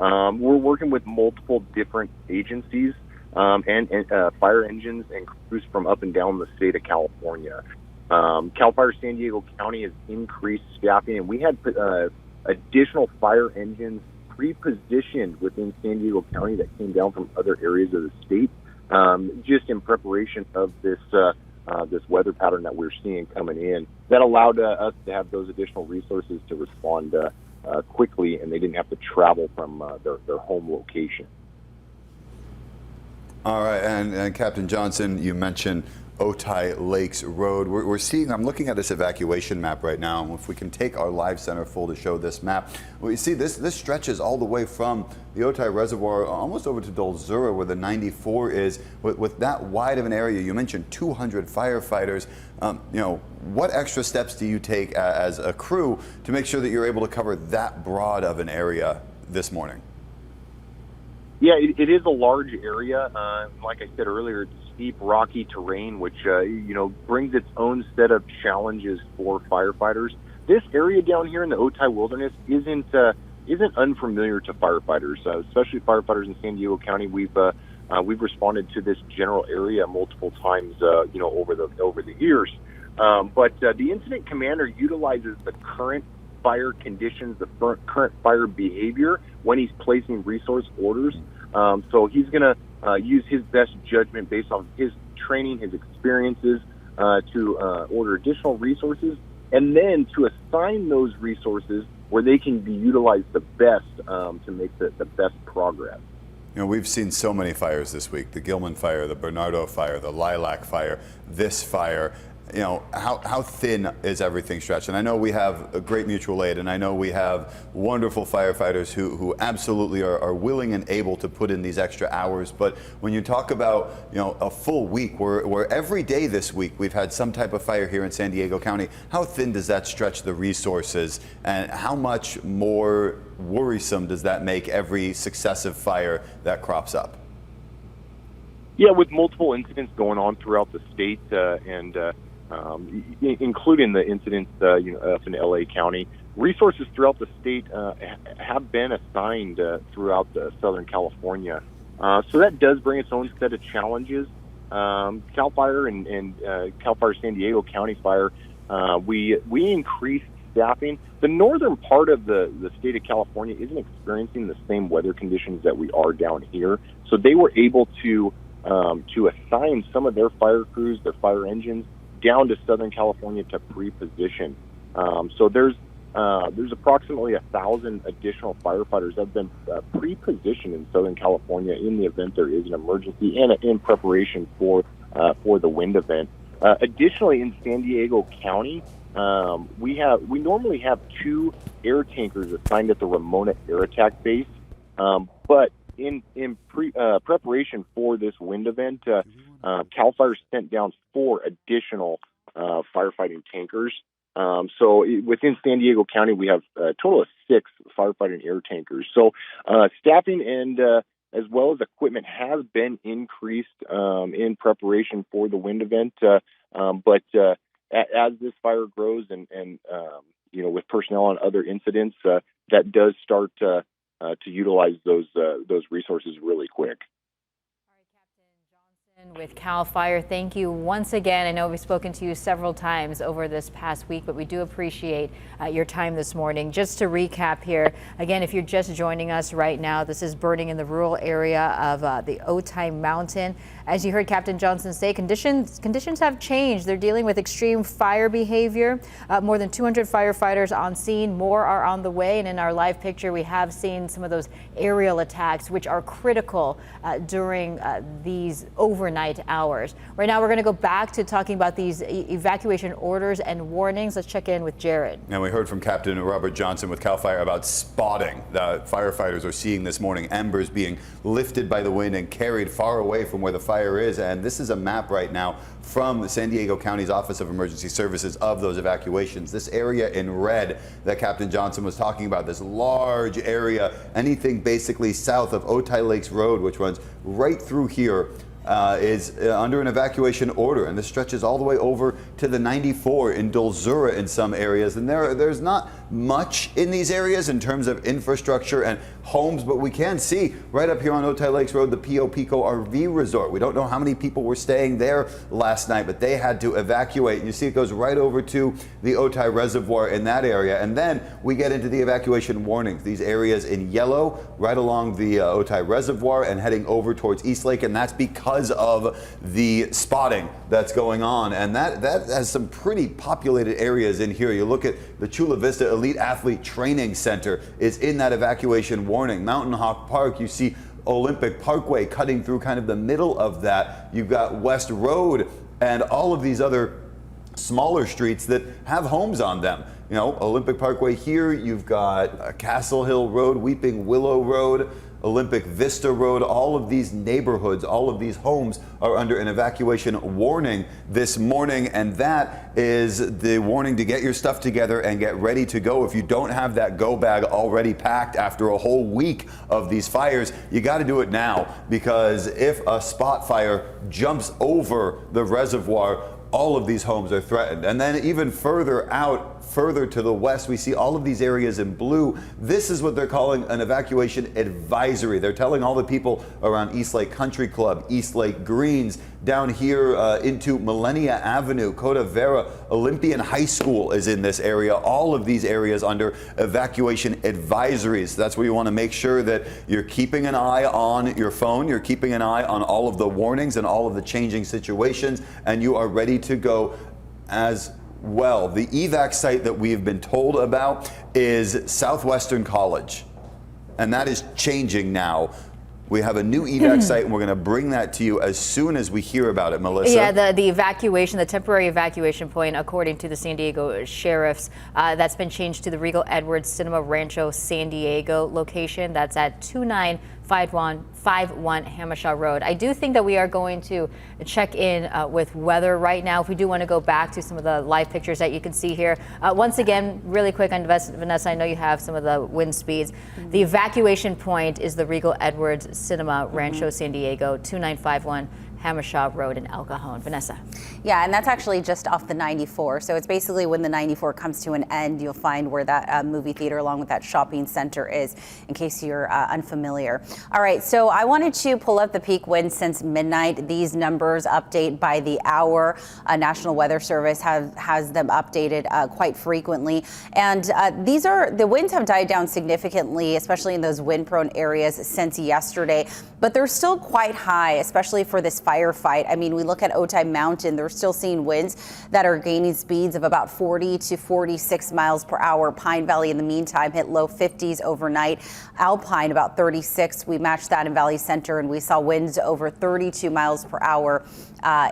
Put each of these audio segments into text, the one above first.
We're working with multiple different agencies and fire engines and crews from up and down the state of California. CAL FIRE San Diego County has increased staffing, and we had additional fire engines pre-positioned within San Diego County that came down from other areas of the state, just in preparation of this weather pattern that we're seeing coming in. That allowed us to have those additional resources to respond quickly, and they didn't have to travel from their home location. All right, and Captain Johnson, you mentioned Otay Lakes Road. We're seeing, I'm looking at this evacuation map right now, and if we can take our live center full to show this map, we see this stretches all the way from the Otay Reservoir almost over to Dulzura, where the 94 is, with that wide of an area. You mentioned 200 firefighters. What extra steps do you take as a crew to make sure that you're able to cover that broad of an area this morning? Yeah, it is a large area. Like I said earlier, it's steep, rocky terrain, which brings its own set of challenges for firefighters. This area down here in the Otay Wilderness isn't unfamiliar to firefighters, especially firefighters in San Diego County. We've responded to this general area multiple times, over the years. But the incident commander utilizes the current fire conditions, the current fire behavior when he's placing resource orders. So he's going to use his best judgment based on his training, his experiences, to order additional resources, and then to assign those resources where they can be utilized the best to make the best progress. We've seen so many fires this week: the Gilman fire, the Bernardo fire, the Lilac fire, this fire. How thin is everything stretched? And I know we have a great mutual aid, and I know we have wonderful firefighters who absolutely are willing and able to put in these extra hours. But when you talk about a full week, where every day this week we've had some type of fire here in San Diego County, how thin does that stretch the resources, and how much more worrisome does that make every successive fire that crops up? Yeah, with multiple incidents going on throughout the state, including the incidents up in LA County, resources throughout the state have been assigned throughout Southern California. So that does bring its own set of challenges. CAL FIRE and CAL FIRE San Diego County Fire, we increased staffing. The northern part of the state of California isn't experiencing the same weather conditions that we are down here, so they were able to assign some of their fire crews, their fire engines, down to Southern California to pre-position. So there's approximately 1,000 additional firefighters that have been pre-positioned in Southern California in the event there is an emergency and in preparation for the wind event. Additionally, in San Diego County, we normally have 2 air tankers assigned at the Ramona Air Attack Base, but in preparation for this wind event, CAL FIRE sent down 4 additional firefighting tankers. So within San Diego County, we have a total of 6 firefighting air tankers. So staffing and as well as equipment has been increased in preparation for the wind event. But as this fire grows and with personnel on other incidents, that does start to utilize those resources really quick. With CAL FIRE, thank you once again. I know we've spoken to you several times over this past week, but we do appreciate your time this morning. Just to recap here, again, if you're just joining us right now, this is burning in the rural area of the Otay Mountain. As you heard Captain Johnson say, conditions have changed. They're dealing with extreme fire behavior. More than 200 firefighters on scene. More are on the way. And in our live picture, we have seen some of those aerial attacks, which are critical during these overnight hours. Right now, we're going to go back to talking about these evacuation orders and warnings. Let's check in with Jared. And we heard from Captain Robert Johnson with CAL FIRE about spotting that firefighters are seeing this morning, embers being lifted by the wind and carried far away from where the fire is. And this is a map right now from the San Diego County's Office of Emergency Services of those evacuations. This area in red that Captain Johnson was talking about, this large area, anything basically south of Otay Lakes Road, which runs right through here, is under an evacuation order, and this stretches all the way over to the 94 in Dulzura in some areas. And there's not much in these areas in terms of infrastructure and homes, but we can see right up here on Otay Lakes Road, the Pio Pico RV Resort. We don't know how many people were staying there last night, but they had to evacuate. You see it goes right over to the Otay Reservoir in that area. And then we get into the evacuation warnings. These areas in yellow right along the Otay Reservoir and heading over towards East Lake. And that's because of the spotting that's going on. And that has some pretty populated areas in here. You look at the Chula Vista Elite Athlete Training Center is in that evacuation warning. Mountain Hawk Park, you see Olympic Parkway cutting through kind of the middle of that. You've got West Road and all of these other smaller streets that have homes on them. You know, Olympic Parkway here, you've got Castle Hill Road, Weeping Willow Road, Olympic Vista Road. All of these neighborhoods, all of these homes are under an evacuation warning this morning, and that is the warning to get your stuff together and get ready to go. If you don't have that go bag already packed after a whole week of these fires, you got to do it now, because if a spot fire jumps over the reservoir, all of these homes are threatened. And then even further out, further to the west, we see all of these areas in blue. This is what they're calling an evacuation advisory. They're telling all the people around East Lake Country Club, East Lake Greens, down here into Millennia Avenue, Coda Vera, Olympian High School is in this area. All of these areas under evacuation advisories. That's where you want to make sure that you're keeping an eye on your phone, you're keeping an eye on all of the warnings and all of the changing situations, and you are ready to go as well. The evac site that we've been told about is Southwestern College, and that is changing now. We have a new evac site, and we're going to bring that to you as soon as we hear about it, Melissa. Yeah, the evacuation, the temporary evacuation point, according to the San Diego sheriffs, that's been changed to the Regal Edwards Cinema Rancho San Diego location. That's at 2951 Hamishaw Road. I do think that we are going to check in with weather right now. If we do want to go back to some of the live pictures that you can see here. Once again, really quick on Vanessa, I know you have some of the wind speeds. The evacuation point is the Regal Edwards Cinema Rancho San Diego, 2951 Hamishaw Road in El Cajon. Vanessa. Yeah, and that's actually just off the 94. So it's basically when the 94 comes to an end, you'll find where that movie theater along with that shopping center is, in case you're unfamiliar. All right, so I wanted to pull up the peak winds since midnight. These numbers update by the hour. National Weather Service has them updated quite frequently. And the winds have died down significantly, especially in those wind-prone areas since yesterday. But they're still quite high, especially for this firefight. I mean, we look at Otay Mountain, they're still seeing winds that are gaining speeds of about 40 to 46 miles per hour. Pine Valley, in the meantime, hit low 50s overnight. Alpine, about 36. We matched that in Valley Center, and we saw winds over 32 miles per hour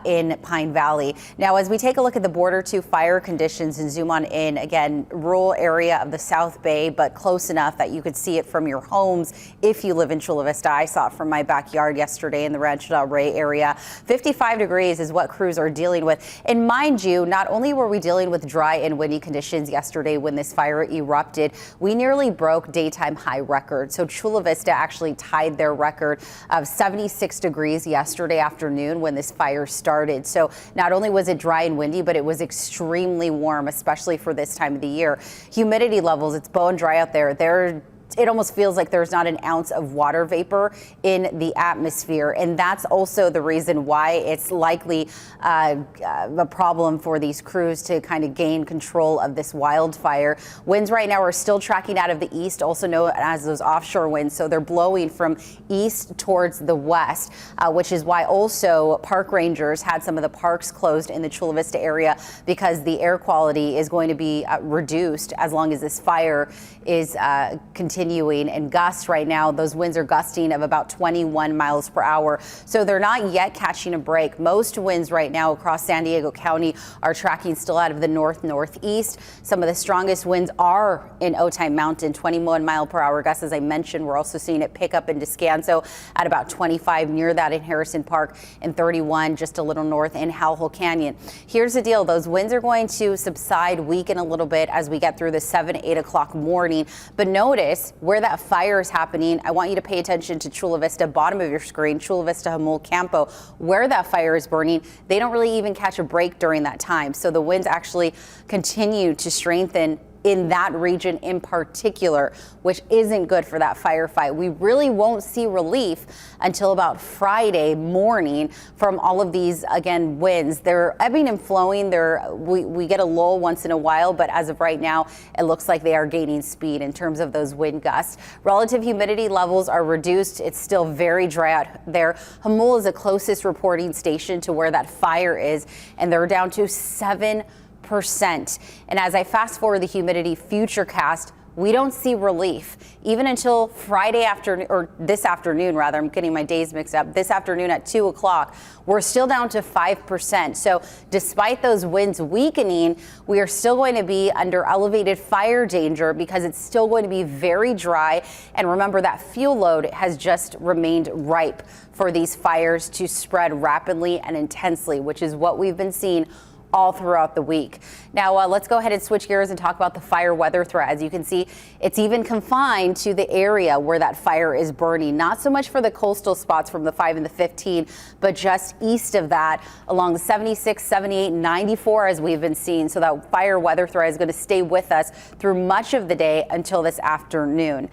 in Pine Valley. Now, as we take a look at the border to fire conditions and zoom on in, again, rural area of the South Bay, but close enough that you could see it from your homes if you live in Chula Vista. I saw it from my backyard yesterday in the Rancho Del Rey area. 55 degrees is what crews are dealing with. And mind you, not only were we dealing with dry and windy conditions yesterday when this fire erupted, we nearly broke daytime high record. So Chula Vista actually tied their record of 76 degrees yesterday afternoon when this fire started. So not only was it dry and windy, but it was extremely warm, especially for this time of the year. Humidity levels, it's bone dry out there. It almost feels like there's not an ounce of water vapor in the atmosphere. And that's also the reason why it's likely a problem for these crews to kind of gain control of this wildfire. Winds right now are still tracking out of the east, also known as those offshore winds. So they're blowing from east towards the west, which is why also park rangers had some of the parks closed in the Chula Vista area, because the air quality is going to be reduced as long as this fire is continuing. And gusts right now, those winds are gusting of about 21 miles per hour. So they're not yet catching a break. Most winds right now across San Diego County are tracking still out of the northeast. Some of the strongest winds are in Otay Mountain, 21 mile per hour gusts. As I mentioned, we're also seeing it pick up in Descanso at about 25 near that in Harrison Park, and 31 just a little north in Howell Canyon. Here's the deal. Those winds are going to subside, weaken a little bit as we get through the 8 o'clock morning. But notice where that fire is happening. I want you to pay attention to Chula Vista, bottom of your screen, Chula Vista, Jamul, Campo, where that fire is burning. They don't really even catch a break during that time. So the winds actually continue to strengthen in that region in particular, which isn't good for that firefight. We really won't see relief until about Friday morning from all of these, again, winds. They're ebbing and flowing. We get a lull once in a while, but as of right now, it looks like they are gaining speed in terms of those wind gusts. Relative humidity levels are reduced. It's still very dry out there. Hamul is the closest reporting station to where that fire is, and they're down to 7%. And as I fast forward the humidity futurecast, we don't see relief even until Friday afternoon, or this afternoon rather. I'm getting my days mixed up. This afternoon at 2 o'clock, we're still down to 5%. So despite those winds weakening, we are still going to be under elevated fire danger because it's still going to be very dry. And remember, that fuel load has just remained ripe for these fires to spread rapidly and intensely, which is what we've been seeing all throughout the week. Now, let's go ahead and switch gears and talk about the fire weather threat. As you can see, it's even confined to the area where that fire is burning. Not so much for the coastal spots from the 5 and the 15, but just east of that along the 76, 78, 94 as we've been seeing. So that fire weather threat is going to stay with us through much of the day until this afternoon.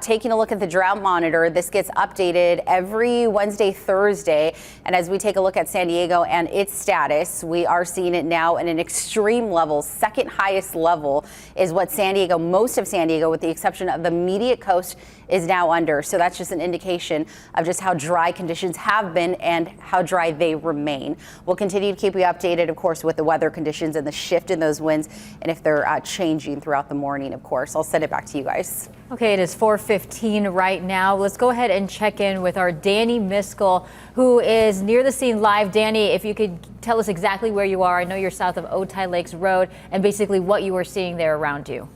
Taking a look at the drought monitor, this gets updated every Wednesday, Thursday. And as we take a look at San Diego and its status, we are seeing it now in an extreme level. Second highest level is what San Diego, most of San Diego, with the exception of the immediate coast, is now under. So that's just an indication of just how dry conditions have been and how dry they remain. We'll continue to keep you updated, of course, with the weather conditions and the shift in those winds and if they're changing throughout the morning, of course. I'll send it back to you guys. Okay, it is 4:15 right now. Let's go ahead and check in with our Danny Miskell, who is near the scene live. Danny, if you could tell us exactly where you are. I know you're south of Otay Lakes Road, and basically what you were seeing there around you.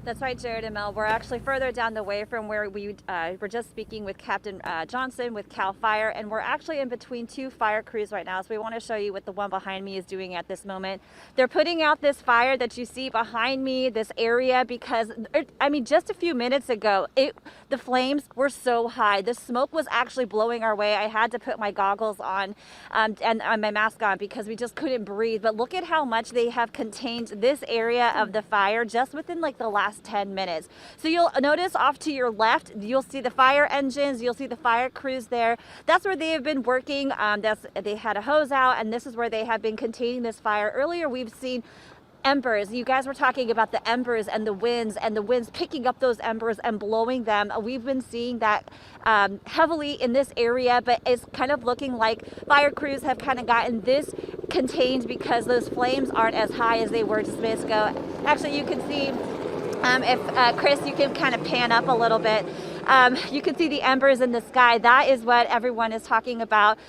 That's right, Jared and Mel. We're actually further down the way from where we were just speaking with Captain Johnson with CAL FIRE, and we're actually in between two fire crews right now. So we want to show you what the one behind me is doing at this moment. They're putting out this fire that you see behind me, this area, because, I mean, just a few minutes ago, the flames were so high. The smoke was actually blowing our way. I had to put my goggles on and my mask on because we just couldn't breathe. But look at how much they have contained this area of the fire just within like the last 10 minutes. So you'll notice off to your left, you'll see the fire engines, you'll see the fire crews there. That's where they have been working. They had a hose out, and this is where they have been containing this fire. Earlier, we've seen embers. You guys were talking about the embers and the winds picking up those embers and blowing them. We've been seeing that heavily in this area, but it's kind of looking like fire crews have kind of gotten this contained because those flames aren't as high as they were just minutes ago. Actually, you can see if Chris, you can kind of pan up a little bit. You can see the embers in the sky. That is what everyone is talking about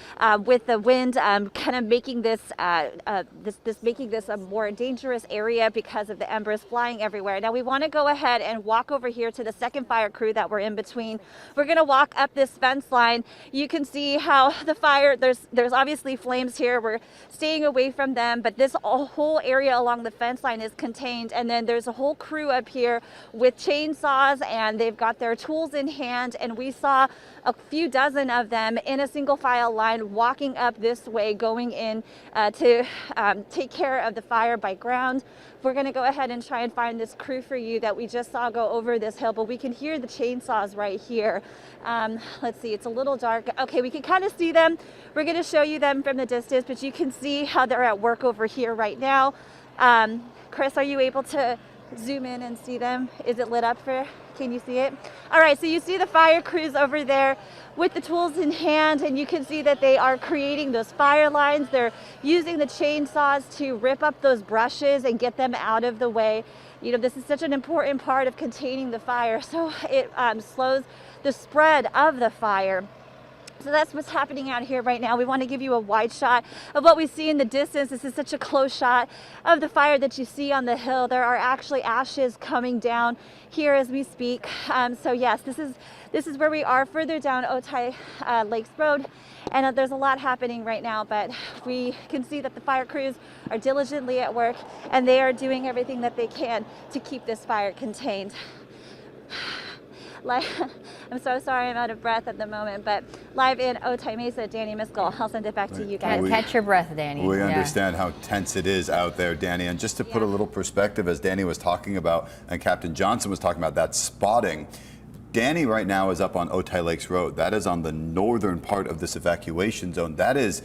with the wind kind of making this making this a more dangerous area because of the embers flying everywhere. Now we want to go ahead and walk over here to the second fire crew that we're in between. We're going to walk up this fence line. You can see how the fire, there's obviously flames here. We're staying away from them, but this whole area along the fence line is contained. And then there's a whole crew up here with chainsaws, and they've got their tools in hand, and we saw a few dozen of them in a single file line walking up this way, going in to take care of the fire by ground. We're going to go ahead and try and find this crew for you that we just saw go over this hill, but we can hear the chainsaws right here. Let's see, it's a little dark. Okay, we can kind of see them. We're going to show you them from the distance, but you can see how they're at work over here right now. Chris, are you able to zoom in and see them? Is it lit up can you see it? All right, so you see the fire crews over there with the tools in hand, and you can see that they are creating those fire lines. They're using the chainsaws to rip up those brushes and get them out of the way. You know, this is such an important part of containing the fire, so it slows the spread of the fire. So that's what's happening out here right now. We want to give you a wide shot of what we see in the distance. This is such a close shot of the fire that you see on the hill. There are actually ashes coming down here as we speak. So yes, this is where we are, further down Otay Lakes Road. And there's a lot happening right now, but we can see that the fire crews are diligently at work, and they are doing everything that they can to keep this fire contained. I'm so sorry I'm out of breath at the moment, but live in Otay Mesa. Danny Miskell, I'll send it back to you guys. Catch your breath, Danny. We Yeah. understand how tense it is out there, Danny. And just to put a little perspective, as Danny was talking about, and Captain Johnson was talking about that spotting, Danny right now is up on Otay Lakes Road. That is on the northern part of this evacuation zone. That is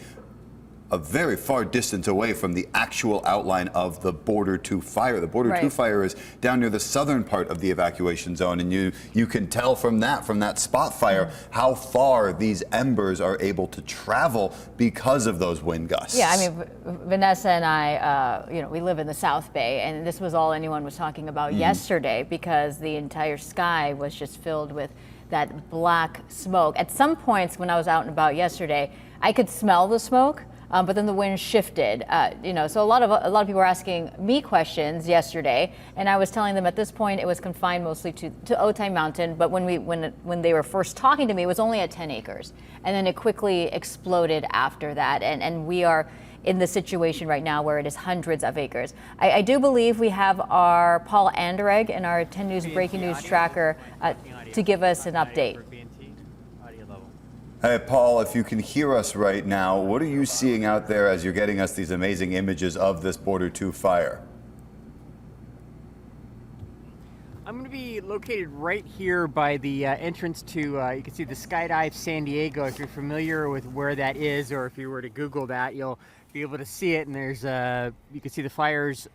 a very far distance away from the actual outline of the Border 2 fire. The Border 2 fire is down near the southern part of the evacuation zone, and you can tell from that spot fire how far these embers are able to travel because of those wind gusts. Yeah, I mean, Vanessa and I, we live in the South Bay, and this was all anyone was talking about yesterday because the entire sky was just filled with that black smoke. At some points when I was out and about yesterday, I could smell the smoke. But then the wind shifted, so a lot of people were asking me questions yesterday, and I was telling them at this point it was confined mostly to Otay Mountain. But when they were first talking to me, it was only at 10 acres, and then it quickly exploded after that. And we are in the situation right now where it is hundreds of acres. I do believe we have our Paul Anderegg in our 10 News breaking news tracker to give us an update. Hey, Paul, if you can hear us right now, what are you seeing out there as you're getting us these amazing images of this Border 2 fire? I'm going to be located right here by the entrance to, you can see the Skydive San Diego. If you're familiar with where that is, or if you were to Google that, you'll be able to see it. And there's, you can see the fires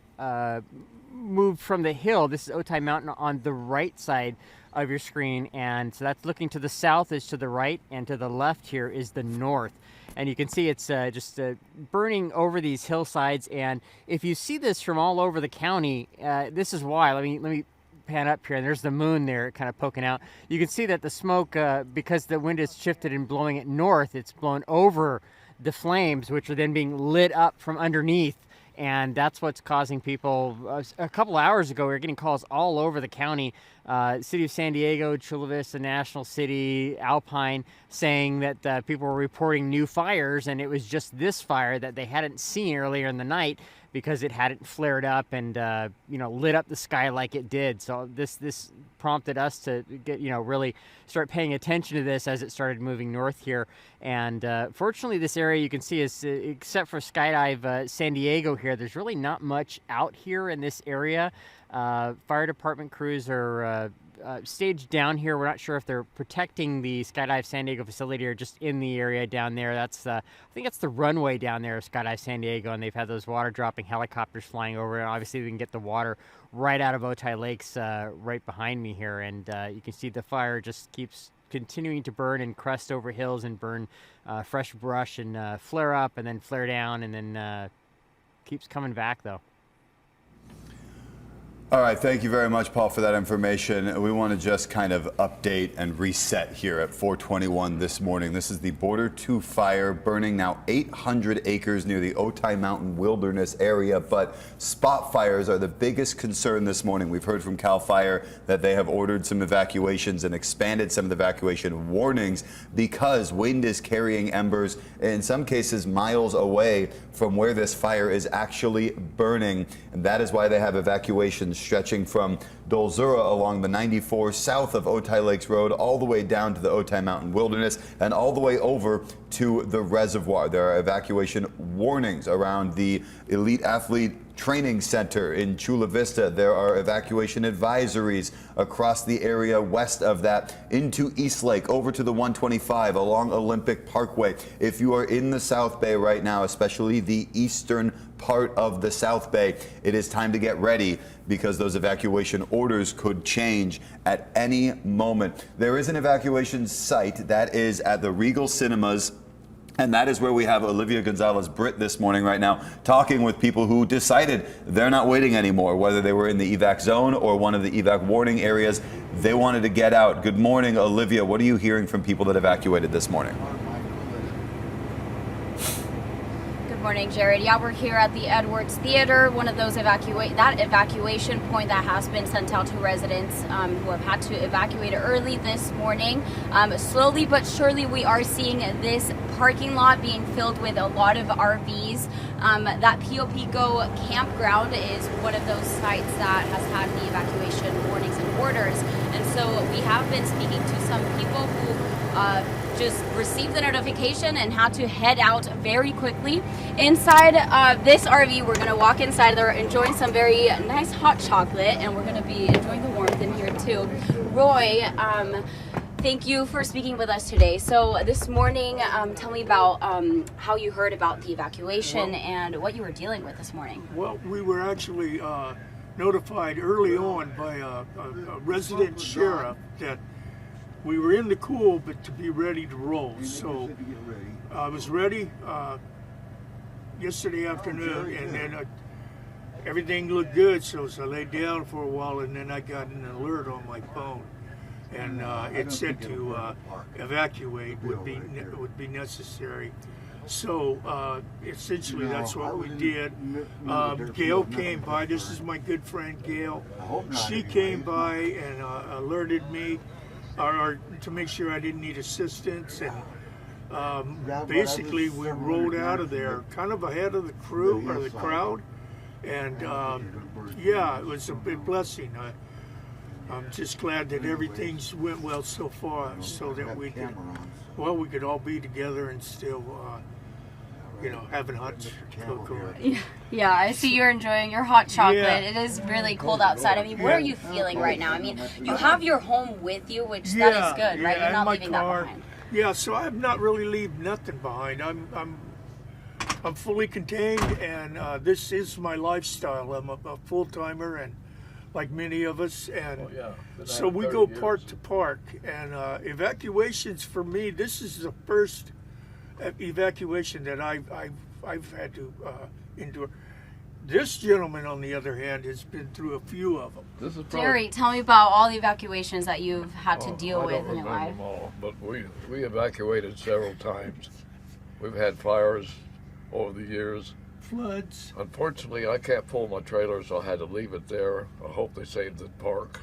moved from the hill. This is Otay Mountain on the right side of your screen, and so that's looking to the south is to the right, and to the left here is the north. And you can see it's just burning over these hillsides. And if you see this from all over the county, this is why. Let me pan up here, and there's the moon there kind of poking out. You can see that the smoke, because the wind has shifted and blowing it north, it's blown over the flames, which are then being lit up from underneath. And that's what's causing people. A couple hours ago, we were getting calls all over the county, city of San Diego, Chula Vista, National City, Alpine, saying that people were reporting new fires, and it was just this fire that they hadn't seen earlier in the night because it hadn't flared up and lit up the sky like it did. So this prompted us to get really start paying attention to this as it started moving north here. And fortunately, this area you can see is, except for Skydive San Diego here, there's really not much out here in this area. Fire department crews are staged down here. We're not sure if they're protecting the Skydive San Diego facility or just in the area down there. That's I think that's the runway down there of Skydive San Diego, and they've had those water dropping helicopters flying over, and obviously we can get the water right out of Otay Lakes right behind me here. And you can see the fire just keeps continuing to burn and crest over hills and burn fresh brush and flare up and then flare down, and then keeps coming back though. All right, thank you very much, Paul, for that information. We want to just kind of update and reset here at 4:21 this morning. This is the Border 2 fire burning now 800 acres near the Otay Mountain Wilderness area, but spot fires are the biggest concern this morning. We've heard from CAL FIRE that they have ordered some evacuations and expanded some of the evacuation warnings because wind is carrying embers, in some cases miles away from where this fire is actually burning. And that is why they have evacuations stretching from Dolzura along the 94 south of Otay Lakes Road all the way down to the Otay Mountain Wilderness and all the way over to the reservoir. There are evacuation warnings around the Elite Athlete Training Center in Chula Vista. There are evacuation advisories across the area west of that into East Lake, over to the 125 along Olympic Parkway. If you are in the South Bay right now, especially the eastern part of the South Bay, it is time to get ready because those evacuation orders could change at any moment. There is an evacuation site that is at the Regal Cinemas, and that is where we have Olivia Gonzalez-Britt this morning right now, talking with people who decided they're not waiting anymore, whether they were in the evac zone or one of the evac warning areas. They wanted to get out. Good morning, Olivia. What are you hearing from people that evacuated this morning? Good morning, Jared. Yeah, we're here at the Edwards Theater, one of those evacuation point that has been sent out to residents who have had to evacuate early this morning. Slowly but surely, we are seeing this parking lot being filled with a lot of RVs. That Pio Pico campground is one of those sites that has had the evacuation warnings and orders. And so we have been speaking to some people who just received the notification and had to head out very quickly. Inside this RV, we're going to walk inside. They're enjoying some very nice hot chocolate, and we're going to be enjoying the warmth in here too. Roy, thank you for speaking with us today. So this morning, tell me about how you heard about the evacuation and what you were dealing with this morning. Well, we were actually notified early on by a resident sheriff that we were in the cool, but to be ready to roll. So I was ready yesterday afternoon, and then everything looked good. So I laid down for a while, and then I got an alert on my phone, and it said to evacuate would be necessary. So essentially, that's what we did. Gail came by. This is my good friend Gail. She came by and alerted me, or to make sure I didn't need assistance. And basically, we rolled out of there, kind of ahead of the crew or the crowd. And yeah, it was a big blessing. I'm just glad that everything's went well so far, so that we could all be together and still, having hot cocoa. Yeah, I see you're enjoying your hot chocolate. Yeah. It is really cold outside. I mean, what are you feeling right now? I mean, you have your home with you, which that is good, right? You're not leaving that behind. Yeah, so I'm not really leaving nothing behind. I'm fully contained, and this is my lifestyle. I'm a full-timer, and like many of us, and so we go park to park. And evacuations for me, this is the first evacuation that I've had to endure. This gentleman, on the other hand, has been through a few of them. Jerry, tell me about all the evacuations that you've had to deal with in your life. Them all, but we evacuated several times. We've had fires over the years. Floods. Unfortunately, I can't pull my trailer, so I had to leave it there. I hope they saved the park.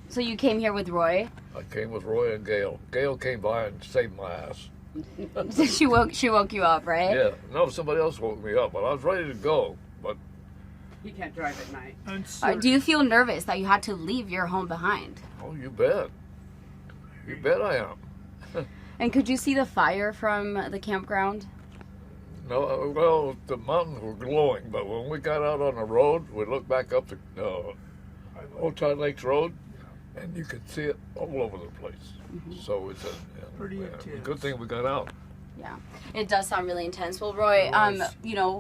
So you came here with Roy? I came with Roy and Gail. Gail came by and saved my ass. she woke you up, right? Yeah, no, somebody else woke me up, but I was ready to go. But you can't drive at night. Do you feel nervous that you had to leave your home behind? oh, you bet. You bet I am. And could you see the fire from the campground? No, well, the mountains were glowing, but when we got out on the road, we looked back up the Otay Lakes Road, and you could see it all over the place. Mm-hmm. So it's a good thing we got out. Yeah, it does sound really intense. Well, Roy,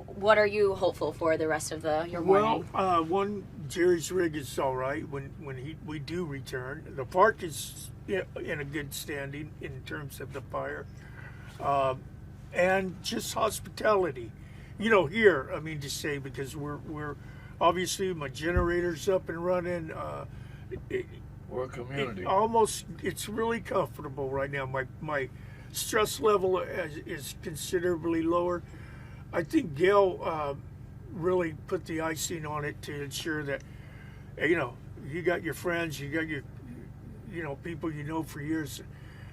what are you hopeful for the rest of your morning? Well, Jerry's rig is all right when we do return. The park is in a good standing in terms of the fire. And just hospitality, here. I mean to say, because we're obviously my generator's up and running. We're a community. It's really comfortable right now. My stress level is considerably lower. I think Gail really put the icing on it to ensure that you got your friends, you got your people you know for years.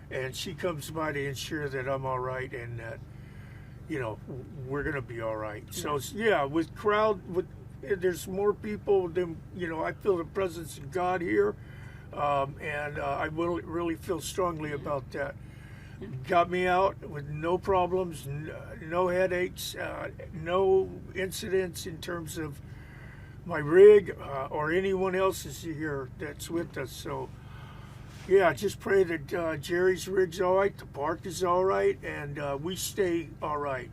And she comes by to ensure that I'm all right and that, we're going to be all right. So, with there's more people than, I feel the presence of God here. And I really feel strongly about that. Got me out with no problems, no headaches, no incidents in terms of my rig or anyone else's here that's with us. So, yeah, just pray that Jerry's rig's all right, the park is all right, and we stay all right.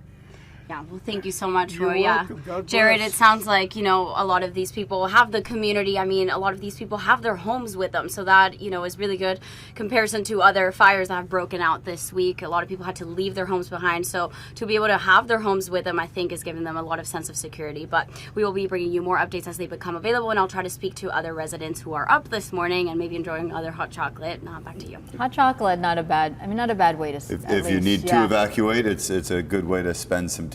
Yeah, well, thank you so much, You're Roy. welcome. God Jared, bless. it sounds like, a lot of these people have the community. I mean, a lot of these people have their homes with them. So that, is really good comparison to other fires that have broken out this week. A lot of people had to leave their homes behind. So to be able to have their homes with them, I think, is giving them a lot of sense of security. But we will be bringing you more updates as they become available. And I'll try to speak to other residents who are up this morning and maybe enjoying other hot chocolate. Back to you. Hot chocolate, not a bad way to. If you need to evacuate, it's a good way to spend some time.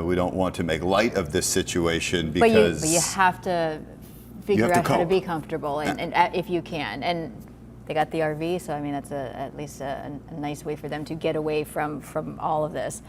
We don't want to make light of this situation because. But you have to figure out how to cope. be comfortable, and if you can. And they got the RV, so I mean that's at least a nice way for them to get away from all of this.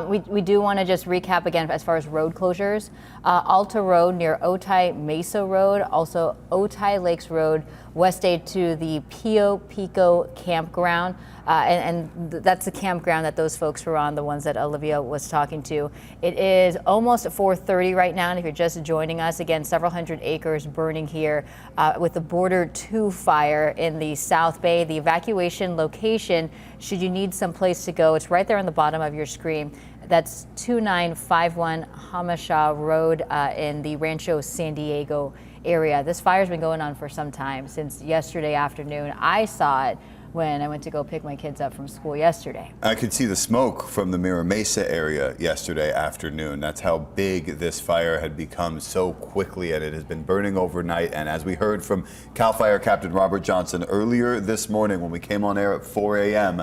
We do want to just recap again as far as road closures. Alta Road near Otay Mesa Road, also Otay Lakes Road West 8 to the Pio Pico campground. And that's the campground that those folks were on, the ones that Olivia was talking to. It is almost 4:30 right now, and if you're just joining us, again, several hundred acres burning here with the Border 2 fire in the South Bay. The evacuation location, should you need some place to go, it's right there on the bottom of your screen. That's 2951 Hamasha Road in the Rancho San Diego area. This fire's been going on for some time, since yesterday afternoon. I saw it when I went to go pick my kids up from school yesterday. I could see the smoke from the Mira Mesa area yesterday afternoon. That's how big this fire had become so quickly, and it has been burning overnight. And as we heard from CAL FIRE Captain Robert Johnson earlier this morning when we came on air at 4 a.m.,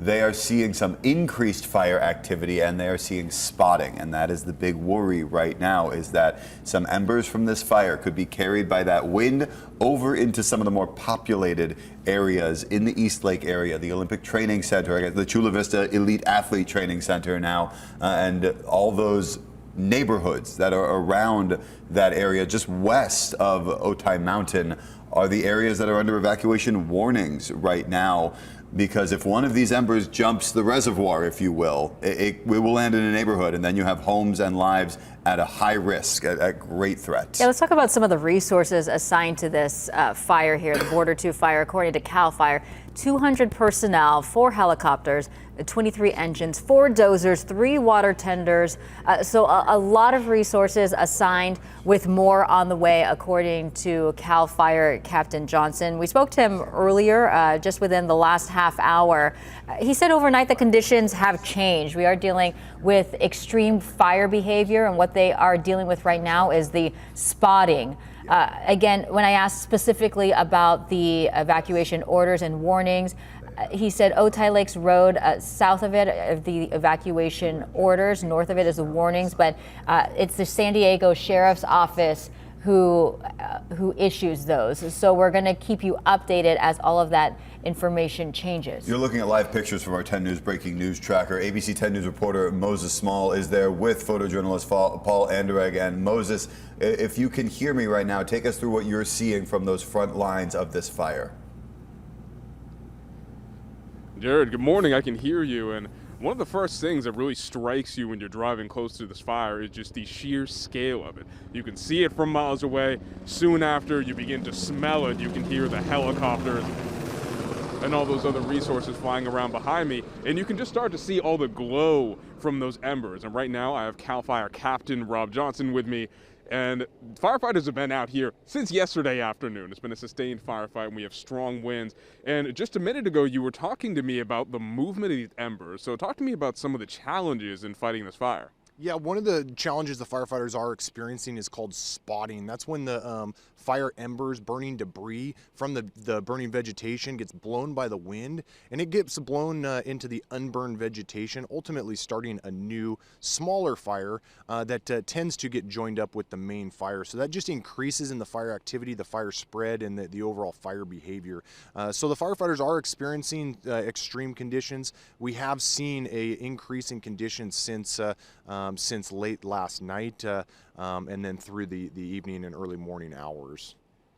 they are seeing some increased fire activity, and they are seeing spotting. And that is the big worry right now, is that some embers from this fire could be carried by that wind over into some of the more populated areas in the East Lake area, the Olympic Training Center, the Chula Vista Elite Athlete Training Center now, and all those neighborhoods that are around that area just west of Otay Mountain are the areas that are under evacuation warnings right now. Because if one of these embers jumps the reservoir, if you will, it will land in a neighborhood, and then you have homes and lives at a high risk, at great threat. Yeah, let's talk about some of the resources assigned to this fire here, the Border 2 fire. According to CAL FIRE, 200 personnel, 4 helicopters, 23 engines, 4 dozers, 3 water tenders. So a lot of resources assigned, with more on the way, according to CAL FIRE Captain Johnson. We spoke to him earlier, just within the last half hour. He said overnight the conditions have changed. We are dealing with extreme fire behavior, and what they are dealing with right now is the spotting. Again, when I asked specifically about the evacuation orders and warnings, he said Otay Lakes Road, south of it, the evacuation orders, north of it is the warnings, but it's the San Diego Sheriff's Office who issues those. So we're going to keep you updated as all of that information changes. You're looking at live pictures from our 10 News breaking news tracker. ABC 10 News reporter Moses Small is there with photojournalist Paul Anderegg. And Moses, if you can hear me right now, take us through what you're seeing from those front lines of this fire. Jared, good morning. I can hear you. And one of the first things that really strikes you when you're driving close to this fire is just the sheer scale of it. You can see it from miles away. Soon after you begin to smell it, you can hear the helicopters and all those other resources flying around behind me. And you can just start to see all the glow from those embers. And right now I have CAL FIRE Captain Rob Johnson with me. And firefighters have been out here since yesterday afternoon. It's been a sustained firefight, and we have strong winds. And just a minute ago, you were talking to me about the movement of these embers. So talk to me about some of the challenges in fighting this fire. Yeah, one of the challenges the firefighters are experiencing is called spotting. That's when the fire embers, burning debris from the burning vegetation gets blown by the wind, and it gets blown into the unburned vegetation, ultimately starting a new, smaller fire that tends to get joined up with the main fire. So that just increases in the fire activity, the fire spread, and the overall fire behavior. So the firefighters are experiencing extreme conditions. We have seen an increase in conditions since late last night and then through the evening and early morning hours.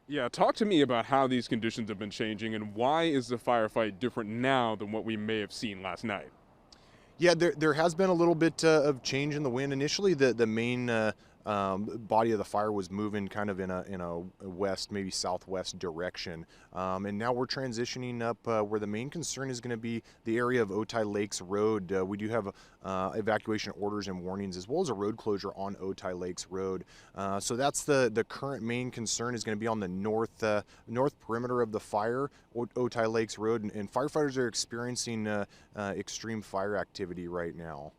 Yeah, talk to me about how these conditions have been changing, and why is the firefight different now than what we may have seen last night? Yeah, there has been a little bit of change in the wind. Initially, the main body of the fire was moving kind of in a west, maybe southwest direction, and now we're transitioning up where the main concern is going to be the area of Otay Lakes Road. We do have evacuation orders and warnings, as well as a road closure on Otay Lakes Road. So that's the current main concern, is going to be on the north perimeter of the fire, Otay Lakes Road, and firefighters are experiencing extreme fire activity right now.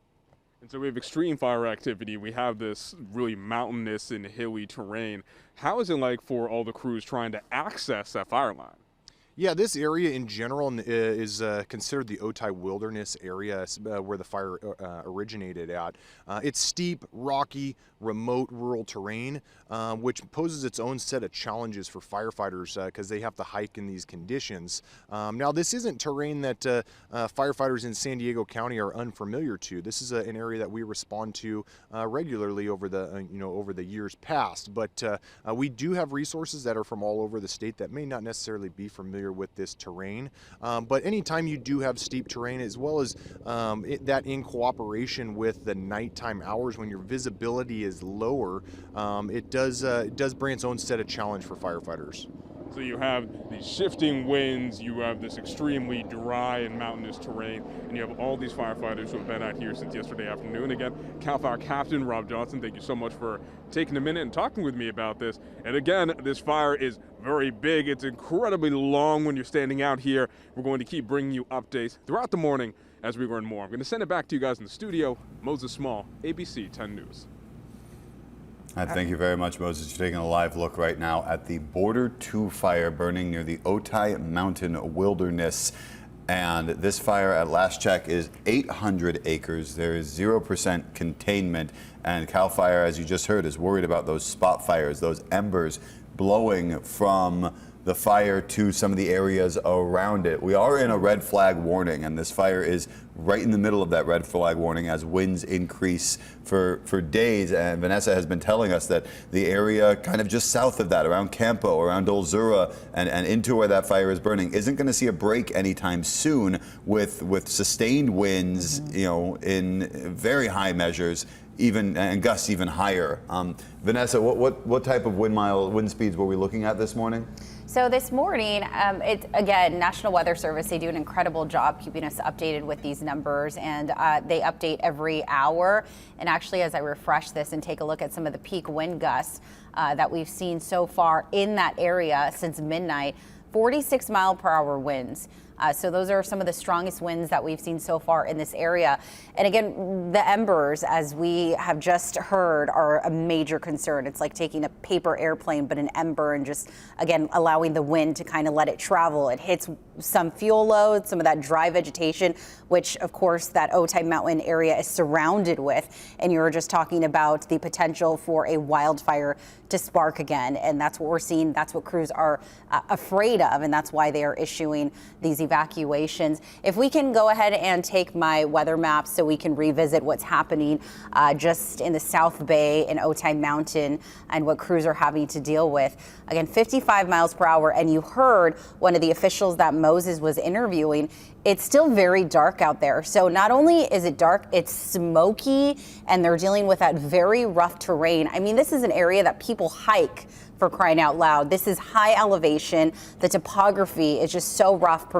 And so we have extreme fire activity. We have this really mountainous and hilly terrain. How is it like for all the crews trying to access that fire line? Yeah, this area in general is considered the Otay Wilderness area where the fire originated at. It's steep, rocky, remote rural terrain, which poses its own set of challenges for firefighters because they have to hike in these conditions. Now, this isn't terrain that firefighters in San Diego County are unfamiliar to. This is an area that we respond to regularly over the over the years past. But we do have resources that are from all over the state that may not necessarily be familiar with this terrain. But anytime you do have steep terrain, as well as that in cooperation with the nighttime hours when your visibility is lower, it does bring its own set of challenge for firefighters. So you have these shifting winds, you have this extremely dry and mountainous terrain, and you have all these firefighters who have been out here since yesterday afternoon. Again, CAL FIRE Captain Rob Johnson, thank you so much for taking a minute and talking with me about this. And again, this fire is very big. It's incredibly long when you're standing out here. We're going to keep bringing you updates throughout the morning as we learn more. I'm going to send it back to you guys in the studio. Moses Small, ABC 10 News. Thank you very much, Moses. You're taking a live look right now at the Border 2 fire burning near the Otay Mountain Wilderness. And this fire at last check is 800 acres. There is 0% containment. And CAL FIRE, as you just heard, is worried about those spot fires, those embers blowing from the fire to some of the areas around it. We are in a red flag warning, and this fire is right in the middle of that red flag warning as winds increase for days. And Vanessa has been telling us that the area kind of just south of that, around Campo, around Olzura, and into where that fire is burning, isn't going to see a break anytime soon with sustained winds, in very high measures, and gusts even higher. Vanessa, what type of wind speeds were we looking at this morning? So this morning, it's again, National Weather Service, they do an incredible job keeping us updated with these numbers, and they update every hour. And actually, as I refresh this and take a look at some of the peak wind gusts that we've seen so far in that area since midnight, 46 mile per hour winds. So those are some of the strongest winds that we've seen so far in this area. And again, the embers, as we have just heard, are a major concern. It's like taking a paper airplane, but an ember, and just, again, allowing the wind to kind of let it travel. It hits some fuel loads, some of that dry vegetation, which, of course, that Otay Mountain area is surrounded with. And you were just talking about the potential for a wildfire to spark again. And that's what we're seeing. That's what crews are afraid of. And that's why they are issuing these evacuations. If we can go ahead and take my weather map so we can revisit what's happening just in the South Bay and Otay Mountain and what crews are having to deal with. Again, 55 miles per hour. And you heard one of the officials that Moses was interviewing. It's still very dark out there. So not only is it dark, it's smoky, and they're dealing with that very rough terrain. I mean, this is an area that people hike, for crying out loud. This is high elevation. The topography is just so rough for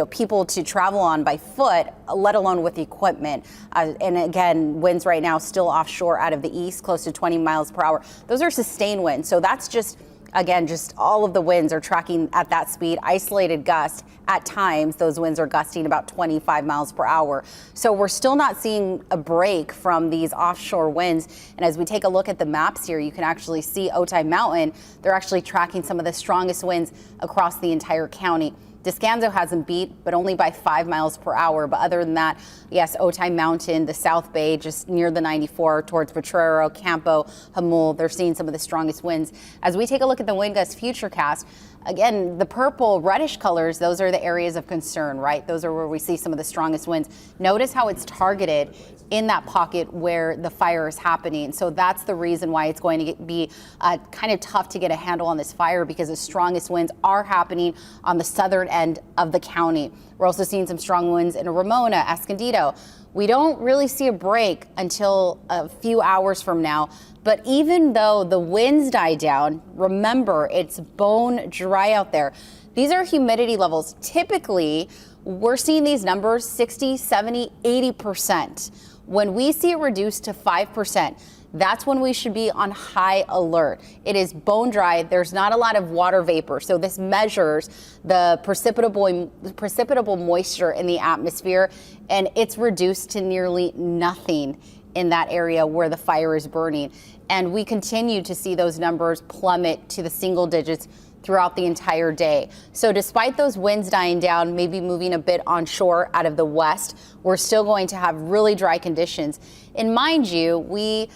people to travel on by foot, let alone with equipment. And again, winds right now still offshore out of the east, close to 20 miles per hour. Those are sustained winds. So that's just, again, just all of the winds are tracking at that speed. Isolated gusts. At times, those winds are gusting about 25 miles per hour. So we're still not seeing a break from these offshore winds. And as we take a look at the maps here, you can actually see Otay Mountain. They're actually tracking some of the strongest winds across the entire county. Descanso hasn't beat, but only by 5 miles per hour. But other than that, yes, Otay Mountain, the South Bay, just near the 94 towards Potrero, Campo, Jamul, they're seeing some of the strongest winds. As we take a look at the wind gust futurecast, again, the purple reddish colors, those are the areas of concern, right? Those are where we see some of the strongest winds. Notice how it's targeted in that pocket where the fire is happening. So that's the reason why it's going to be kind of tough to get a handle on this fire, because the strongest winds are happening on the southern end of the county. We're also seeing some strong winds in Ramona, Escondido. We don't really see a break until a few hours from now. But even though the winds die down, remember, it's bone dry out there. These are humidity levels. Typically, we're seeing these numbers 60, 70, 80%. When we see it reduced to 5%, that's when we should be on high alert. It is bone dry. There's not a lot of water vapor. So this measures the precipitable moisture in the atmosphere, and it's reduced to nearly nothing in that area where the fire is burning. And we continue to see those numbers plummet to the single digits throughout the entire day. So despite those winds dying down, maybe moving a bit onshore out of the west, we're still going to have really dry conditions. And mind you, we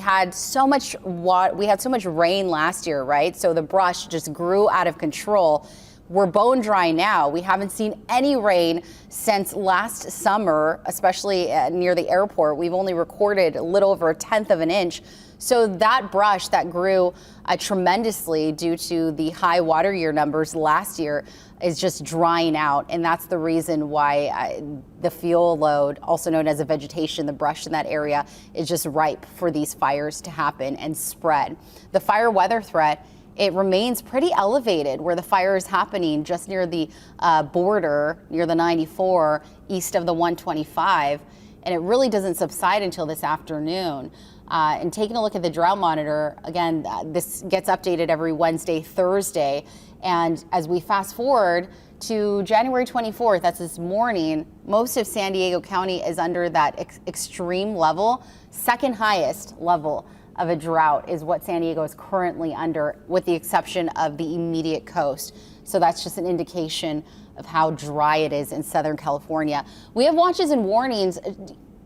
had so much rain last year, right? So the brush just grew out of control. We're bone dry now. We haven't seen any rain since last summer, especially near the airport. We've only recorded a little over 1/10 of an inch. So that brush that grew tremendously due to the high water year numbers last year is just drying out. And that's the reason why the fuel load, also known as the vegetation, the brush in that area, is just ripe for these fires to happen and spread. The fire weather threat, it remains pretty elevated where the fire is happening just near the border, near the 94, east of the 125. And it really doesn't subside until this afternoon. And taking a look at the drought monitor, again, this gets updated every Wednesday, Thursday. And as we fast forward to January 24th, that's this morning, most of San Diego County is under that extreme level. Second highest level of a drought is what San Diego is currently under, with the exception of the immediate coast. So that's just an indication of how dry it is in Southern California. We have watches and warnings.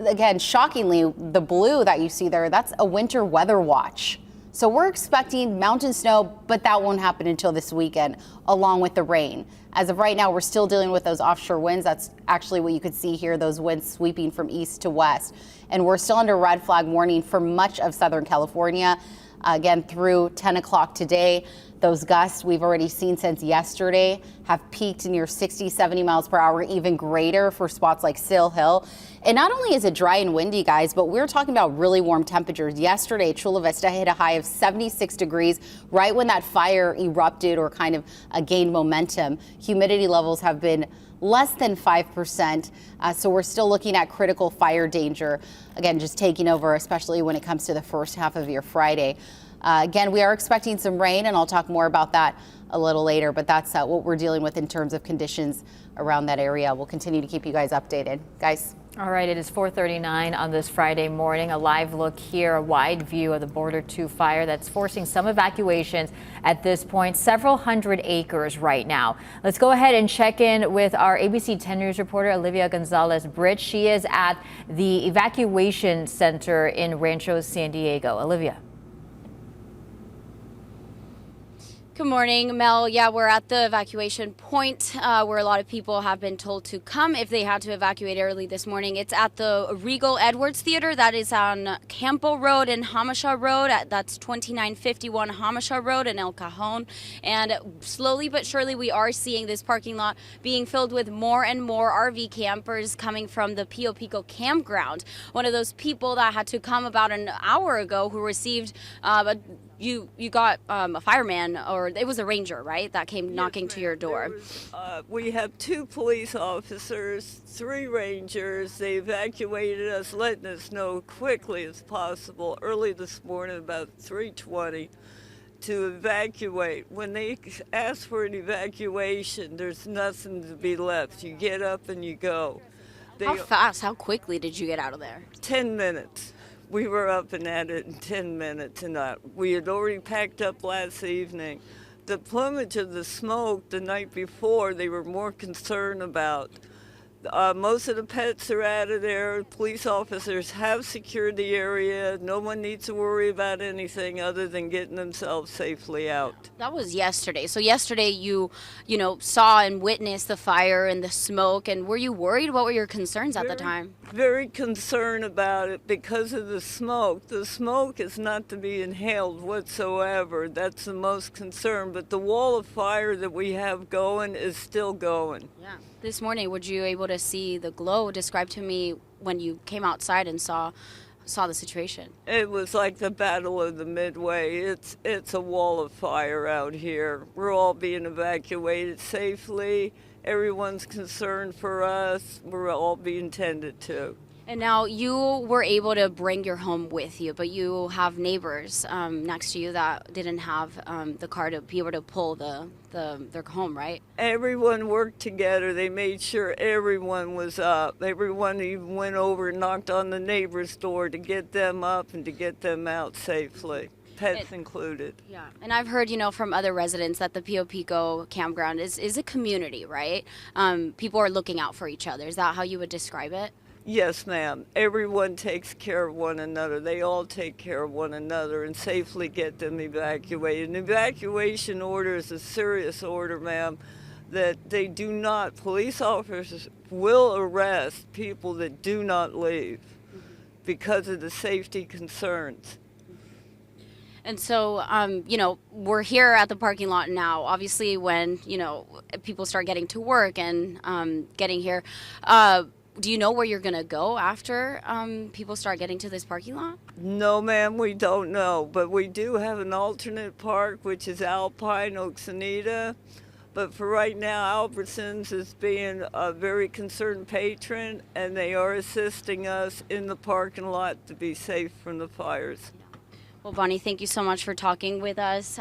Again, shockingly, the blue that you see there, that's a winter weather watch. So we're expecting mountain snow, but that won't happen until this weekend, along with the rain. As of right now, we're still dealing with those offshore winds. That's actually what you could see here, those winds sweeping from east to west. And we're still under red flag warning for much of Southern California. Again, through 10 o'clock today, those gusts we've already seen since yesterday have peaked near 60, 70 miles per hour, even greater for spots like Sill Hill. And not only is it dry and windy, guys, but we're talking about really warm temperatures. Yesterday, Chula Vista hit a high of 76 degrees right when that fire erupted or kind of gained momentum. Humidity levels have been less than 5%. So we're still looking at critical fire danger. Again, just taking over, especially when it comes to the first half of your Friday. Again, we are expecting some rain, and I'll talk more about that a little later, but that's what we're dealing with in terms of conditions around that area. We'll continue to keep you guys updated. Guys. All right, it is 4:39 on this Friday morning. A live look here, a wide view of the Border 2 fire that's forcing some evacuations at this point, several hundred acres right now. Let's go ahead and check in with our ABC 10 News reporter, Olivia Gonzalez-Bridge. She is at the evacuation center in Rancho San Diego. Olivia. Good morning, Mel. Yeah, we're at the evacuation point where a lot of people have been told to come if they had to evacuate early this morning. It's at the Regal Edwards Theater that is on Campo Road and Hamasha Road. That's 2951 Hamasha Road in El Cajon. And slowly but surely, we are seeing this parking lot being filled with more and more RV campers coming from the Pio Pico campground. One of those people that had to come about an hour ago who received you got a fireman, or it was a ranger, right, that came knocking to your door. We have 2 police officers, 3 rangers. They evacuated us, letting us know quickly as possible early this morning about 3:20 to evacuate. When they ask for an evacuation, there's nothing to be left. You get up and you go. How quickly did you get out of there? 10 minutes. We were up and at it in 10 minutes, and we had already packed up last evening. The plumage of the smoke the night before, they were more concerned about. Most of the pets are out of there. Police officers have secured the area. No one needs to worry about anything other than getting themselves safely out. That was yesterday. So yesterday you saw and witnessed the fire and the smoke. And were you worried? What were your concerns at the time? Very concerned about it because of the smoke. The smoke is not to be inhaled whatsoever. That's the most concern. But the wall of fire that we have going is still going. Yeah. This morning, were you able to see the glow? Describe to me when you came outside and saw the situation. It was like the Battle of the Midway. It's a wall of fire out here. We're all being evacuated safely. Everyone's concerned for us. We're all being tended to. And now you were able to bring your home with you, but you have neighbors next to you that didn't have the car to be able to pull their home, right? Everyone worked together. They made sure everyone was up. Everyone even went over and knocked on the neighbor's door to get them up and to get them out safely. pets included. Yeah, and I've heard, from other residents that the Pio campground is a community, right? People are looking out for each other. Is that how you would describe it? Yes, ma'am. Everyone takes care of one another. They all take care of one another and safely get them evacuated. An evacuation order is a serious order, ma'am, that police officers will arrest people that do not leave because of the safety concerns. And so, we're here at the parking lot now. Obviously, when, people start getting to work and getting here, do you know where you're going to go after people start getting to this parking lot? No, ma'am, we don't know. But we do have an alternate park, which is Alpine, Oxanita. But for right now, Albertsons is being a very concerned patron, and they are assisting us in the parking lot to be safe from the fires. Well, Bonnie, thank you so much for talking with us.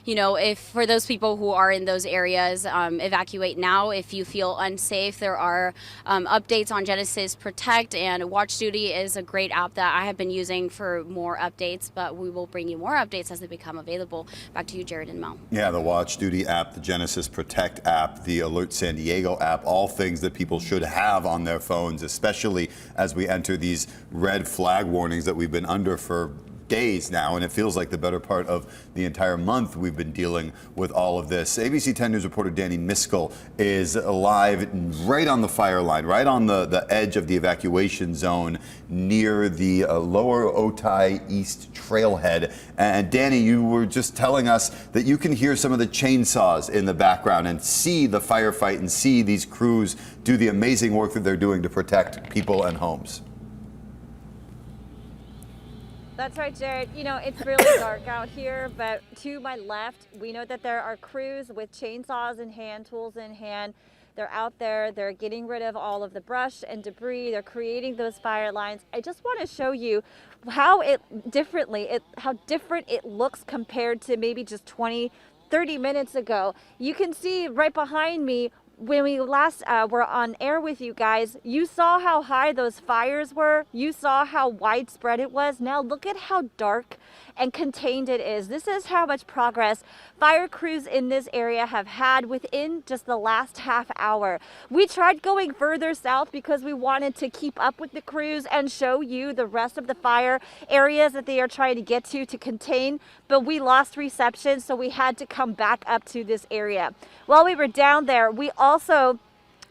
If for those people who are in those areas, evacuate now. If you feel unsafe, there are updates on Genesis Protect, and Watch Duty is a great app that I have been using for more updates, but we will bring you more updates as they become available. Back to you, Jared and Mel. Yeah, the Watch Duty app, the Genesis Protect app, the Alert San Diego app, all things that people should have on their phones, especially as we enter these red flag warnings that we've been under for days now, and it feels like the better part of the entire month we've been dealing with all of this. ABC 10 News reporter Danny Miskell is live right on the fire line, right on the edge of the evacuation zone near the Lower Otay East trailhead. And Danny, you were just telling us that you can hear some of the chainsaws in the background and see the firefight and see these crews do the amazing work that they're doing to protect people and homes. That's right, Jared. It's really dark out here, but to my left, we know that there are crews with chainsaws in hand, tools in hand. They're out there, they're getting rid of all of the brush and debris, they're creating those fire lines. I just want to show you how different it looks compared to maybe just 20-30 minutes ago. You can see right behind me, when we last were on air with you guys, you saw how high those fires were. You saw how widespread it was. Now look at how dark and contained it is. This is how much progress fire crews in this area have had within just the last half hour. We tried going further south because we wanted to keep up with the crews and show you the rest of the fire areas that they are trying to get to contain, but we lost reception, so we had to come back up to this area. While we were down there, we also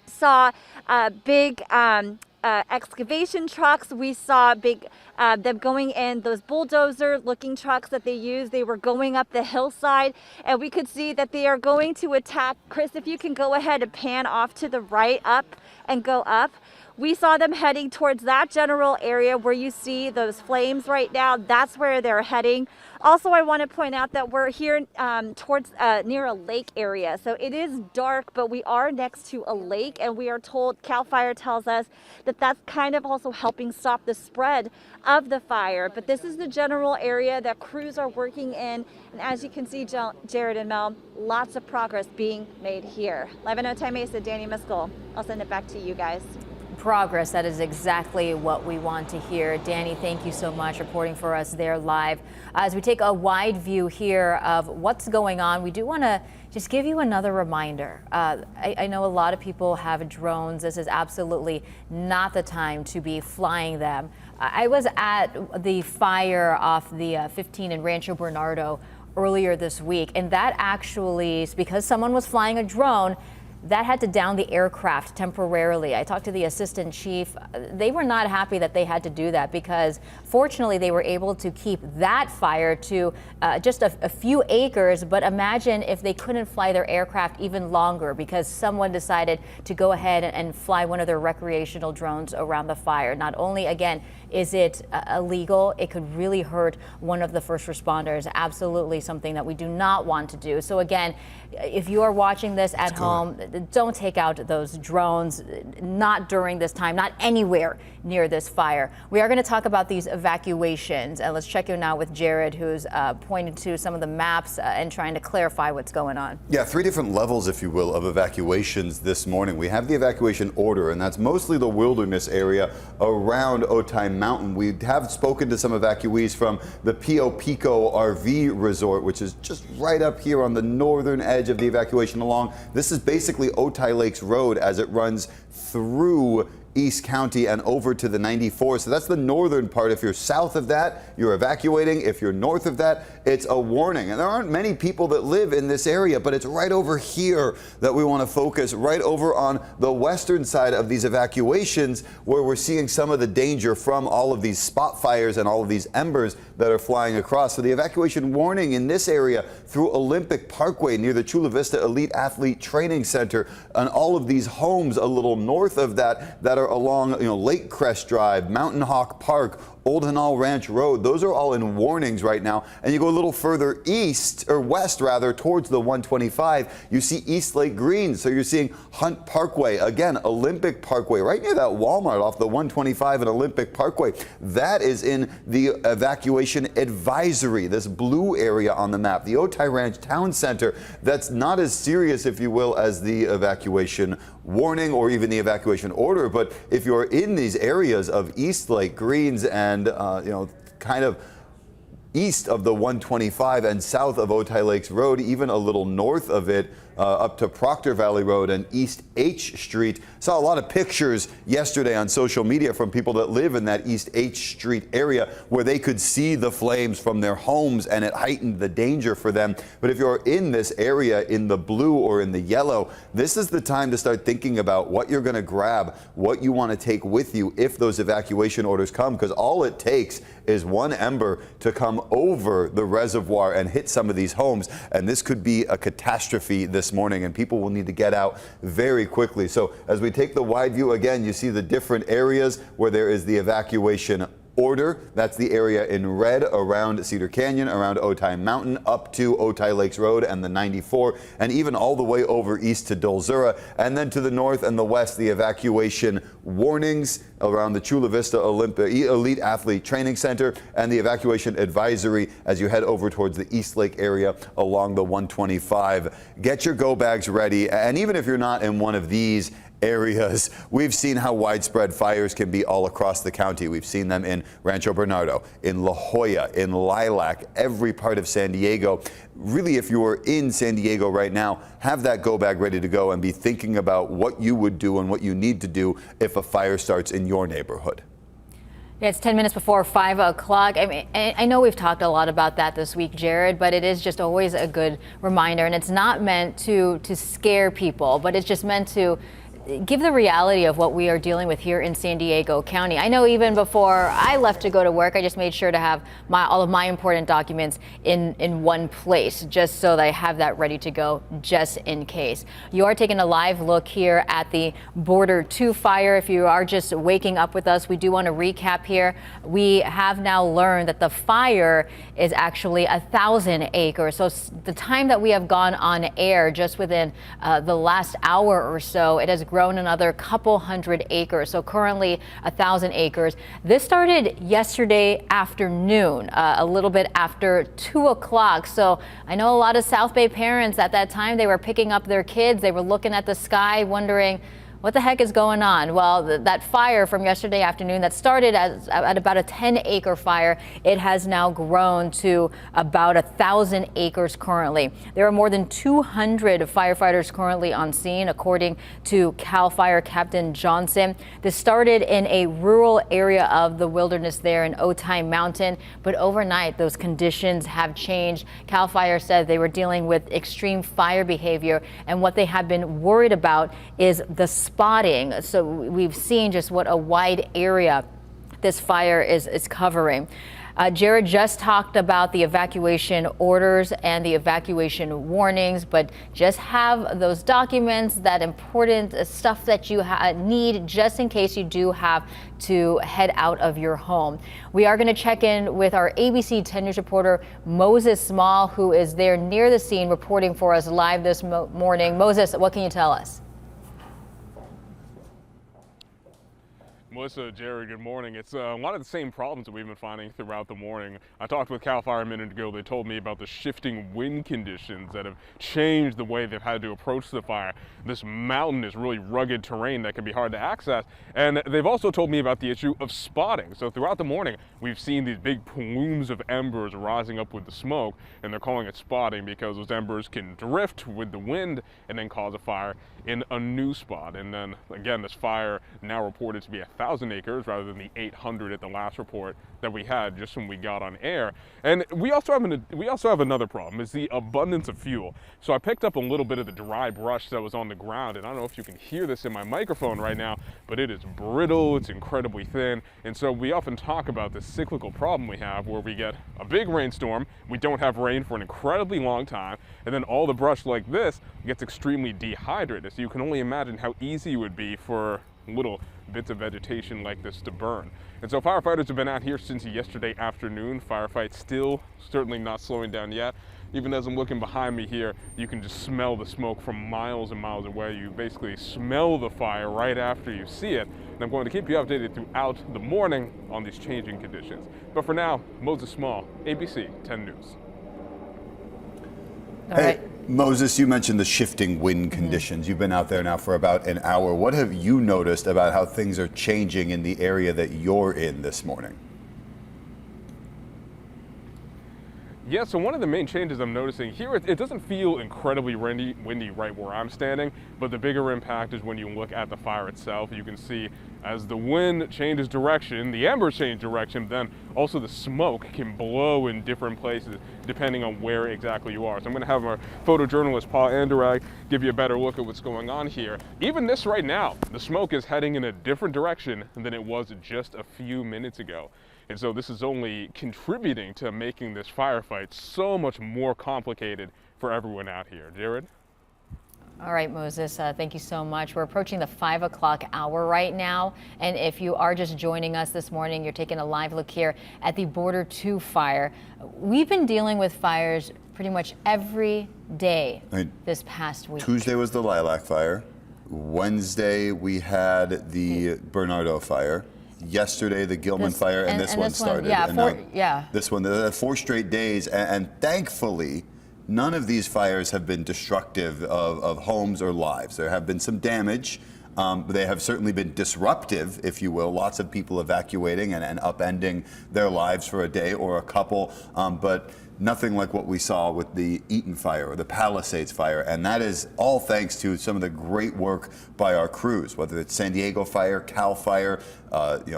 saw big excavation trucks. We saw them going in, those bulldozer looking trucks that they use. They were going up the hillside, and we could see that they are going to attack. Chris, if you can go ahead and pan off to the right, up and go up. We saw them heading towards that general area where you see those flames right now. That's where they're heading. Also, I want to point out that we're here towards near a lake area. So it is dark, but we are next to a lake, and we are told, CAL FIRE tells us that that's kind of also helping stop the spread of the fire. But this is the general area that crews are working in. And as you can see, Jared and Mel, lots of progress being made here. Live in Otay Mesa, Danny Miskell. I'll send it back to you guys. Progress. That is exactly what we want to hear. Danny, thank you so much reporting for us there live. As we take a wide view here of what's going on, we do want to just give you another reminder. I know a lot of people have drones. This is absolutely not the time to be flying them. I was at the fire off the 15 in Rancho Bernardo earlier this week, and that actually is because someone was flying a drone that had to down the aircraft temporarily. I talked to the assistant chief. They were not happy that they had to do that because fortunately they were able to keep that fire to just a few acres. But imagine if they couldn't fly their aircraft even longer because someone decided to go ahead and fly one of their recreational drones around the fire. Not only, again, is it illegal, it could really hurt one of the first responders. Absolutely something that we do not want to do. So again, if you are watching this at home, don't take out those drones, not during this time, not anywhere near this fire. We are going to talk about these evacuations, and let's check in now with Jared, who's pointed to some of the maps and trying to clarify what's going on. Yeah, 3 different levels, if you will, of evacuations this morning. We have the evacuation order, and that's mostly the wilderness area around Otay Mountain. We have spoken to some evacuees from the Pio Pico RV Resort, which is just right up here on the northern edge of the evacuation along. This is basically Otay Lakes Road as it runs through East County and over to the 94. So that's the northern part. If you're south of that, you're evacuating. If you're north of that, it's a warning. And there aren't many people that live in this area, but it's right over here that we want to focus, right over on the western side of these evacuations, where we're seeing some of the danger from all of these spot fires and all of these embers that are flying across. So the evacuation warning in this area through Olympic Parkway near the Chula Vista Elite Athlete Training Center, and all of these homes a little north of that are along, Lake Crest Drive, Mountain Hawk Park, Old Hanal Ranch Road. Those are all in warnings right now. And you go a little further east, or west rather, towards the 125, you see East Lake Green. So you're seeing Hunt Parkway, again, Olympic Parkway, right near that Walmart off the 125 and Olympic Parkway. That is in the evacuation advisory, this blue area on the map. The Otay Ranch Town Center, that's not as serious, if you will, as the evacuation warning or even the evacuation order. But if you're in these areas of East Lake Greens and kind of east of the 125 and south of Otay Lakes Road, even a little north of it, up to Proctor Valley Road and East H Street. Saw a lot of pictures yesterday on social media from people that live in that East H Street area where they could see the flames from their homes, and it heightened the danger for them. But if you're in this area in the blue or in the yellow, this is the time to start thinking about what you're going to grab, what you want to take with you if those evacuation orders come, because all it takes is one ember to come over the reservoir and hit some of these homes, and this could be a catastrophe this morning, and people will need to get out very quickly. So as we take the wide view again, you see the different areas where there is the evacuation order. That's the area in red around Cedar Canyon, around Otay Mountain, up to Otay Lakes Road and the 94, and even all the way over east to Dolzura. And then to the north and the west, the evacuation warnings around the Chula Vista Elite Athlete Training Center, and the evacuation advisory as you head over towards the East Lake area along the 125. Get your go bags ready, and even if you're not in one of these areas, we've seen how widespread fires can be all across the county. We've seen them in Rancho Bernardo, in La Jolla, in Lilac, every part of San Diego. Really, if you are in San Diego right now, have that go bag ready to go and be thinking about what you would do and what you need to do if a fire starts in your neighborhood. Yeah, it's 10 minutes before 5 o'clock. I mean, I know we've talked a lot about that this week, Jared, but it is just always a good reminder. And it's not meant to scare people, but it's just meant to give the reality of what we are dealing with here in San Diego County. I know even before I left to go to work, I just made sure to have all of my important documents in one place, just so that I have that ready to go just in case. You are taking a live look here at the Border 2 fire. If you are just waking up with us, we do want to recap here. We have now learned that the fire is actually 1,000 acres. So the time that we have gone on air, just within the last hour or so, it has grown another couple hundred acres. So currently 1,000 acres. This started yesterday afternoon, a little bit after 2 o'clock. So I know a lot of South Bay parents at that time, they were picking up their kids. They were looking at the sky wondering, what the heck is going on? Well, that fire from yesterday afternoon that started at about a 10-acre fire, it has now grown to about 1,000 acres currently. There are more than 200 firefighters currently on scene, according to CAL FIRE Captain Johnson. This started in a rural area of the wilderness there in Otay Mountain, but overnight those conditions have changed. CAL FIRE said they were dealing with extreme fire behavior, and what they have been worried about is the spotting. So we've seen just what a wide area this fire is covering. Jared just talked about the evacuation orders and the evacuation warnings, but just have those documents, that important stuff that you need just in case you do have to head out of your home. We are going to check in with our ABC 10 News reporter Moses Small, who is there near the scene reporting for us live this morning. Moses, what can you tell us? Melissa, Jerry, good morning. It's a lot of the same problems that we've been finding throughout the morning. I talked with CAL FIRE a minute ago. They told me about the shifting wind conditions that have changed the way they've had to approach the fire. This mountain is really rugged terrain that can be hard to access. And they've also told me about the issue of spotting. So throughout the morning, we've seen these big plumes of embers rising up with the smoke, and they're calling it spotting because those embers can drift with the wind and then cause a fire in a new spot. And then again, this fire now reported to be 1,000 acres rather than the 800 at the last report that we had just when we got on air. And we also have another problem, is the abundance of fuel. So I picked up a little bit of the dry brush that was on the ground, and I don't know if you can hear this in my microphone right now, but it is brittle, it's incredibly thin. And so we often talk about this cyclical problem we have where we get a big rainstorm, we don't have rain for an incredibly long time, and then all the brush like this gets extremely dehydrated. So you can only imagine how easy it would be for little bits of vegetation like this to burn. And so firefighters have been out here since yesterday afternoon. Firefights still certainly not slowing down yet. Even as I'm looking behind me here, you can just smell the smoke from miles and miles away. You basically smell the fire right after you see it. And I'm going to keep you updated throughout the morning on these changing conditions. But for now, Moses Small, ABC 10 News. All right. Moses, you mentioned the shifting wind conditions. You've been out there now for about an hour. What have you noticed about how things are changing in the area that you're in this morning? Yeah, so one of the main changes I'm noticing here, it doesn't feel incredibly windy right where I'm standing, but the bigger impact is when you look at the fire itself. You can see as the wind changes direction, the embers change direction, then also the smoke can blow in different places depending on where exactly you are. So I'm going to have our photojournalist, Paul Anderag, give you a better look at what's going on here. Even this right now, the smoke is heading in a different direction than it was just a few minutes ago. And so this is only contributing to making this firefight so much more complicated for everyone out here. Jared? All right, Moses, thank you so much. We're approaching the 5 o'clock hour right now. And if you are just joining us this morning, you're taking a live look here at the Border 2 fire. We've been dealing with fires pretty much every day this past week. Tuesday was the Lilac fire. Wednesday, we had the Bernardo fire. Yesterday, the Gilman fire, and this one started. This one, 4 straight days, and thankfully, none of these fires have been destructive of homes or lives. There have been some damage. They have certainly been disruptive, if you will. Lots of people evacuating and upending their lives for a day or a couple, but nothing like what we saw with the Eaton fire or the Palisades fire, and that is all thanks to some of the great work by our crews, whether it's San Diego Fire, CAL FIRE,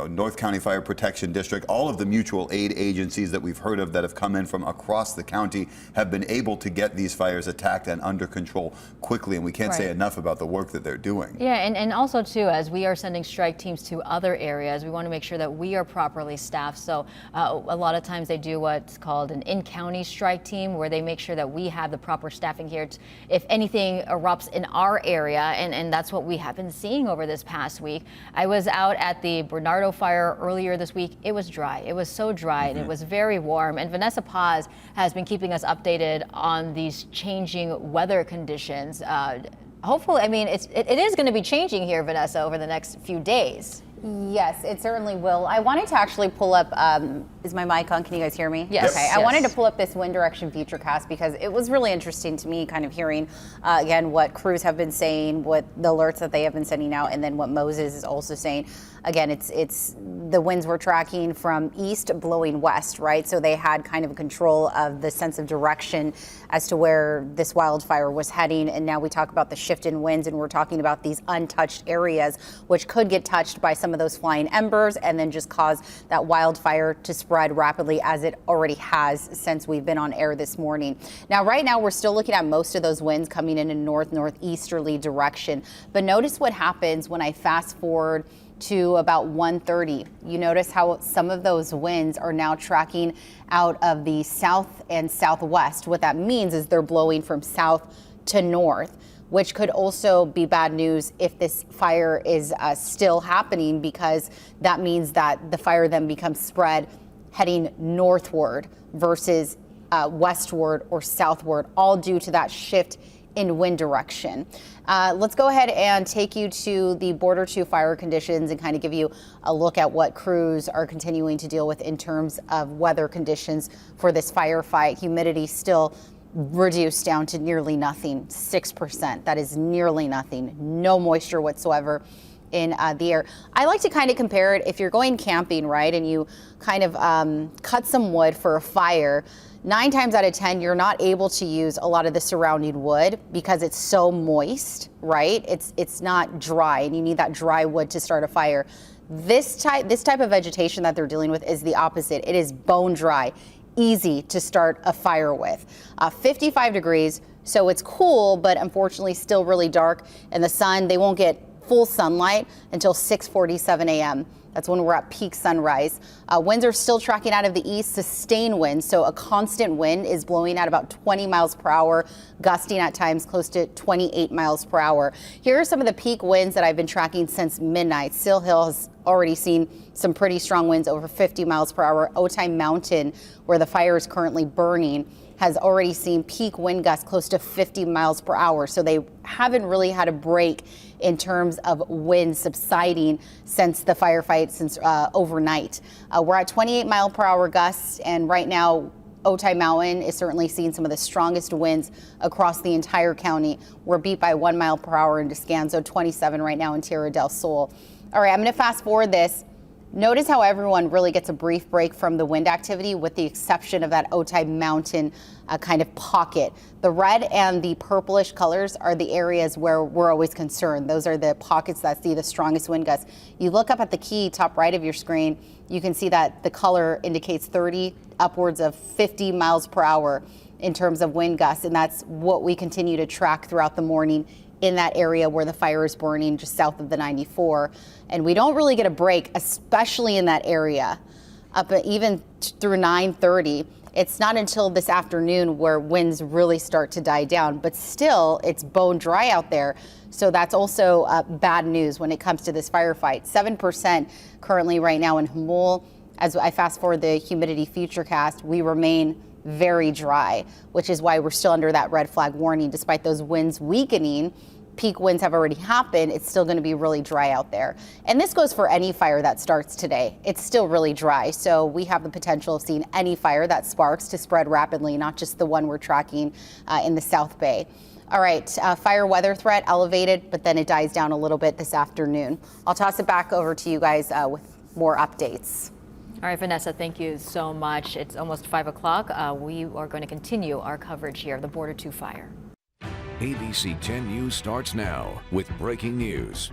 North County Fire Protection District, all of the mutual aid agencies that we've heard of that have come in from across the county have been able to get these fires attacked and under control quickly, and we can't say enough about the work that they're doing. Yeah, and also too, as we are sending strike teams to other areas, we want to make sure that we are properly staffed. So a lot of times they do what's called an in-county strike team, where they make sure that we have the proper staffing here if anything erupts in our area, and that's what we have been seeing over this past week. I was out at the Bernardo fire earlier this week. It was dry. It was so dry, and it was very warm. And Vanessa Paz has been keeping us updated on these changing weather conditions. Hopefully, I mean, it is going to be changing here, Vanessa, over the next few days. Yes, it certainly will. I wanted to actually pull up, is my mic on? Can you guys hear me? Yes. Okay, I wanted to pull up this wind direction futurecast because it was really interesting to me kind of hearing, again, what crews have been saying, what the alerts that they have been sending out, and then what Moses is also saying. Again, it's the winds we're tracking from east blowing west, right? So they had kind of control of the sense of direction as to where this wildfire was heading. And now we talk about the shift in winds, and we're talking about these untouched areas, which could get touched by some of those flying embers and then just cause that wildfire to spread rapidly, as it already has since we've been on air this morning. Now, right now, we're still looking at most of those winds coming in a northeasterly direction. But notice what happens when I fast forward to about 1:30. You notice how some of those winds are now tracking out of the south and southwest. What that means is they're blowing from south to north, which could also be bad news if this fire is still happening, because that means that the fire then becomes spread heading northward versus westward or southward, all due to that shift in wind direction. Let's go ahead and take you to the Border 2 fire conditions and kind of give you a look at what crews are continuing to deal with in terms of weather conditions for this firefight. Humidity still reduced down to nearly nothing, 6%. That is nearly nothing. No moisture whatsoever in the air. I like to kind of compare it, if you're going camping, right, and you kind of cut some wood for a fire, 9 times out of 10, you're not able to use a lot of the surrounding wood because it's so moist, right? It's not dry, and you need that dry wood to start a fire. This type of vegetation that they're dealing with is the opposite. It is bone dry, easy to start a fire with. 55 degrees, so it's cool, but unfortunately still really dark. And the sun, they won't get full sunlight until 6:47 a.m. That's when we're at peak sunrise. Winds are still tracking out of the east, sustained winds. So a constant wind is blowing at about 20 miles per hour, gusting at times close to 28 miles per hour. Here are some of the peak winds that I've been tracking since midnight. Seal Hill has already seen some pretty strong winds over 50 miles per hour. Otay Mountain, where the fire is currently burning, has already seen peak wind gusts close to 50 miles per hour. So they haven't really had a break in terms of wind subsiding since the firefight, since overnight. We're at 28 mile per hour gusts, and right now Otay Mountain is certainly seeing some of the strongest winds across the entire county. We're beat by 1 mile per hour in Descanso, 27 right now in Tierra del Sol. All right, I'm going to fast forward this. Notice how everyone really gets a brief break from the wind activity, with the exception of that Otay Mountain kind of pocket. The red and the purplish colors are the areas where we're always concerned. Those are the pockets that see the strongest wind gusts. You look up at the key top right of your screen, you can see that the color indicates 30, upwards of 50 miles per hour in terms of wind gusts, and that's what we continue to track throughout the morning in that area where the fire is burning just south of the 94. And we don't really get a break, especially in that area, up even through 9:30. It's not until this afternoon where winds really start to die down, but still it's bone dry out there. So that's also bad news when it comes to this firefight. 7% currently right now in Jamul. As I fast forward the humidity futurecast, we remain very dry, which is why we're still under that red flag warning. Despite those winds weakening, peak winds have already happened, it's still going to be really dry out there. And this goes for any fire that starts today. It's still really dry. So we have the potential of seeing any fire that sparks to spread rapidly, not just the one we're tracking in the South Bay. All right, fire weather threat elevated, but then it dies down a little bit this afternoon. I'll toss it back over to you guys with more updates. All right, Vanessa, thank you so much. It's almost 5 o'clock. We are going to continue our coverage here of the Border 2 fire. ABC 10 News starts now with breaking news.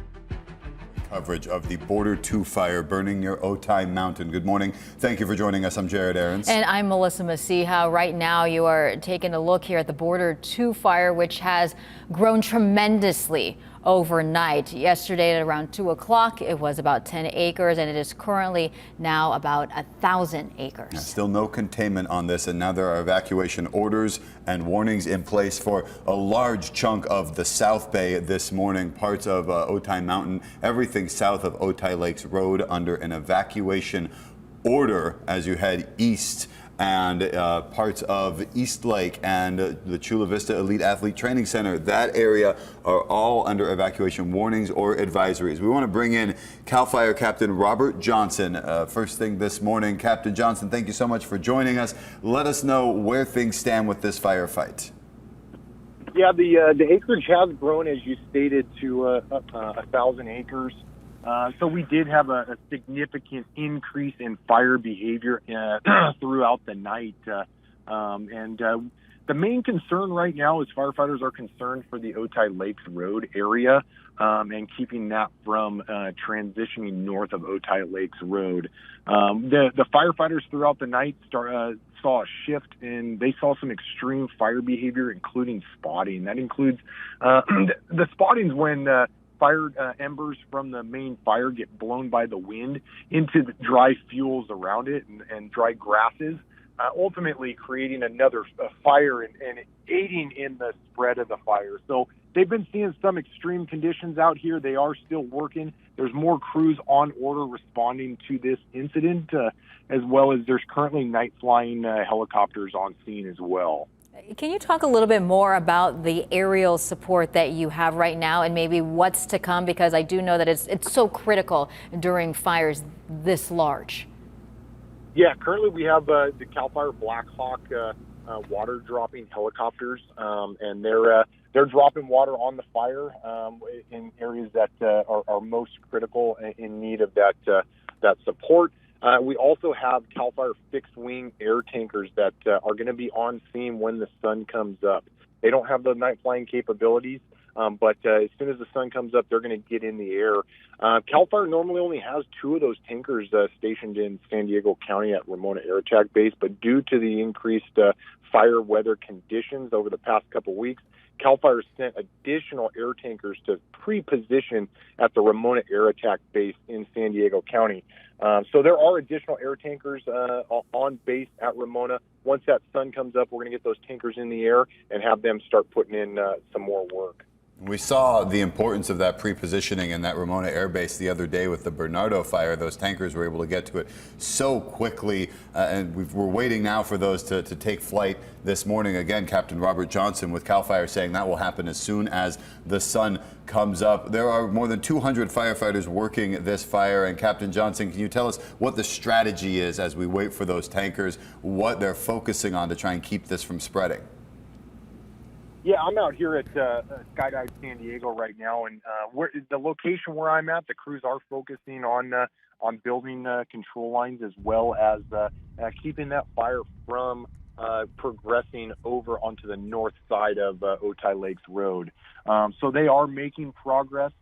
Coverage of the Border 2 fire burning near Otay Mountain. Good morning. Thank you for joining us. I'm Jared Aarons. And I'm Melissa Masiha. Right now, you are taking a look here at the Border 2 fire, which has grown tremendously overnight. Yesterday at around 2 o'clock, it was about 10 acres, and it is currently now about 1,000 acres. Yeah, still no containment on this, and now there are evacuation orders and warnings in place for a large chunk of the South Bay this morning. Parts of Otay Mountain, everything south of Otay Lakes Road under an evacuation order as you head east, and parts of East Lake and the Chula Vista Elite Athlete Training Center. That area are all under evacuation warnings or advisories. We want to bring in CAL FIRE Captain Robert Johnson first thing this morning. Captain Johnson, thank you so much for joining us. Let us know where things stand with this firefight. Yeah, the acreage has grown, as you stated, to 1,000 acres. So we did have a significant increase in fire behavior throughout the night. The main concern right now is firefighters are concerned for the Otay Lakes Road area and keeping that from transitioning north of Otay Lakes Road. The firefighters throughout the night saw a shift, and they saw some extreme fire behavior, including spotting. That includes the spottings when fire embers from the main fire get blown by the wind into the dry fuels around it and dry grasses, ultimately creating another fire and aiding in the spread of the fire. So they've been seeing some extreme conditions out here. They are still working. There's more crews on order responding to this incident, as well as there's currently night flying helicopters on scene as well. Can you talk a little bit more about the aerial support that you have right now and maybe what's to come? Because I do know that it's so critical during fires this large. Yeah, currently we have the CAL FIRE Black Hawk water dropping helicopters, and they're dropping water on the fire in areas that are most critical in need of that support. We also have CAL FIRE fixed wing air tankers that are going to be on scene when the sun comes up. They don't have the night flying capabilities, but as soon as the sun comes up, they're going to get in the air. CAL FIRE normally only has 2 of those tankers stationed in San Diego County at Ramona Air Attack Base, but due to the increased fire weather conditions over the past couple weeks, CAL FIRE sent additional air tankers to pre-position at the Ramona Air Attack Base in San Diego County. So there are additional air tankers on base at Ramona. Once that sun comes up, we're going to get those tankers in the air and have them start putting in some more work. We saw the importance of that pre-positioning in that Ramona Air Base the other day with the Bernardo fire. Those tankers were able to get to it so quickly, and we're waiting now for those to take flight this morning. Again, Captain Robert Johnson with CAL FIRE saying that will happen as soon as the sun comes up. There are more than 200 firefighters working this fire, and Captain Johnson, can you tell us what the strategy is as we wait for those tankers, what they're focusing on to try and keep this from spreading? Yeah, I'm out here at Skydive San Diego right now, and the location where I'm at, the crews are focusing on building control lines as well as keeping that fire from progressing over onto the north side of Otay Lakes Road. So they are making progress.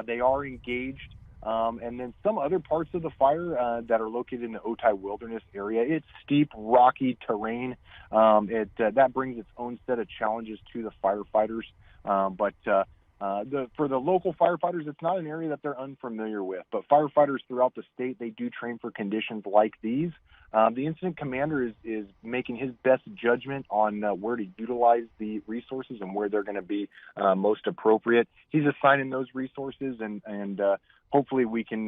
They are engaged. And then some other parts of the fire that are located in the Otay Wilderness area, it's steep, rocky terrain. That brings its own set of challenges to the firefighters. But for the local firefighters, it's not an area that they're unfamiliar with. But firefighters throughout the state, they do train for conditions like these. The incident commander is making his best judgment on where to utilize the resources and where they're going to be most appropriate. He's assigning those resources, and hopefully we can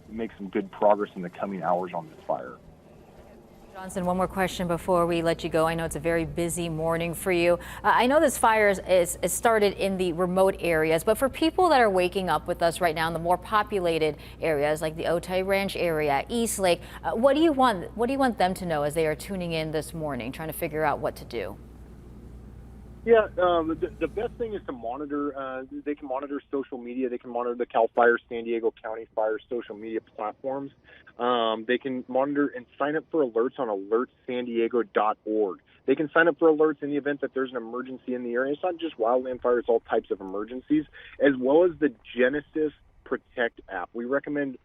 make some good progress in the coming hours on this fire. Johnson, one more question before we let you go. I know it's a very busy morning for you. I know this fire is started in the remote areas, but for people that are waking up with us right now in the more populated areas like the Otay Ranch area, East Lake, what do you want them to know as they are tuning in this morning, trying to figure out what to do? Yeah, the best thing is to monitor. They can monitor social media. They can monitor the CAL FIRE San Diego County Fire social media platforms. They can monitor and sign up for alerts on alertsandiego.org. They can sign up for alerts in the event that there's an emergency in the area. It's not just wildland fire, it's all types of emergencies, as well as the Genesis Protect app. We recommend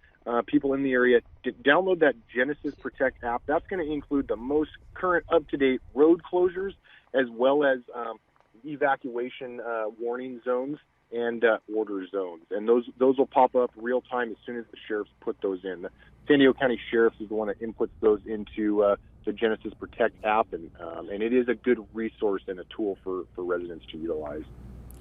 people in the area to download that Genesis Protect app. That's going to include the most current up-to-date road closures, as well as evacuation warning zones and order zones. And those will pop up real time as soon as the sheriffs put those in. The San Diego County Sheriff is the one that inputs those into the Genesis Protect app, and it is a good resource and a tool for residents to utilize.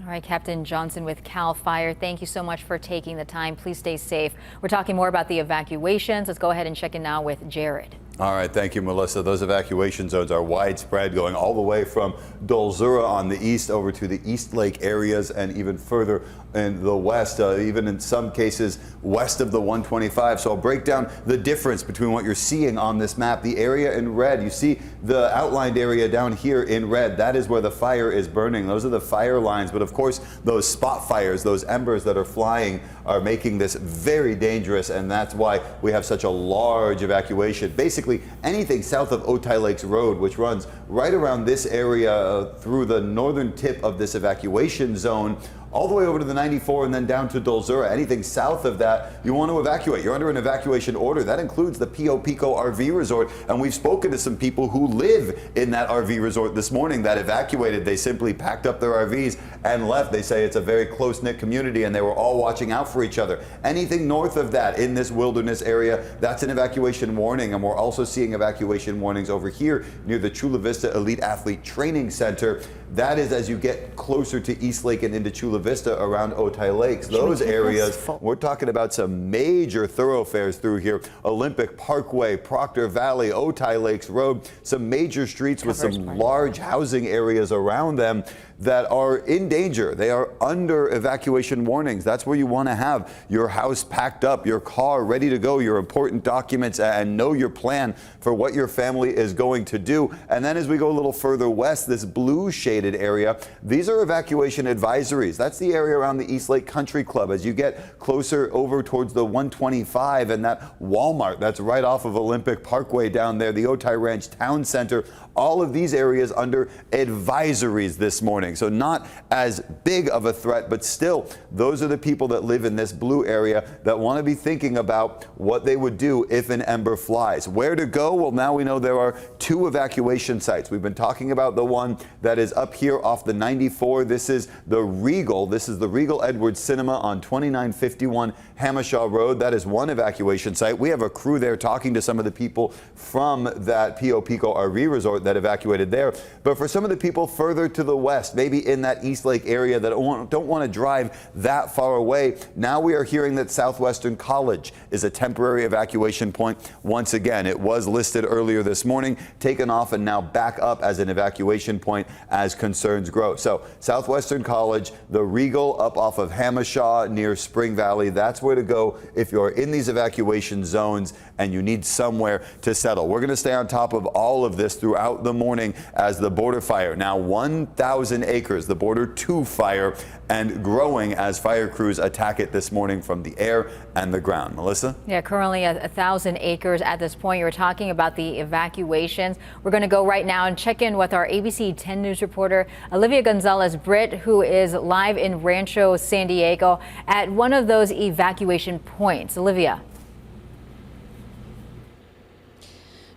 All right, Captain Johnson with CAL FIRE, thank you so much for taking the time. Please stay safe. We're talking more about the evacuations. Let's go ahead and check in now with Jared. All right, thank you, Melissa. Those evacuation zones are widespread, going all the way from Dolzura on the east over to the East Lake areas and even further in the west, even in some cases west of the 125. So I'll break down the difference between what you're seeing on this map. The area in red, you see the outlined area down here in red. That is where the fire is burning. Those are the fire lines. But of course, those spot fires, those embers that are flying are making this very dangerous. And that's why we have such a large evacuation. Basically, anything south of Otay Lakes Road, which runs right around this area through the northern tip of this evacuation zone, all the way over to the 94 and then down to Dolzura. Anything south of that, you want to evacuate. You're under an evacuation order. That includes the Pio Pico RV Resort. And we've spoken to some people who live in that RV resort this morning that evacuated. They simply packed up their RVs and left. They say it's a very close-knit community and they were all watching out for each other. Anything north of that in this wilderness area, that's an evacuation warning. And we're also seeing evacuation warnings over here near the Chula Vista Elite Athlete Training Center. That is as you get closer to East Lake and into Chula Vista around Otay Lakes. Those areas, we're talking about some major thoroughfares through here. Olympic Parkway, Proctor Valley, Otay Lakes Road, some major streets with some large housing areas around them that are in danger. They are under evacuation warnings. That's where you want to have your house packed up, your car ready to go, your important documents, and know your plan for what your family is going to do. And then as we go a little further west, this blue shaded area, these are evacuation advisories. That's the area around the East Lake Country Club. As you get closer over towards the 125 and that Walmart that's right off of Olympic Parkway down there, the Otay Ranch Town Center, all of these areas under advisories this morning. So not as big of a threat, but still, those are the people that live in this blue area that want to be thinking about what they would do if an ember flies. Where to go? Well, now we know there are 2 evacuation sites. We've been talking about the one that is up here off the 94. This is the Regal. This is the Regal Edwards Cinema on 2951 Hamishaw Road. That is one evacuation site. We have a crew there talking to some of the people from that Pio Pico RV Resort that evacuated there. But for some of the people further to the west, maybe in that East Lake area that don't want to drive that far away, now we are hearing that Southwestern College is a temporary evacuation point. Once again, it was listed earlier this morning, taken off and now back up as an evacuation point as concerns grow. So Southwestern College, the Regal up off of Hamishaw near Spring Valley, that's where to go if you're in these evacuation zones and you need somewhere to settle. We're going to stay on top of all of this throughout the morning as the border fire, now 1,000 acres, the border 2 fire, and growing as fire crews attack it this morning from the air and the ground. Melissa? Yeah, currently 1,000 acres at this point. You were talking about the evacuations. We're going to go right now and check in with our ABC 10 News reporter, Olivia Gonzalez-Britt, who is live in Rancho San Diego at one of those evacuation points. Olivia.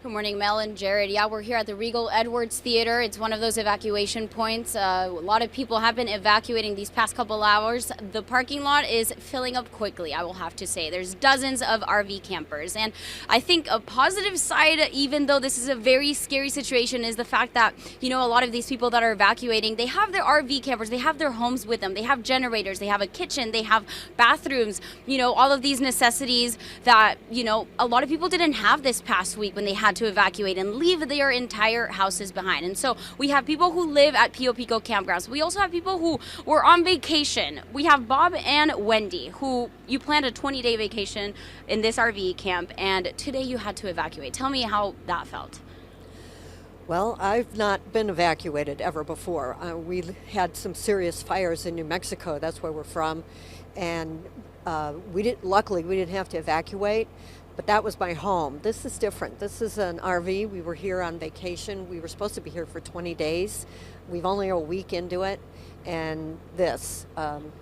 Good morning, Mel and Jared. Yeah, we're here at the Regal Edwards Theater. It's one of those evacuation points. A lot of people have been evacuating these past couple hours. The parking lot is filling up quickly, I will have to say. There's dozens of RV campers. And I think a positive side, even though this is a very scary situation, is the fact that, you know, a lot of these people that are evacuating, they have their RV campers, they have their homes with them, they have generators, they have a kitchen, they have bathrooms, you know, all of these necessities that, you know, a lot of people didn't have this past week when they had to evacuate and leave their entire houses behind. And so we have people who live at Pio Pico campgrounds. We also have people who were on vacation. We have Bob and Wendy, who you planned a 20-day vacation in this RV camp, and today you had to evacuate. Tell me how that felt. Well, I've not been evacuated ever before. We had some serious fires in New Mexico. That's where we're from. And luckily, we didn't have to evacuate. But that was my home. This is different. This is an RV. We were here on vacation. We were supposed to be here for 20 days. We've only a week into it. And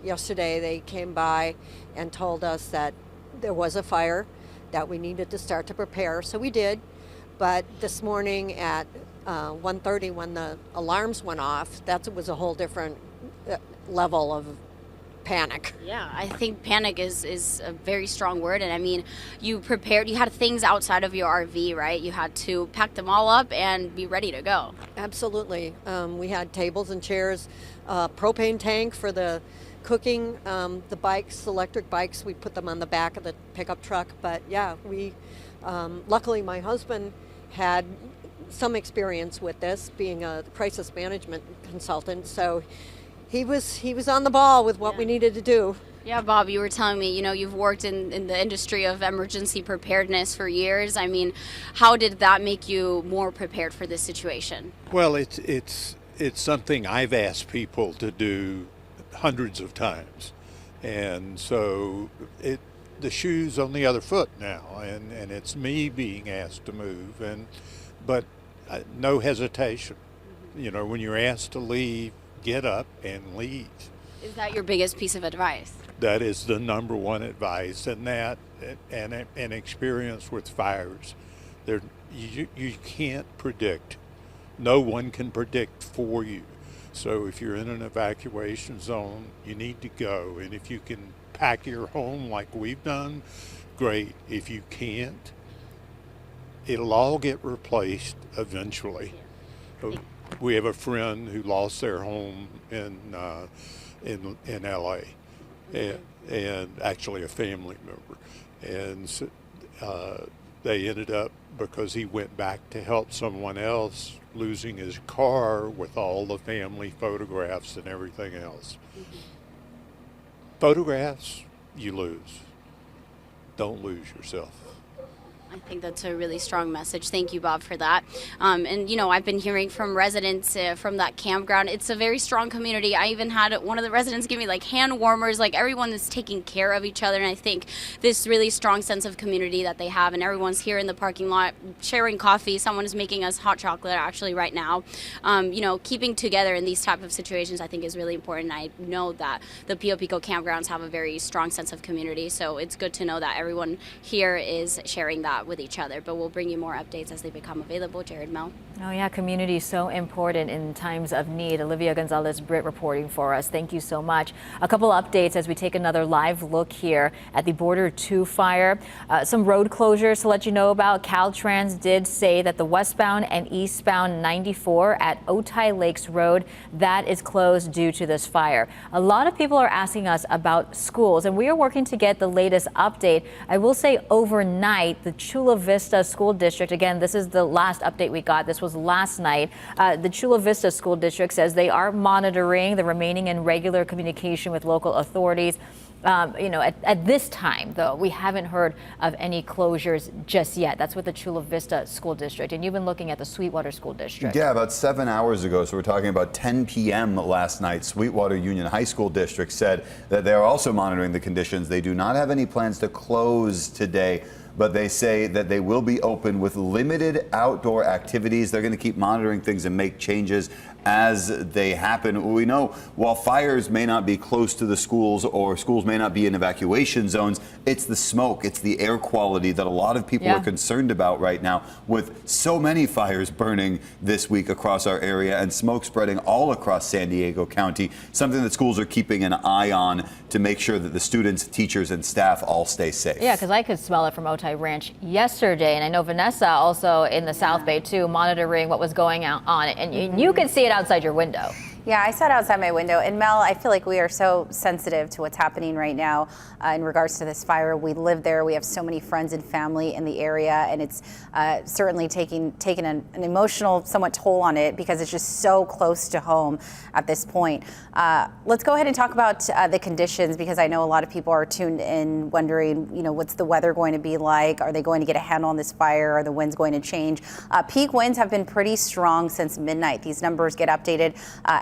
yesterday they came by and told us that there was a fire, that we needed to start to prepare. So we did. But this morning at 1:30 when the alarms went off, that was a whole different level of panic. Yeah, I think panic is a very strong word. And I mean, you had things outside of your RV, right? You had to pack them all up and be ready to go. Absolutely. We had tables and chairs, propane tank for the cooking, the bikes, electric bikes, we put them on the back of the pickup truck. But yeah, luckily my husband had some experience with this, being a crisis management consultant. So he was on the ball with what we needed to do. Yeah, Bob, you were telling me, you know, you've worked in the industry of emergency preparedness for years. I mean, how did that make you more prepared for this situation? Well, it's something I've asked people to do hundreds of times. And so the shoe's on the other foot now, and it's me being asked to move, but no hesitation. You know, when you're asked to leave, get up and leave. Is that your biggest piece of advice? That is the number one advice, and that and experience with fires. You can't predict. No one can predict for you. So if you're in an evacuation zone, you need to go. And if you can pack your home like we've done, great. If you can't, it'll all get replaced eventually. We have a friend who lost their home in LA, and actually a family member. And so, they ended up, because he went back to help someone else, losing his car with all the family photographs and everything else. Photographs, you lose. Don't lose yourself. I think that's a really strong message. Thank you, Bob, for that. And, you know, I've been hearing from residents from that campground. It's a very strong community. I even had one of the residents give me like hand warmers, like everyone is taking care of each other. And I think this really strong sense of community that they have, and everyone's here in the parking lot sharing coffee. Someone is making us hot chocolate actually right now. You know, keeping together in these type of situations I think is really important. I know that the Pio Pico campgrounds have a very strong sense of community. So it's good to know that everyone here is sharing that with each other, but we'll bring you more updates as they become available. Jared, Mel. Oh yeah, community is so important in times of need. Olivia Gonzalez-Britt reporting for us. Thank you so much. A couple updates as we take another live look here at the Border 2 fire. Some road closures to let you know about. Caltrans did say that the westbound and eastbound 94 at Otay Lakes Road, that is closed due to this fire. A lot of people are asking us about schools, and we are working to get the latest update. I will say overnight, the Chula Vista School District, again, this is the last update we got. This was last night. The Chula Vista School District says they are monitoring the remaining in regular communication with local authorities. You know, at this time, though, we haven't heard of any closures just yet. That's with the Chula Vista School District. And you've been looking at the Sweetwater School District. Yeah, about 7 hours ago. So we're talking about 10 p.m. last night. Sweetwater Union High School District said that they're also monitoring the conditions. They do not have any plans to close today, but they say that they will be open with limited outdoor activities. They're going to keep monitoring things and make changes as they happen. We know while fires may not be close to the schools or schools may not be in evacuation zones, it's the smoke, it's the air quality that a lot of people are concerned about right now, with so many fires burning this week across our area and smoke spreading all across San Diego County, something that schools are keeping an eye on to make sure that the students, teachers, and staff all stay safe. Yeah, because I could smell it from Otay Ranch yesterday, and I know Vanessa also in the South Bay too, monitoring what was going on, and you could see it outside your window. Yeah, I sat outside my window, and Mel, I feel like we are so sensitive to what's happening right now in regards to this fire. We live there. We have so many friends and family in the area, and it's certainly taking an emotional, somewhat toll on it because it's just so close to home at this point. Let's go ahead and talk about the conditions, because I know a lot of people are tuned in wondering, you know, what's the weather going to be like? Are they going to get a handle on this fire? Are the winds going to change? Peak winds have been pretty strong since midnight. These numbers get updated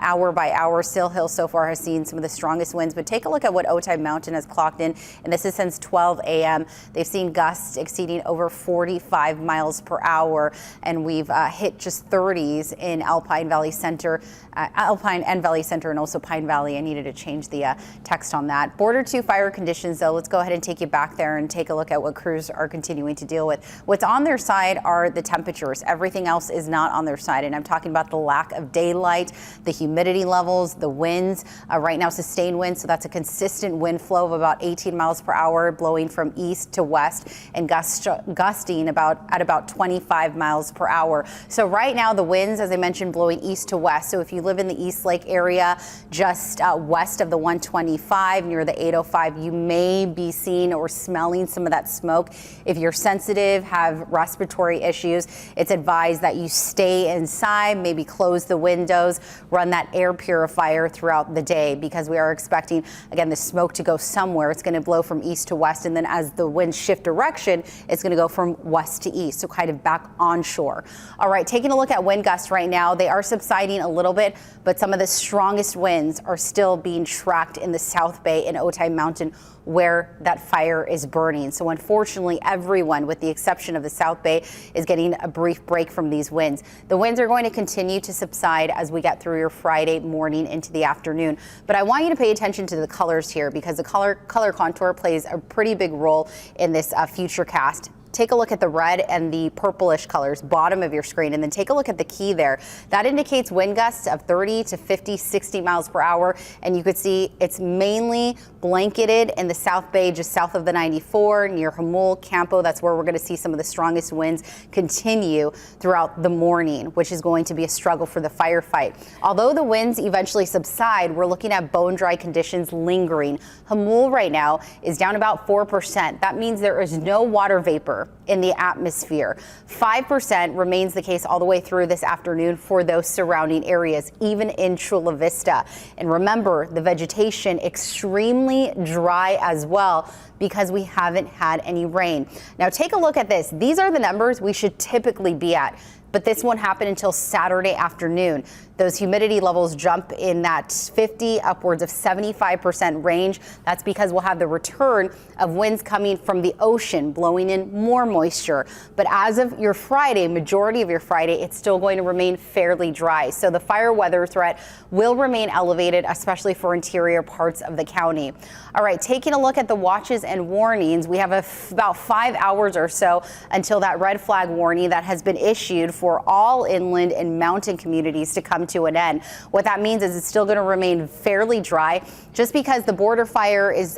hour by hour. Sill Hill so far has seen some of the strongest winds, but take a look at what Otay Mountain has clocked in, and this is since 12 a.m. They've seen gusts exceeding over 45 miles per hour, and we've hit just 30s in Alpine Valley Center, Alpine and Valley Center, and also Pine Valley. I needed to change the text on that. Border 2 fire conditions, though, let's go ahead and take you back there and take a look at what crews are continuing to deal with. What's on their side are the temperatures. Everything else is not on their side, and I'm talking about the lack of daylight, the humidity levels, the winds. Right now, sustained winds, so that's a consistent wind flow of about 18 miles per hour, blowing from east to west, and gusting at about 25 miles per hour. So right now, the winds, as I mentioned, blowing east to west. So if you live in the East Lake area, just west of the 125 near the 805, you may be seeing or smelling some of that smoke. If you're sensitive, have respiratory issues, it's advised that you stay inside, maybe close the windows, run that air purifier throughout the day, because we are expecting, again, the smoke to go somewhere. It's going to blow from east to west, and then as the winds shift direction, it's going to go from west to east, so kind of back onshore. All right, taking a look at wind gusts right now, they are subsiding a little bit, but some of the strongest winds are still being tracked in the South Bay and Otay Mountain, where that fire is burning. So unfortunately, everyone, with the exception of the South Bay, is getting a brief break from these winds. The winds are going to continue to subside as we get through your Friday. Friday morning into the afternoon. But I want you to pay attention to the colors here, because the color contour plays a pretty big role in this future cast. Take a look at the red and the purplish colors, bottom of your screen, and then take a look at the key there. That indicates wind gusts of 30 to 50, 60 miles per hour. And you could see it's mainly blanketed in the South Bay, just south of the 94, near Jamul, Campo. That's where we're going to see some of the strongest winds continue throughout the morning, which is going to be a struggle for the firefight. Although the winds eventually subside, we're looking at bone dry conditions lingering. Jamul right now is down about 4%. That means there is no water vapor in the atmosphere. 5% remains the case all the way through this afternoon for those surrounding areas, even in Chula Vista. And remember, the vegetation extremely dry as well, because we haven't had any rain. Now take a look at this. These are the numbers we should typically be at, but this won't happen until Saturday afternoon. Those humidity levels jump in that 50, upwards of 75% range. That's because we'll have the return of winds coming from the ocean, blowing in more moisture. But as of your Friday, majority of your Friday, it's still going to remain fairly dry. So the fire weather threat will remain elevated, especially for interior parts of the county. All right, taking a look at the watches and warnings, we have about 5 hours or so until that red flag warning that has been issued for all inland and mountain communities to come to an end. What that means is it's still going to remain fairly dry. Just because the border fire is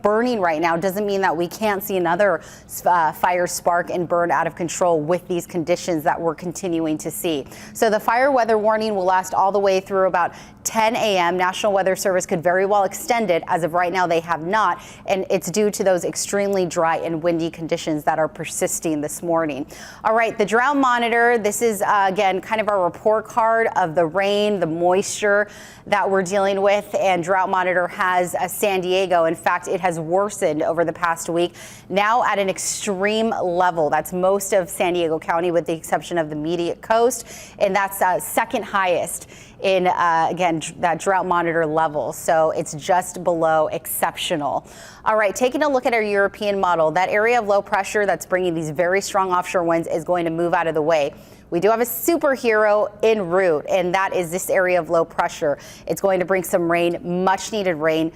burning right now doesn't mean that we can't see another fire spark and burn out of control with these conditions that we're continuing to see. So the fire weather warning will last all the way through about 10 a.m. National Weather Service could very well extend it. As of right now, they have not, and it's due to those extremely dry and windy conditions that are persisting this morning. All right, the drought monitor, this is again kind of our report card of the rain, the moisture that we're dealing with, and drought monitor has San Diego. In fact, it has worsened over the past week, now at an extreme level. That's most of San Diego County with the exception of the immediate coast, and that's second highest in, again, that drought monitor level. So it's just below exceptional. All right, taking a look at our European model, that area of low pressure that's bringing these very strong offshore winds is going to move out of the way. We do have a superhero en route, and that is this area of low pressure. It's going to bring some rain, much needed rain,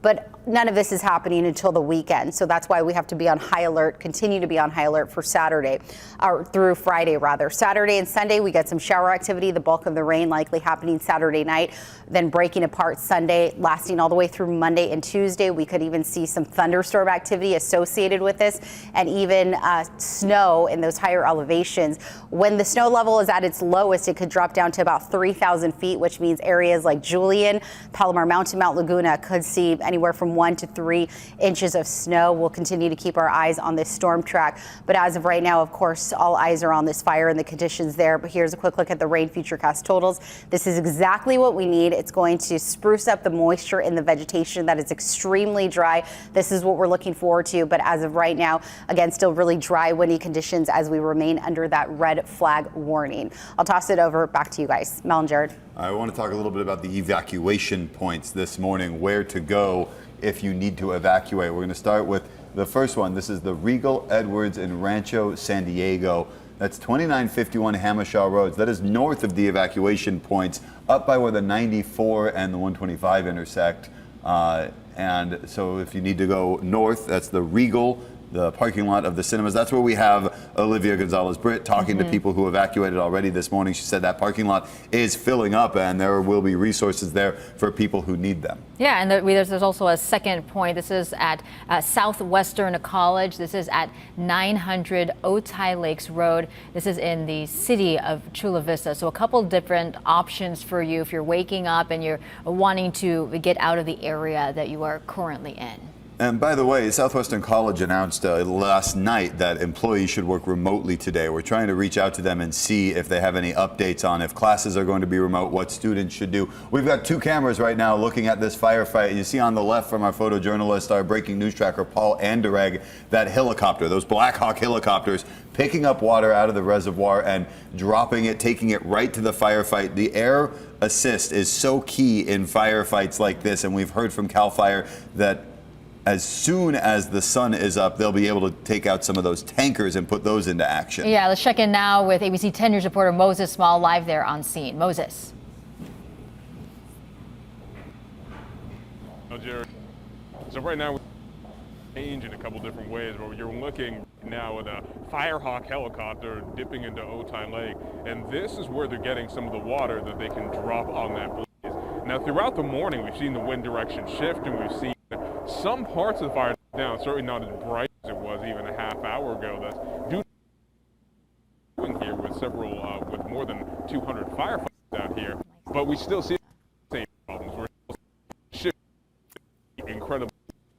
but none of this is happening until the weekend. So that's why we have to be on high alert, continue to be on high alert for Saturday, or through Friday rather. Saturday and Sunday, we get some shower activity, the bulk of the rain likely happening Saturday night, then breaking apart Sunday, lasting all the way through Monday and Tuesday. We could even see some thunderstorm activity associated with this, and even snow in those higher elevations. When the snow level is at its lowest, it could drop down to about 3,000 feet, which means areas like Julian, Palomar Mountain, Mount Laguna could see anywhere from 1 to 3 inches of snow. We'll continue to keep our eyes on this storm track. But as of right now, of course, all eyes are on this fire and the conditions there. But here's a quick look at the rain futurecast totals. This is exactly what we need. It's going to spruce up the moisture in the vegetation that is extremely dry. This is what we're looking forward to. But as of right now, again, still really dry, windy conditions as we remain under that red flag warning. I'll toss it over back to you guys. Mel and Jared. I want to talk a little bit about the evacuation points this morning, where to go if you need to evacuate. We're going to start with the first one. This is the Regal, Edwards, and Rancho San Diego. That's 2951 Hamishaw Roads. That is north of the evacuation points, up by where the 94 and the 125 intersect. And so if you need to go north, that's the Regal, the parking lot of the cinemas. That's where we have Olivia Gonzalez-Britt talking to people who evacuated already this morning. She said that parking lot is filling up and there will be resources there for people who need them. Yeah, and there's also a second point. This is at Southwestern College. This is at 900 Otay Lakes Road. This is in the city of Chula Vista. So a couple different options for you if you're waking up and you're wanting to get out of the area that you are currently in. And by the way, Southwestern College announced last night that employees should work remotely today. We're trying to reach out to them and see if they have any updates on if classes are going to be remote, what students should do. We've got 2 cameras right now looking at this firefight. You see on the left from our photojournalist, our breaking news tracker, Paul Anderegg, that helicopter, those Black Hawk helicopters, picking up water out of the reservoir and dropping it, taking it right to the firefight. The air assist is so key in firefights like this, and we've heard from CAL FIRE that as soon as the sun is up, they'll be able to take out some of those tankers and put those into action. Yeah, let's check in now with ABC 10 News reporter Moses Small live there on scene. Moses. Jared. So right now, we're changing in a couple different ways, but you're looking now at a Firehawk helicopter dipping into Otay Lake, and this is where they're getting some of the water that they can drop on that blaze. Now, throughout the morning, we've seen the wind direction shift, and we've seen some parts of the fire down, certainly not as bright as it was even a half hour ago. That's due to here with with more than 200 firefighters out here, but we still see the same problems. We're still shifting incredibly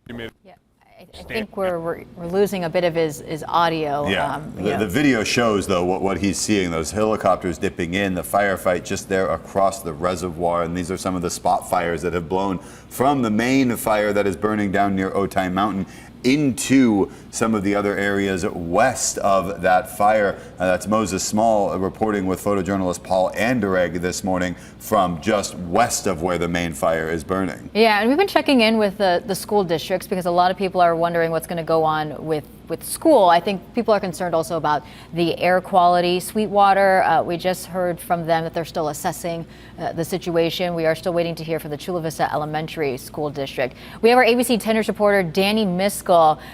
humid. Yeah. I think we're losing a bit of his audio. Yeah, the video shows, though, what he's seeing, those helicopters dipping in, the firefight just there across the reservoir, and these are some of the spot fires that have blown from the main fire that is burning down near Otay Mountain into some of the other areas west of that fire. That's Moses Small reporting with photojournalist Paul Anderegg this morning from just west of where the main fire is burning. Yeah, and we've been checking in with the school districts because a lot of people are wondering what's going to go on with school. I think people are concerned also about the air quality. Sweetwater, we just heard from them that they're still assessing the situation. We are still waiting to hear from the Chula Vista Elementary School District. We have our ABC 10 News reporter, Danny Miskell,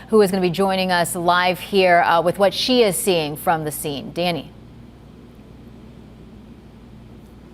who is going to be joining us live here with what she is seeing from the scene. Danny.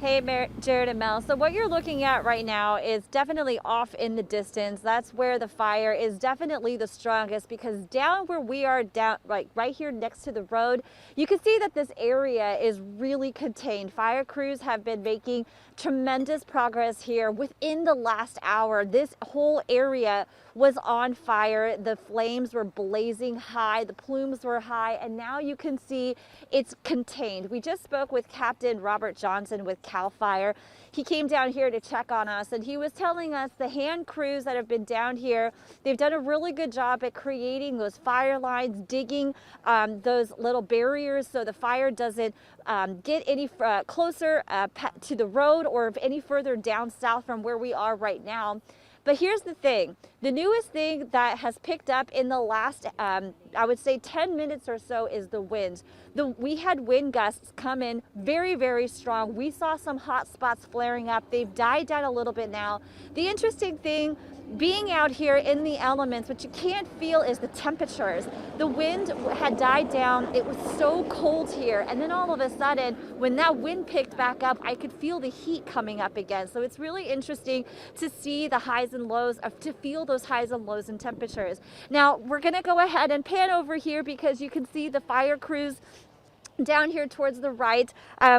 Hey, Jared and Mel. So what you're looking at right now is definitely off in the distance. That's where the fire is definitely the strongest, because down where we are, down right here next to the road, you can see that this area is really contained. Fire crews have been making tremendous progress here within the last hour. This whole area was on fire. The flames were blazing high, the plumes were high, and now you can see it's contained. We just spoke with Captain Robert Johnson with CAL FIRE. He came down here to check on us, and he was telling us the hand crews that have been down here, they've done a really good job at creating those fire lines, digging those little barriers so the fire doesn't get any closer to the road or any further down south from where we are right now. But here's the thing, the newest thing that has picked up in the last, I would say 10 minutes or so, is the wind. We had wind gusts come in very, very strong. We saw some hot spots flaring up. They've died down a little bit now. The interesting thing, being out here in the elements, what you can't feel is the temperatures. The wind had died down. It was so cold here. And then all of a sudden, when that wind picked back up, I could feel the heat coming up again. So it's really interesting to see the highs and lows, to feel those highs and lows in temperatures. Now, we're going to go ahead and pan over here because you can see the fire crews down here towards the right.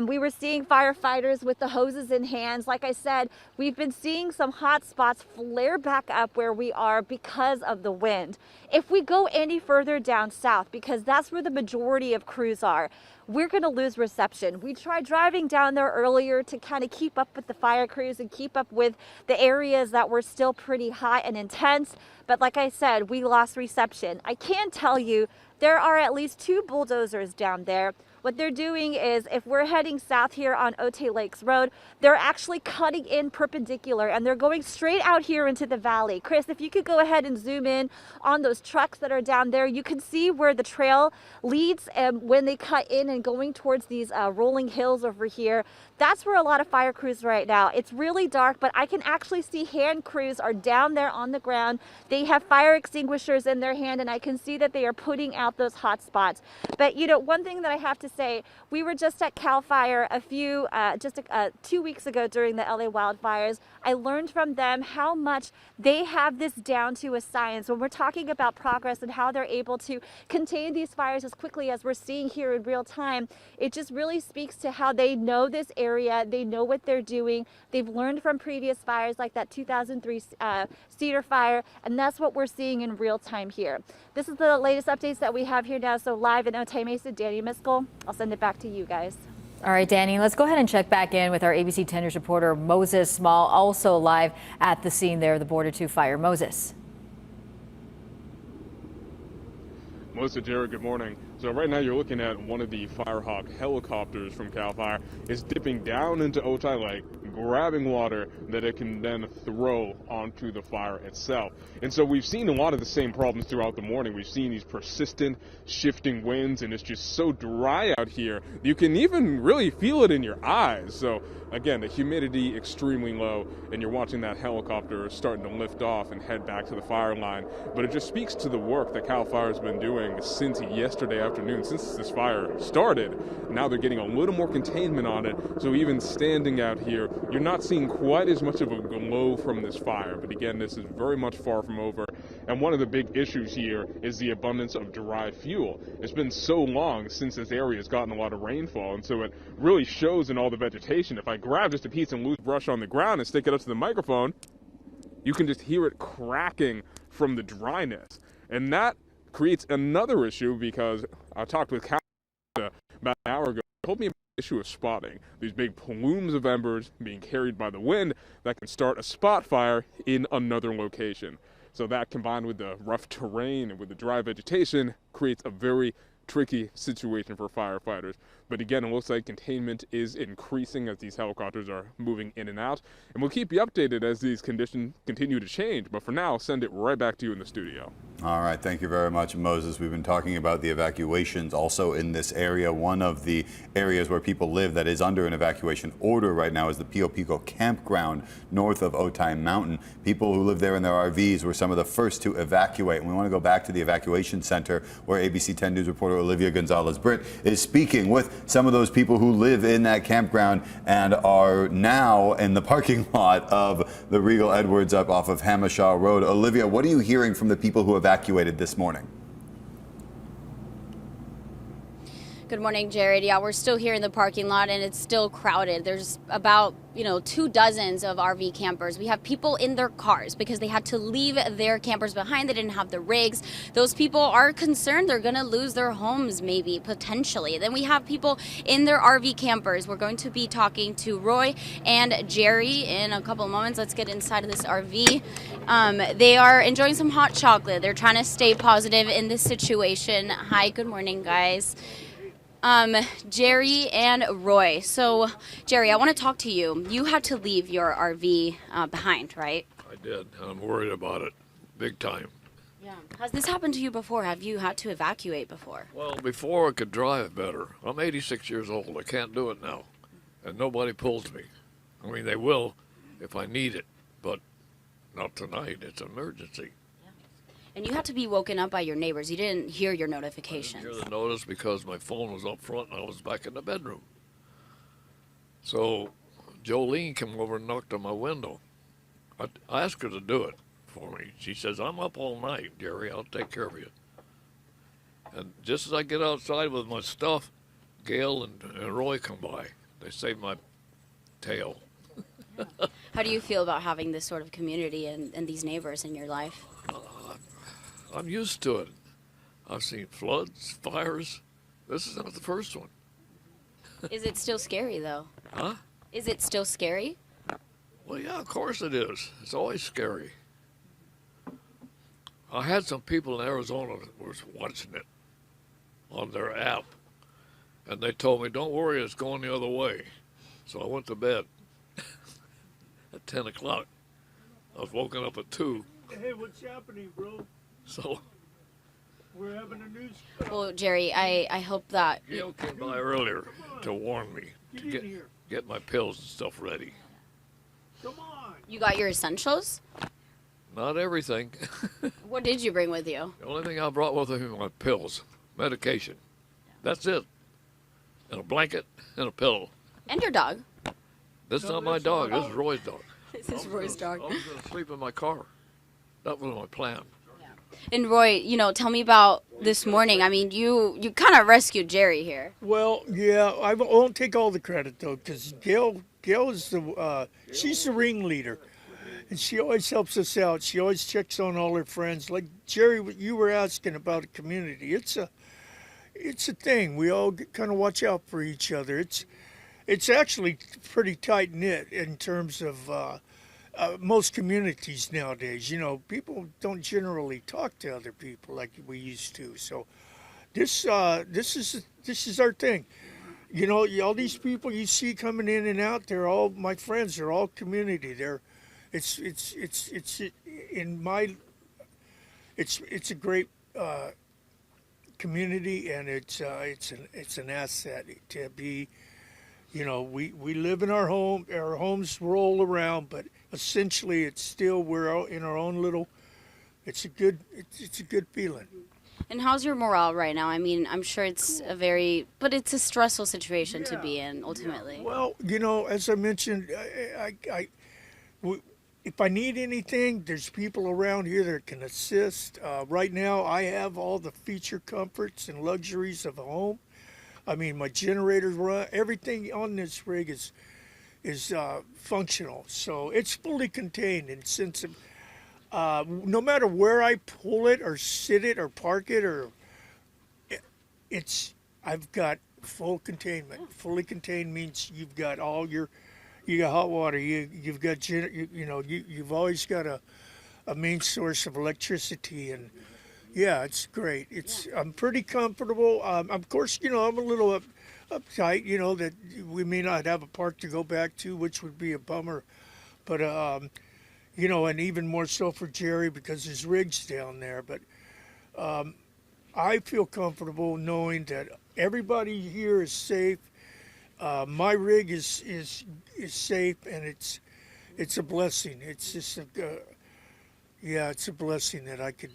We were seeing firefighters with the hoses in hands. Like I said, we've been seeing some hot spots flare back up where we are because of the wind. If we go any further down south, because that's where the majority of crews are, we're going to lose reception. We tried driving down there earlier to kind of keep up with the fire crews and keep up with the areas that were still pretty hot and intense. But like I said, we lost reception. I can tell you there are at least 2 bulldozers down there. What they're doing is, if we're heading south here on Otay Lakes Road, they're actually cutting in perpendicular and they're going straight out here into the valley. Chris, if you could go ahead and zoom in on those trucks that are down there, you can see where the trail leads when they cut in and going towards these rolling hills over here. That's where a lot of fire crews are right now. It's really dark, but I can actually see hand crews are down there on the ground. They have fire extinguishers in their hand, and I can see that they are putting out those hot spots. But you know, one thing that I have to say, we were just at CAL FIRE 2 weeks ago during the LA wildfires. I learned from them how much they have this down to a science when we're talking about progress and how they're able to contain these fires as quickly as we're seeing here in real time. It just really speaks to how they know this area, they know what they're doing, they've learned from previous fires like that 2003 Cedar fire, and that's what we're seeing in real time here. This is the latest updates that we have here now. So live in Otay Mesa, Danny Miskell. I'll send it back to you guys. All right, Danny, let's go ahead and check back in with our ABC 10 News reporter, Moses Small, also live at the scene there, the Border 2 fire. Moses. Melissa, Jared, good morning. So right now you're looking at one of the Firehawk helicopters from CAL FIRE is dipping down into Otay Lake, grabbing water that it can then throw onto the fire itself. And so we've seen a lot of the same problems throughout the morning. We've seen these persistent shifting winds, and it's just so dry out here. You can even really feel it in your eyes. So again, the humidity extremely low, and you're watching that helicopter starting to lift off and head back to the fire line. But it just speaks to the work that CAL FIRE has been doing since yesterday afternoon, since this fire started. Now they're getting a little more containment on it, so even standing out here, you're not seeing quite as much of a glow from this fire. But again, this is very much far from over. And one of the big issues here is the abundance of dry fuel. It's been so long since this area has gotten a lot of rainfall, and so it really shows in all the vegetation. If I grab just a piece of loose brush on the ground and stick it up to the microphone, you can just hear it cracking from the dryness. And that creates another issue, because I talked with Cal about an hour ago. He told me about the issue of spotting. These big plumes of embers being carried by the wind that can start a spot fire in another location. So that, combined with the rough terrain and with the dry vegetation, creates a very tricky situation for firefighters. But again, it looks like containment is increasing as these helicopters are moving in and out. And we'll keep you updated as these conditions continue to change. But for now, I'll send it right back to you in the studio. All right, thank you very much, Moses. We've been talking about the evacuations also in this area. One of the areas where people live that is under an evacuation order right now is the Pio Pico campground north of Otay Mountain. People who live there in their RVs were some of the first to evacuate. And we want to go back to the evacuation center where ABC 10 News reporter Olivia Gonzalez-Britt is speaking with some of those people who live in that campground and are now in the parking lot of the Regal Edwards up off of Hamashaw Road. Olivia, what are you hearing from the people who evacuated this morning? Good morning, Jared. Yeah, we're still here in the parking lot and it's still crowded. There's about, 2 dozens of RV campers. We have people in their cars because they had to leave their campers behind. They didn't have the rigs. Those people are concerned they're going to lose their homes, maybe, potentially. Then we have people in their RV campers. We're going to be talking to Roy and Jerry in a couple of moments. Let's get inside of this RV. They are enjoying some hot chocolate. They're trying to stay positive in this situation. Hi, good morning, guys. Jerry and Roy. So, Jerry, I want to talk to you. You had to leave your RV behind, right? I did. I'm worried about it. Big time. Yeah. Has this happened to you before? Have you had to evacuate before? Well, before I could drive better. I'm 86 years old. I can't do it now. And nobody pulls me. I mean, they will if I need it, but not tonight. It's an emergency. And you had to be woken up by your neighbors. You didn't hear your notifications. I didn't hear the notice because my phone was up front and I was back in the bedroom. So Jolene came over and knocked on my window. I asked her to do it for me. She says, I'm up all night, Jerry. I'll take care of you. And just as I get outside with my stuff, Gail and Roy come by. They saved my tail. How do you feel about having this sort of community and these neighbors in your life? I'm used to it. I've seen floods, fires. This is not the first one. Is it still scary, though? Huh? Is it still scary? Well, yeah, of course it is. It's always scary. I had some people in Arizona that were watching it on their app, and they told me, don't worry, it's going the other way. So I went to bed at 10 o'clock. I was woken up at 2. Hey, what's happening, bro? So we're having a news. Well, Jerry, I hope that Gail came by earlier to warn me to get my pills and stuff ready. Come on. You got your essentials? Not everything. What did you bring with you? The only thing I brought with me were my pills, medication. That's it. And a blanket and a pillow. And your dog. This is not my dog. This is Roy's dog. This is Roy's dog. I was going to sleep in my car. That was my plan. And Roy, tell me about this morning. I mean, you kind of rescued Jerry here. Well, yeah, I won't take all the credit though, because Gail is she's the ringleader, and she always helps us out. She always checks on all her friends. Like Jerry, you were asking about a community. It's a thing. We all kind of watch out for each other. It's actually pretty tight knit in terms of. Most communities nowadays, people don't generally talk to other people like we used to. So this is our thing. you know, all these people you see coming in and out, they're all my friends. They're all community. It's in my, it's a great community, and it's an asset to be. You know, we live in our home. Our homes roll around, but essentially, it's still we're all in our own little. It's a good feeling. And how's your morale right now? I mean, I'm sure it's but it's a stressful situation to be in ultimately. Well, you know, as I mentioned, if I need anything, there's people around here that can assist. Right now, I have all the feature comforts and luxuries of a home. I mean, my generators run. Everything on this rig is functional, so it's fully contained. And since no matter where I pull it or sit it or park it, I've got full containment. Fully contained means you've got you got hot water. You've got you've always got a main source of electricity. And yeah, it's great. I'm pretty comfortable. Of course, you know, I'm a little uptight, you know, that we may not have a park to go back to, which would be a bummer. But, you know, and even more so for Jerry because his rig's down there. But I feel comfortable knowing that everybody here is safe. My rig is safe, and it's a blessing. It's just yeah, it's a blessing that I could.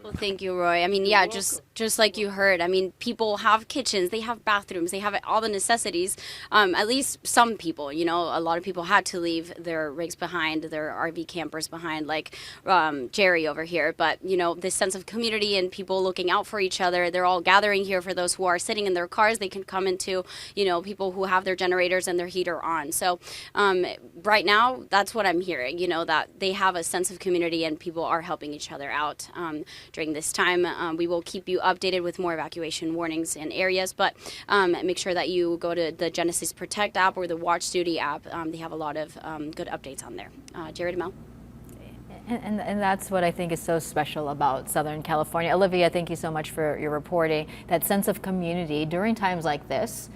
Well, thank you, Roy. I mean, yeah, just like you heard. I mean, people have kitchens, they have bathrooms, they have all the necessities. At least some people, you know, a lot of people had to leave their rigs behind, their RV campers behind, like Jerry over here. But, you know, this sense of community and people looking out for each other, they're all gathering here. For those who are sitting in their cars, they can come into, you know, people who have their generators and their heater on. So right now, that's what I'm hearing, you know, that they have a sense of community and people are helping each other out. During this time, we will keep you updated with more evacuation warnings in areas, but make sure that you go to the Genesis Protect app or the Watch Duty app. They have a lot of good updates on there. Jared, Mel? And that's what I think is so special about Southern California. Olivia, thank you so much for your reporting. That sense of community during times like this.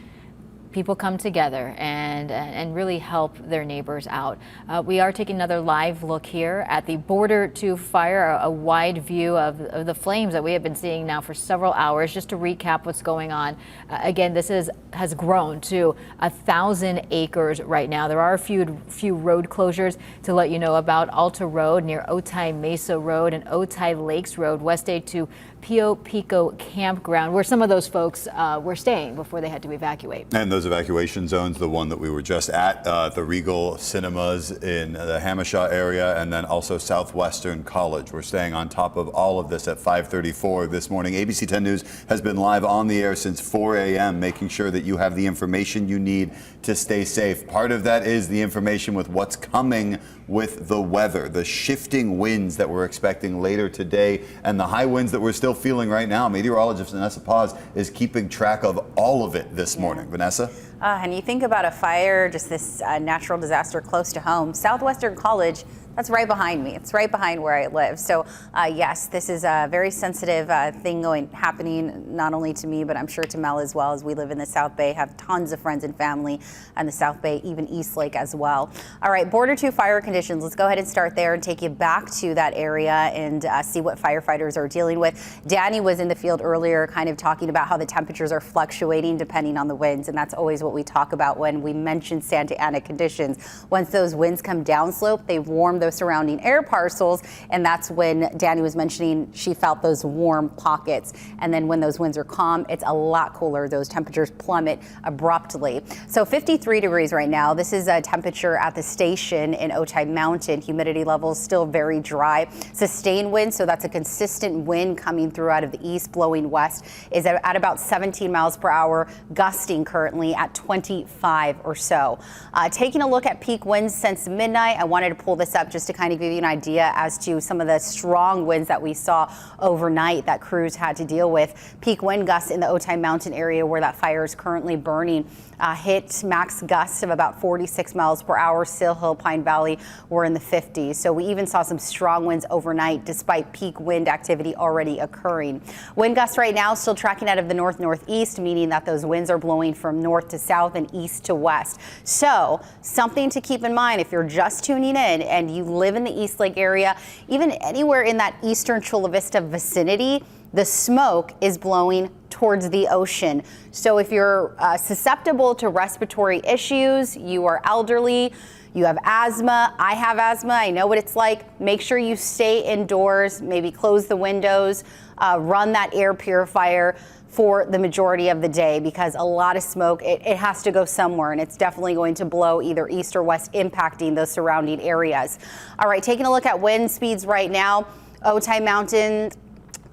People come together and really help their neighbors out. We are taking another live look here at the Border 2 fire, a wide view of the flames that we have been seeing now for several hours. Just to recap what's going on, again, this has grown to 1,000 acres right now. There are a few road closures to let you know about. Alta Road near Otay Mesa Road and Otay Lakes Road, west aid to Pio Pico Campground, where some of those folks were staying before they had to evacuate. And those evacuation zones, the one that we were just at, the Regal Cinemas in the Hamishaw area, and then also Southwestern College. We're staying on top of all of this at 5:34 this morning. ABC 10 News has been live on the air since 4 a.m., making sure that you have the information you need to stay safe. Part of that is the information with what's coming with the weather, the shifting winds that we're expecting later today, and the high winds that we're still feeling right now. Meteorologist Vanessa Paz is keeping track of all of it this morning. Vanessa? And you think about a fire, just this natural disaster close to home. Southwestern College, that's right behind me. It's right behind where I live. So yes, this is a very sensitive thing happening not only to me, but I'm sure to Mel as well, as we live in the South Bay, have tons of friends and family in the South Bay, even East Lake as well. All right, Border 2 fire conditions. Let's go ahead and start there and take you back to that area and see what firefighters are dealing with. Danny was in the field earlier kind of talking about how the temperatures are fluctuating depending on the winds, and that's always what we talk about when we mention Santa Ana conditions. Once those winds come downslope, they warm those surrounding air parcels, and that's when Danny was mentioning she felt those warm pockets. And then when those winds are calm, it's a lot cooler. Those temperatures plummet abruptly. So 53 degrees right now. This is a temperature at the station in Otay Mountain. Humidity levels still very dry. Sustained wind, so that's a consistent wind coming through out of the east, blowing west, is at about 17 miles per hour, gusting currently at 25 or so. Taking a look at peak winds since midnight, I wanted to pull this up up just to kind of give you an idea as to some of the strong winds that we saw overnight that crews had to deal with. Peak wind gusts in the Otay Mountain area where that fire is currently burning hit max gusts of about 46 miles per hour. Seal Hill, Pine Valley were in the 50s. So we even saw some strong winds overnight despite peak wind activity already occurring. Wind gusts right now still tracking out of the north-northeast, meaning that those winds are blowing from north to south and east to west. So something to keep in mind if you're just tuning in and you live in the East Lake area, even anywhere in that eastern Chula Vista vicinity, the smoke is blowing towards the ocean. So if you're susceptible to respiratory issues, you are elderly, you have asthma, I have asthma, I know what it's like, make sure you stay indoors, maybe close the windows, run that air purifier for the majority of the day, because a lot of smoke, it has to go somewhere, and it's definitely going to blow either east or west, impacting those surrounding areas. All right, taking a look at wind speeds right now, Otay Mountain,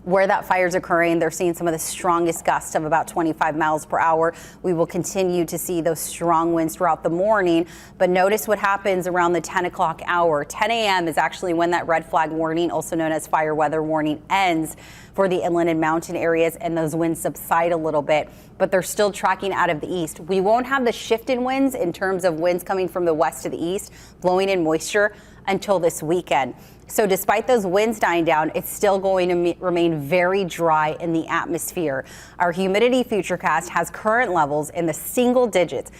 where that fire is occurring, they're seeing some of the strongest gusts of about 25 miles per hour. We will continue to see those strong winds throughout the morning, but notice what happens around the 10 o'clock hour. 10 a.m. is actually when that red flag warning, also known as fire weather warning, ends for the inland and mountain areas, and those winds subside a little bit, but they're still tracking out of the east. We won't have the shift in winds in terms of winds coming from the west to the east, blowing in moisture until this weekend. So despite those winds dying down, it's still going to remain very dry in the atmosphere. Our humidity futurecast has current levels in the single digits.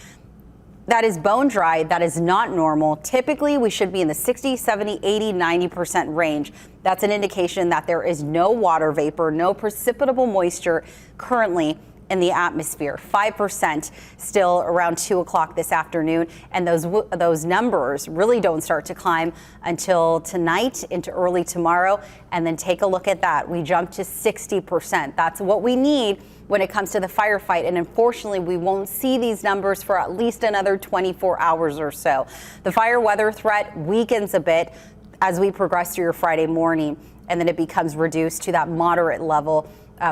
That is bone dry. That is not normal. Typically, we should be in the 60, 70, 80, 90% range. That's an indication that there is no water vapor, no precipitable moisture currently in the atmosphere. 5% still around 2 o'clock this afternoon, and those numbers really don't start to climb until tonight into early tomorrow. And then take a look at that. We jumped to 60%. That's what we need when it comes to the firefight, and unfortunately we won't see these numbers for at least another 24 hours or so. The fire weather threat weakens a bit as we progress through your Friday morning, and then it becomes reduced to that moderate level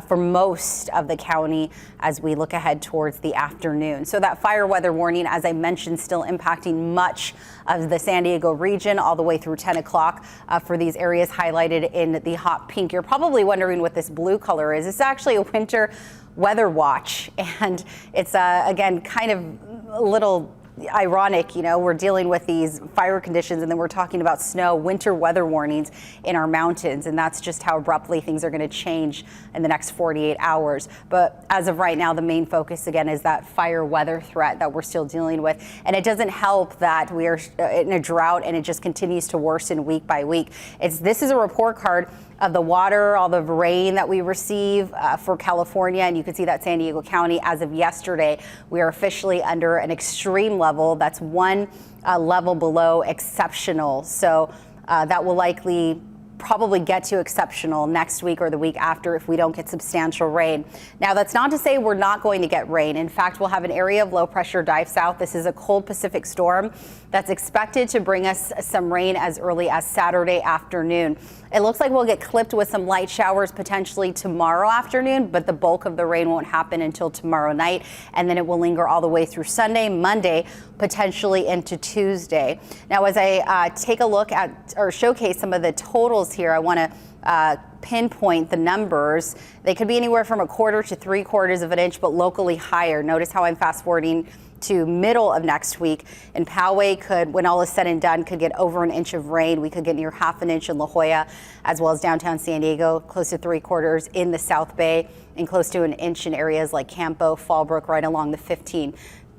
for most of the county as we look ahead towards the afternoon. So that fire weather warning, as I mentioned, still impacting much of the San Diego region all the way through 10 o'clock for these areas highlighted in the hot pink. You're probably wondering what this blue color is. It's actually a winter weather watch, and it's again kind of a little ironic, you know, we're dealing with these fire conditions and then we're talking about snow, winter weather warnings in our mountains, and that's just how abruptly things are going to change in the next 48 hours. But as of right now, the main focus again is that fire weather threat that we're still dealing with, and it doesn't help that we are in a drought and it just continues to worsen week by week. This is a report card of the water, all the rain that we receive for California, and you can see that San Diego County as of yesterday, we are officially under an extreme level. That's one level below exceptional. So that will likely probably get to exceptional next week or the week after if we don't get substantial rain. Now, that's not to say we're not going to get rain. In fact, we'll have an area of low pressure dive south. This is a cold Pacific storm that's expected to bring us some rain as early as Saturday afternoon. It looks like we'll get clipped with some light showers potentially tomorrow afternoon, but the bulk of the rain won't happen until tomorrow night, and then it will linger all the way through Sunday, Monday, potentially into Tuesday. Now, as I take a look at or showcase some of the totals here, I want to pinpoint the numbers. They could be anywhere from 1/4 to 3/4 of an inch, but locally higher. Notice how I'm fast forwarding to middle of next week. And Poway could, when all is said and done, could get over an inch of rain. We could get near 1/2 inch in La Jolla, as well as downtown San Diego, close to 3/4 in the South Bay, and close to an inch in areas like Campo, Fallbrook, right along the 15.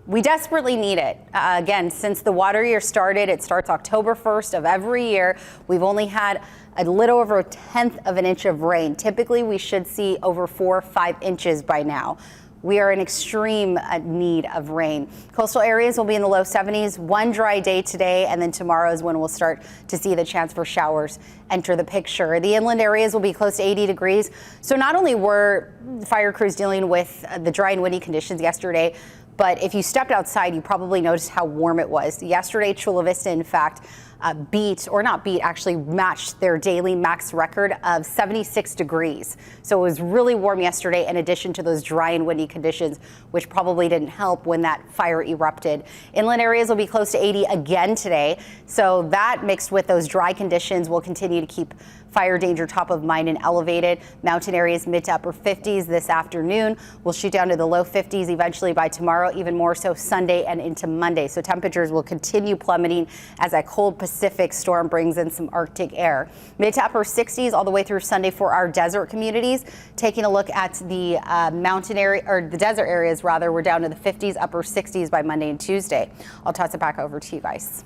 We desperately need it. Again, since the water year started, it starts October 1st of every year. We've only had a little over 1/10 of an inch of rain. Typically, we should see over 4 or 5 inches by now. We are in extreme need of rain. Coastal areas will be in the low 70s. One dry day today, and then tomorrow is when we'll start to see the chance for showers enter the picture. The inland areas will be close to 80 degrees. So not only were fire crews dealing with the dry and windy conditions yesterday, but if you stepped outside, you probably noticed how warm it was. Yesterday, Chula Vista, in fact, actually matched their daily max record of 76 degrees. So it was really warm yesterday, in addition to those dry and windy conditions, which probably didn't help when that fire erupted. Inland areas will be close to 80 again today. So that mixed with those dry conditions will continue to keep fire danger top of mind and elevated. Mountain areas mid to upper 50s this afternoon. We'll shoot down to the low 50s eventually by tomorrow, even more so Sunday and into Monday. So temperatures will continue plummeting as that cold Pacific storm brings in some Arctic air. Mid to upper 60s all the way through Sunday for our desert communities. Taking a look at the mountain area, or the desert areas rather, we're down to the 50s, upper 60s by Monday and Tuesday. I'll toss it back over to you guys.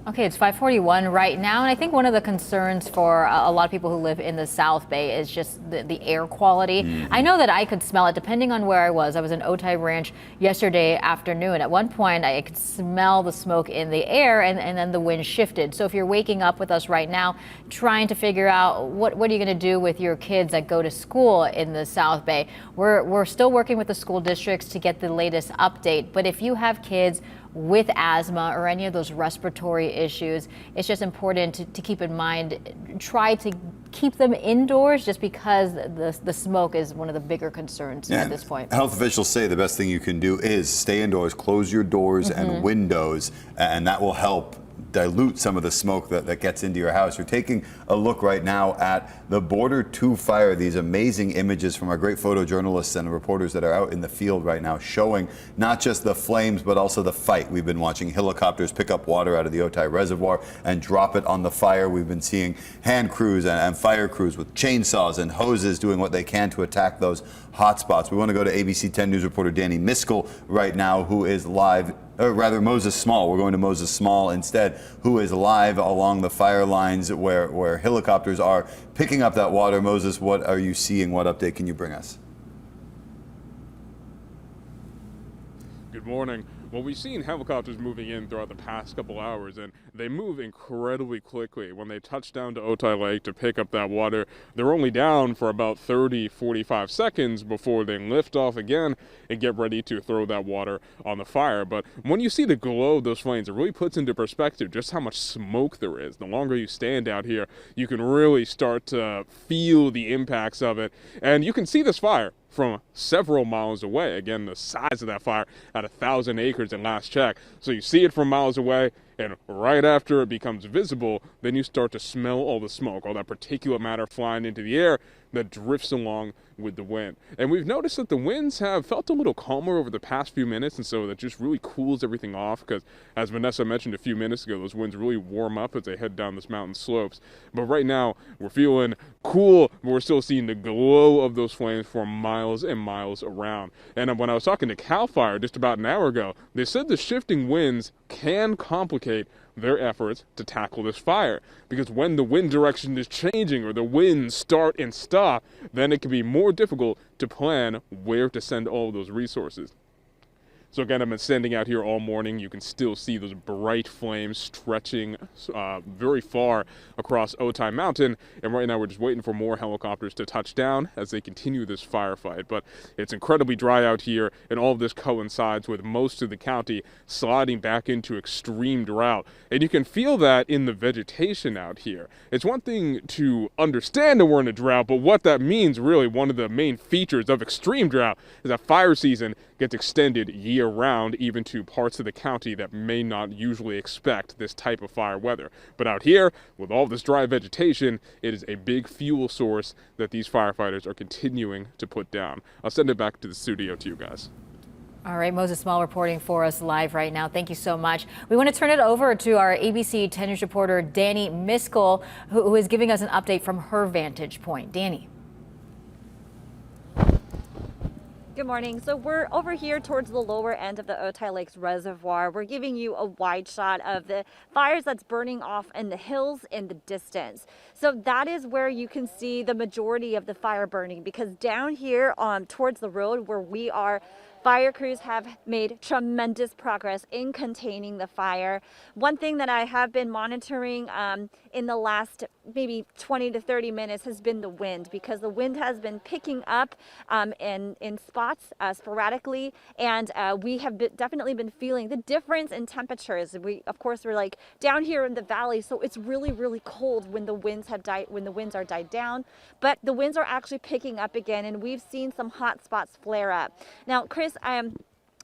Okay, it's 5:41 right now, and I think one of the concerns for a lot of people who live in the South Bay is just the air quality. I know that I could smell it depending on where I was. I was in Otay Ranch yesterday afternoon. At one point, I could smell the smoke in the air, and then the wind shifted. So if you're waking up with us right now, trying to figure out what are you going to do with your kids that go to school in the South Bay, we're still working with the school districts to get the latest update. But if you have kids with asthma or any of those respiratory issues, it's just important to keep in mind, try to keep them indoors just because the smoke is one of the bigger concerns at this point. Health officials say the best thing you can do is stay indoors, close your doors and windows, and that will help dilute some of the smoke that gets into your house. You're taking a look right now at the Border 2 fire, these amazing images from our great photojournalists and reporters that are out in the field right now, showing not just the flames but also the fight. We've been watching helicopters pick up water out of the Otay Reservoir and drop it on the fire. We've been seeing hand crews and fire crews with chainsaws and hoses doing what they can to attack those hot spots. We want to go to ABC 10 News reporter Danny Miskell right now, who is live, or rather Moses Small. We're going to Moses Small instead, who is live along the fire lines where helicopters are picking up that water. Moses, what are you seeing? What update can you bring us? Good morning. Well, we've seen helicopters moving in throughout the past couple hours, and they move incredibly quickly. When they touch down to Otay Lake to pick up that water, they're only down for about 30-45 seconds before they lift off again and get ready to throw that water on the fire. But when you see the glow of those flames, it really puts into perspective just how much smoke there is. The longer you stand out here, you can really start to feel the impacts of it, and you can see this fire from several miles away. Again, the size of that fire at 1,000 acres at last check. So you see it from miles away, and right after it becomes visible, then you start to smell all the smoke, all that particulate matter flying into the air that drifts along with the wind. And we've noticed that the winds have felt a little calmer over the past few minutes, and so that just really cools everything off, because as Vanessa mentioned a few minutes ago, those winds really warm up as they head down this mountain slopes. But right now, we're feeling cool, but we're still seeing the glow of those flames for miles and miles around. And when I was talking to CAL FIRE just about an hour ago, they said the shifting winds can complicate their efforts to tackle this fire, because when the wind direction is changing or the winds start and stop, then it can be more difficult to plan where to send all of those resources. So again, I've been standing out here all morning. You can still see those bright flames stretching very far across Otay Mountain. And right now we're just waiting for more helicopters to touch down as they continue this firefight. But it's incredibly dry out here, and all of this coincides with most of the county sliding back into extreme drought. And you can feel that in the vegetation out here. It's one thing to understand that we're in a drought, but what that means, really, one of the main features of extreme drought is that fire season gets extended year-round, even to parts of the county that may not usually expect this type of fire weather. But out here, with all this dry vegetation, it is a big fuel source that these firefighters are continuing to put down. I'll send it back to the studio to you guys. All right, Moses Small reporting for us live right now. Thank you so much. We want to turn it over to our ABC 10 News reporter, Danny Miskell, who is giving us an update from her vantage point. Danny. Good morning. So we're over here towards the lower end of the Otay Lakes Reservoir. We're giving you a wide shot of the fires that's burning off in the hills in the distance. So that is where you can see the majority of the fire burning, because down here towards the road where we are Fire crews have made tremendous progress in containing the fire. One thing that I have been monitoring in the last maybe 20 to 30 minutes has been the wind, because the wind has been picking up in spots sporadically, and we have definitely been feeling the difference in temperatures. Of course, we're like down here in the valley, so it's really, really cold when the winds are died down, but the winds are actually picking up again, and we've seen some hot spots flare up. Now, Chris,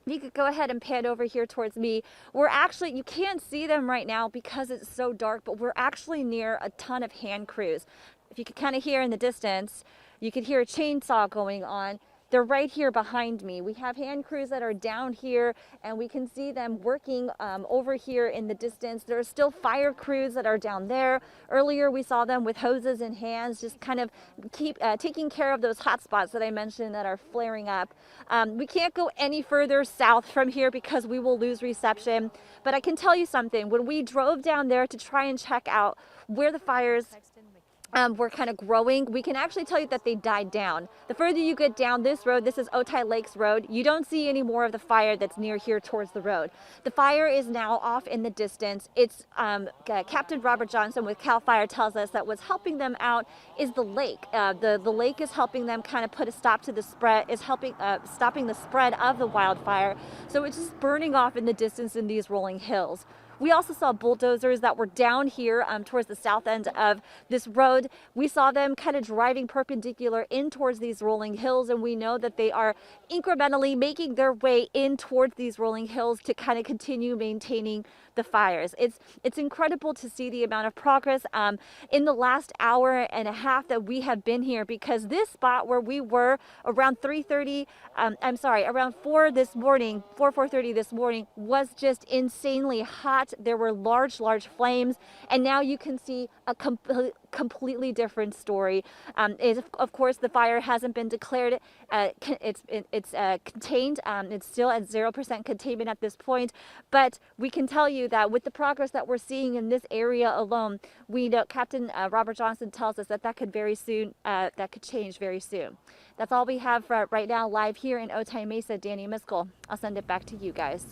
you could go ahead and pan over here towards me. We're actually, you can't see them right now because it's so dark, but we're actually near a ton of hand crews. If you could kind of hear in the distance, you could hear a chainsaw going on. They're right here behind me. We have hand crews that are down here, and we can see them working over here in the distance. There are still fire crews that are down there. Earlier, we saw them with hoses in hands, just kind of taking care of those hot spots that I mentioned that are flaring up. We can't go any further south from here because we will lose reception. But I can tell you something. When we drove down there to try and check out where the fires were kind of growing, we can actually tell you that they died down. The further you get down this road, this is Otay Lakes Road, you don't see any more of the fire that's near here towards the road. The fire is now off in the distance. It's Captain Robert Johnson with CAL FIRE tells us that what's helping them out is the lake. The lake is helping them kind of put a stop to the spread, is helping stopping the spread of the wildfire. So it's just burning off in the distance in these rolling hills. We also saw bulldozers that were down here towards the south end of this road. We saw them kind of driving perpendicular in towards these rolling hills, and we know that they are incrementally making their way in towards these rolling hills to kind of continue maintaining the fires. It's incredible to see the amount of progress in the last hour and a half that we have been here, because this spot where we were around 3:30, around 4:30 this morning was just insanely hot. There were large flames, and now you can see a completely different story. Of course, the fire hasn't been declared. It's contained. It's still at 0% containment at this point, but we can tell you that with the progress that we're seeing in this area alone, we know Captain Robert Johnson tells us that could change very soon. That's all we have for right now live here in Otay Mesa. Danny Miskell, I'll send it back to you guys.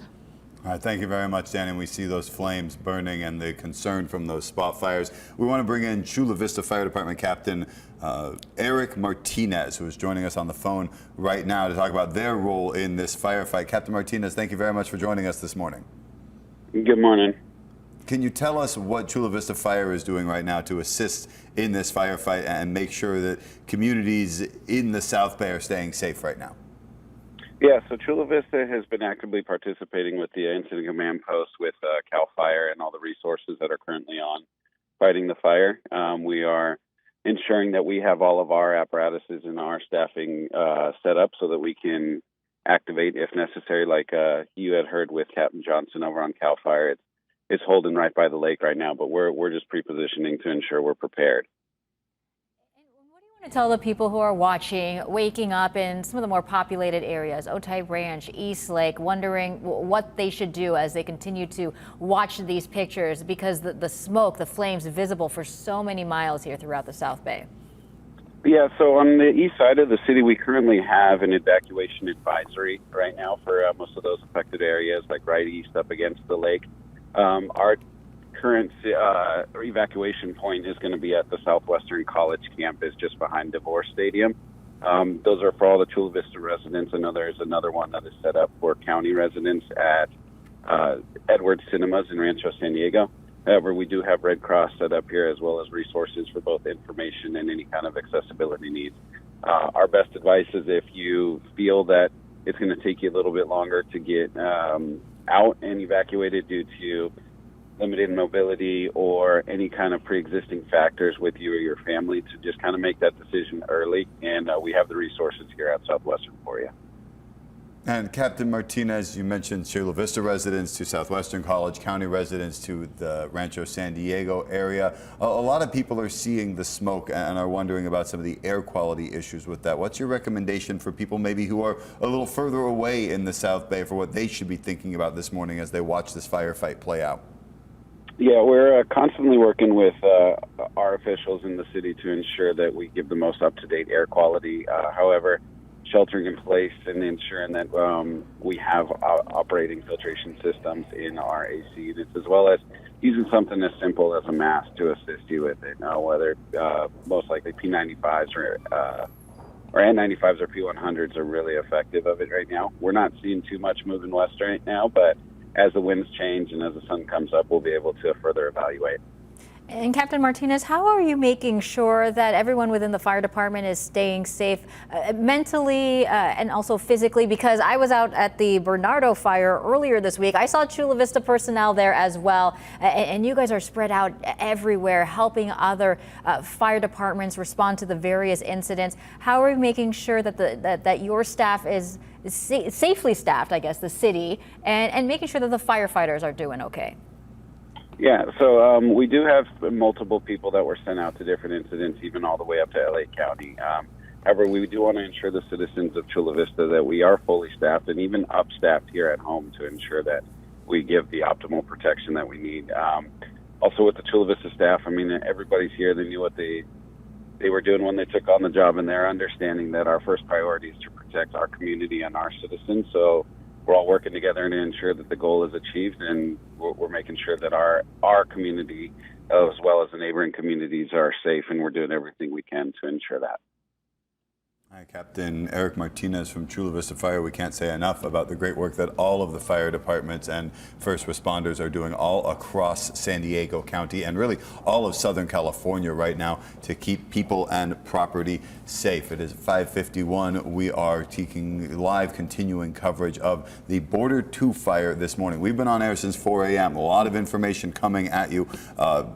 All right, thank you very much, Danny. We see those flames burning and the concern from those spot fires. We want to bring in Chula Vista Fire Department Captain Eric Martinez, who is joining us on the phone right now to talk about their role in this firefight. Captain Martinez, thank you very much for joining us this morning. Good morning. Can you tell us what Chula Vista Fire is doing right now to assist in this firefight and make sure that communities in the South Bay are staying safe right now? Yeah, so Chula Vista has been actively participating with the incident command post with CAL FIRE and all the resources that are currently on fighting the fire. We are ensuring that we have all of our apparatuses and our staffing set up so that we can activate if necessary. Like you had heard with Captain Johnson over on CAL FIRE, it's holding right by the lake right now, but we're just pre-positioning to ensure we're prepared. To tell the people who are watching, waking up in some of the more populated areas, Otay Ranch, East Lake, wondering what they should do as they continue to watch these pictures, because the smoke, the flames visible for so many miles here throughout the South Bay. Yeah, so on the east side of the city, we currently have an evacuation advisory right now for most of those affected areas, like right east up against the lake. Our current evacuation point is going to be at the Southwestern College campus just behind DeVore Stadium. Those are for all the Chula Vista residents. I know there's another one that is set up for county residents at Edwards Cinemas in Rancho San Diego. However, we do have Red Cross set up here as well as resources for both information and any kind of accessibility needs. Our best advice is if you feel that it's going to take you a little bit longer to get out and evacuated due to limited mobility or any kind of pre-existing factors with you or your family, to just kind of make that decision early, and we have the resources here at Southwestern for you. And Captain Martinez, you mentioned Chula Vista residents to Southwestern College, county residents to the Rancho San Diego area. A lot of people are seeing the smoke and are wondering about some of the air quality issues with that. What's your recommendation for people maybe who are a little further away in the South Bay for what they should be thinking about this morning as they watch this firefight play out? Yeah, we're constantly working with our officials in the city to ensure that we give the most up-to-date air quality. However, sheltering in place and ensuring that we have operating filtration systems in our AC units, as well as using something as simple as a mask to assist you with it. Whether most likely P95s or N95s or P100s are really effective of it right now. We're not seeing too much moving west right now, but as the winds change and as the sun comes up, we'll be able to further evaluate. And Captain Martinez, how are you making sure that everyone within the fire department is staying safe mentally and also physically? Because I was out at the Bernardo fire earlier this week. I saw Chula Vista personnel there as well. And you guys are spread out everywhere, helping other fire departments respond to the various incidents. How are you making sure that that your staff is safely staffed, I guess, the city, and making sure that the firefighters are doing okay? Yeah, so we do have multiple people that were sent out to different incidents, even all the way up to LA County. However, we do want to ensure the citizens of Chula Vista that we are fully staffed and even up-staffed here at home to ensure that we give the optimal protection that we need. Also with the Chula Vista staff, I mean, everybody's here. They knew what they were doing when they took on the job, and they're understanding that our first priority is to protect our community and our citizens. So we're all working together to ensure that the goal is achieved, and we're making sure that our community, as well as the neighboring communities, are safe, and we're doing everything we can to ensure that. Hi, Captain Eric Martinez from Chula Vista Fire. We can't say enough about the great work that all of the fire departments and first responders are doing all across San Diego County and really all of Southern California right now to keep people and property safe. It is 5:51. We are taking live continuing coverage of the Border 2 fire this morning. We've been on air since 4 a.m. A lot of information coming at you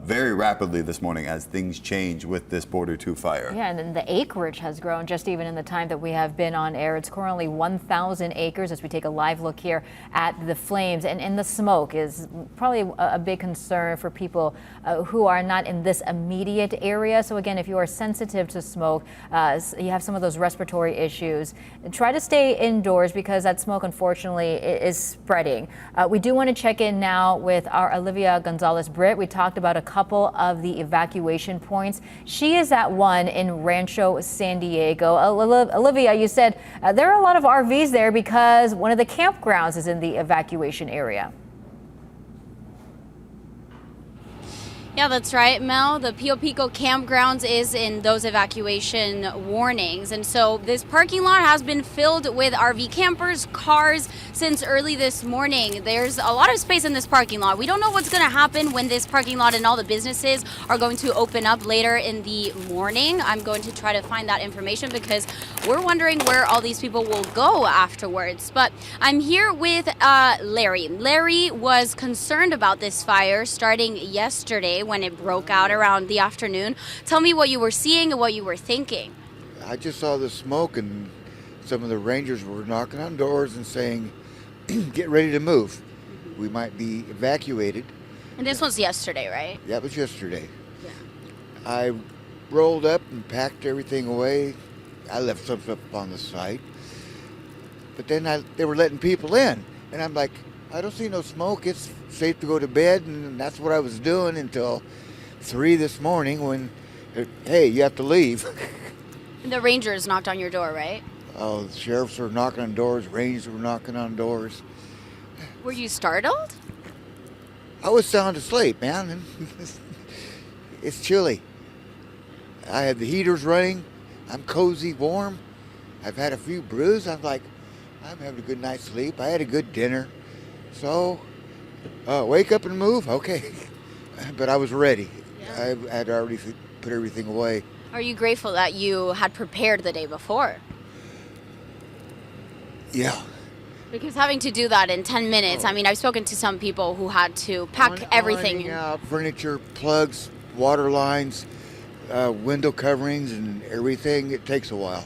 very rapidly this morning as things change with this Border 2 fire. Yeah, and then the acreage has grown just even in the time that we have been on air. It's currently 1,000 acres as we take a live look here at the flames, and the smoke is probably a big concern for people who are not in this immediate area. So again, if you are sensitive to smoke, you have some of those respiratory issues, try to stay indoors because that smoke unfortunately is spreading. We do want to check in now with our Olivia Gonzalez-Britt. We talked about a couple of the evacuation points. She is at one in Rancho San Diego. Olivia, you said there are a lot of RVs there because one of the campgrounds is in the evacuation area. Yeah, that's right, Mel. The Pio Pico campgrounds is in those evacuation warnings. And so this parking lot has been filled with RV campers, cars since early this morning. There's a lot of space in this parking lot. We don't know what's going to happen when this parking lot and all the businesses are going to open up later in the morning. I'm going to try to find that information because we're wondering where all these people will go afterwards. But I'm here with Larry. Larry was concerned about this fire starting yesterday when it broke out around the afternoon. Tell me what you were seeing and what you were thinking. I just saw the smoke, and some of the rangers were knocking on doors and saying, get ready to move. We might be evacuated. And this was yesterday, right? That was yesterday. Yeah. I rolled up and packed everything away. I left some stuff on the site. But then they were letting people in. And I'm like, I don't see no smoke. It's safe to go to bed. And that's what I was doing until 3 this morning when, hey, you have to leave. The rangers knocked on your door, right? Oh, the sheriffs were knocking on doors. Rangers were knocking on doors. Were you startled? I was sound asleep, man. It's chilly. I had the heaters running. I'm cozy, warm. I've had a few brews. I'm like, I'm having a good night's sleep. I had a good dinner. So, wake up and move? Okay. But I was ready. Yeah. I had already put everything away. Are you grateful that you had prepared the day before? Yeah. Because having to do that in 10 minutes, I mean, I've spoken to some people who had to pack everything. Out furniture, plugs, water lines, window coverings, and everything. It takes a while.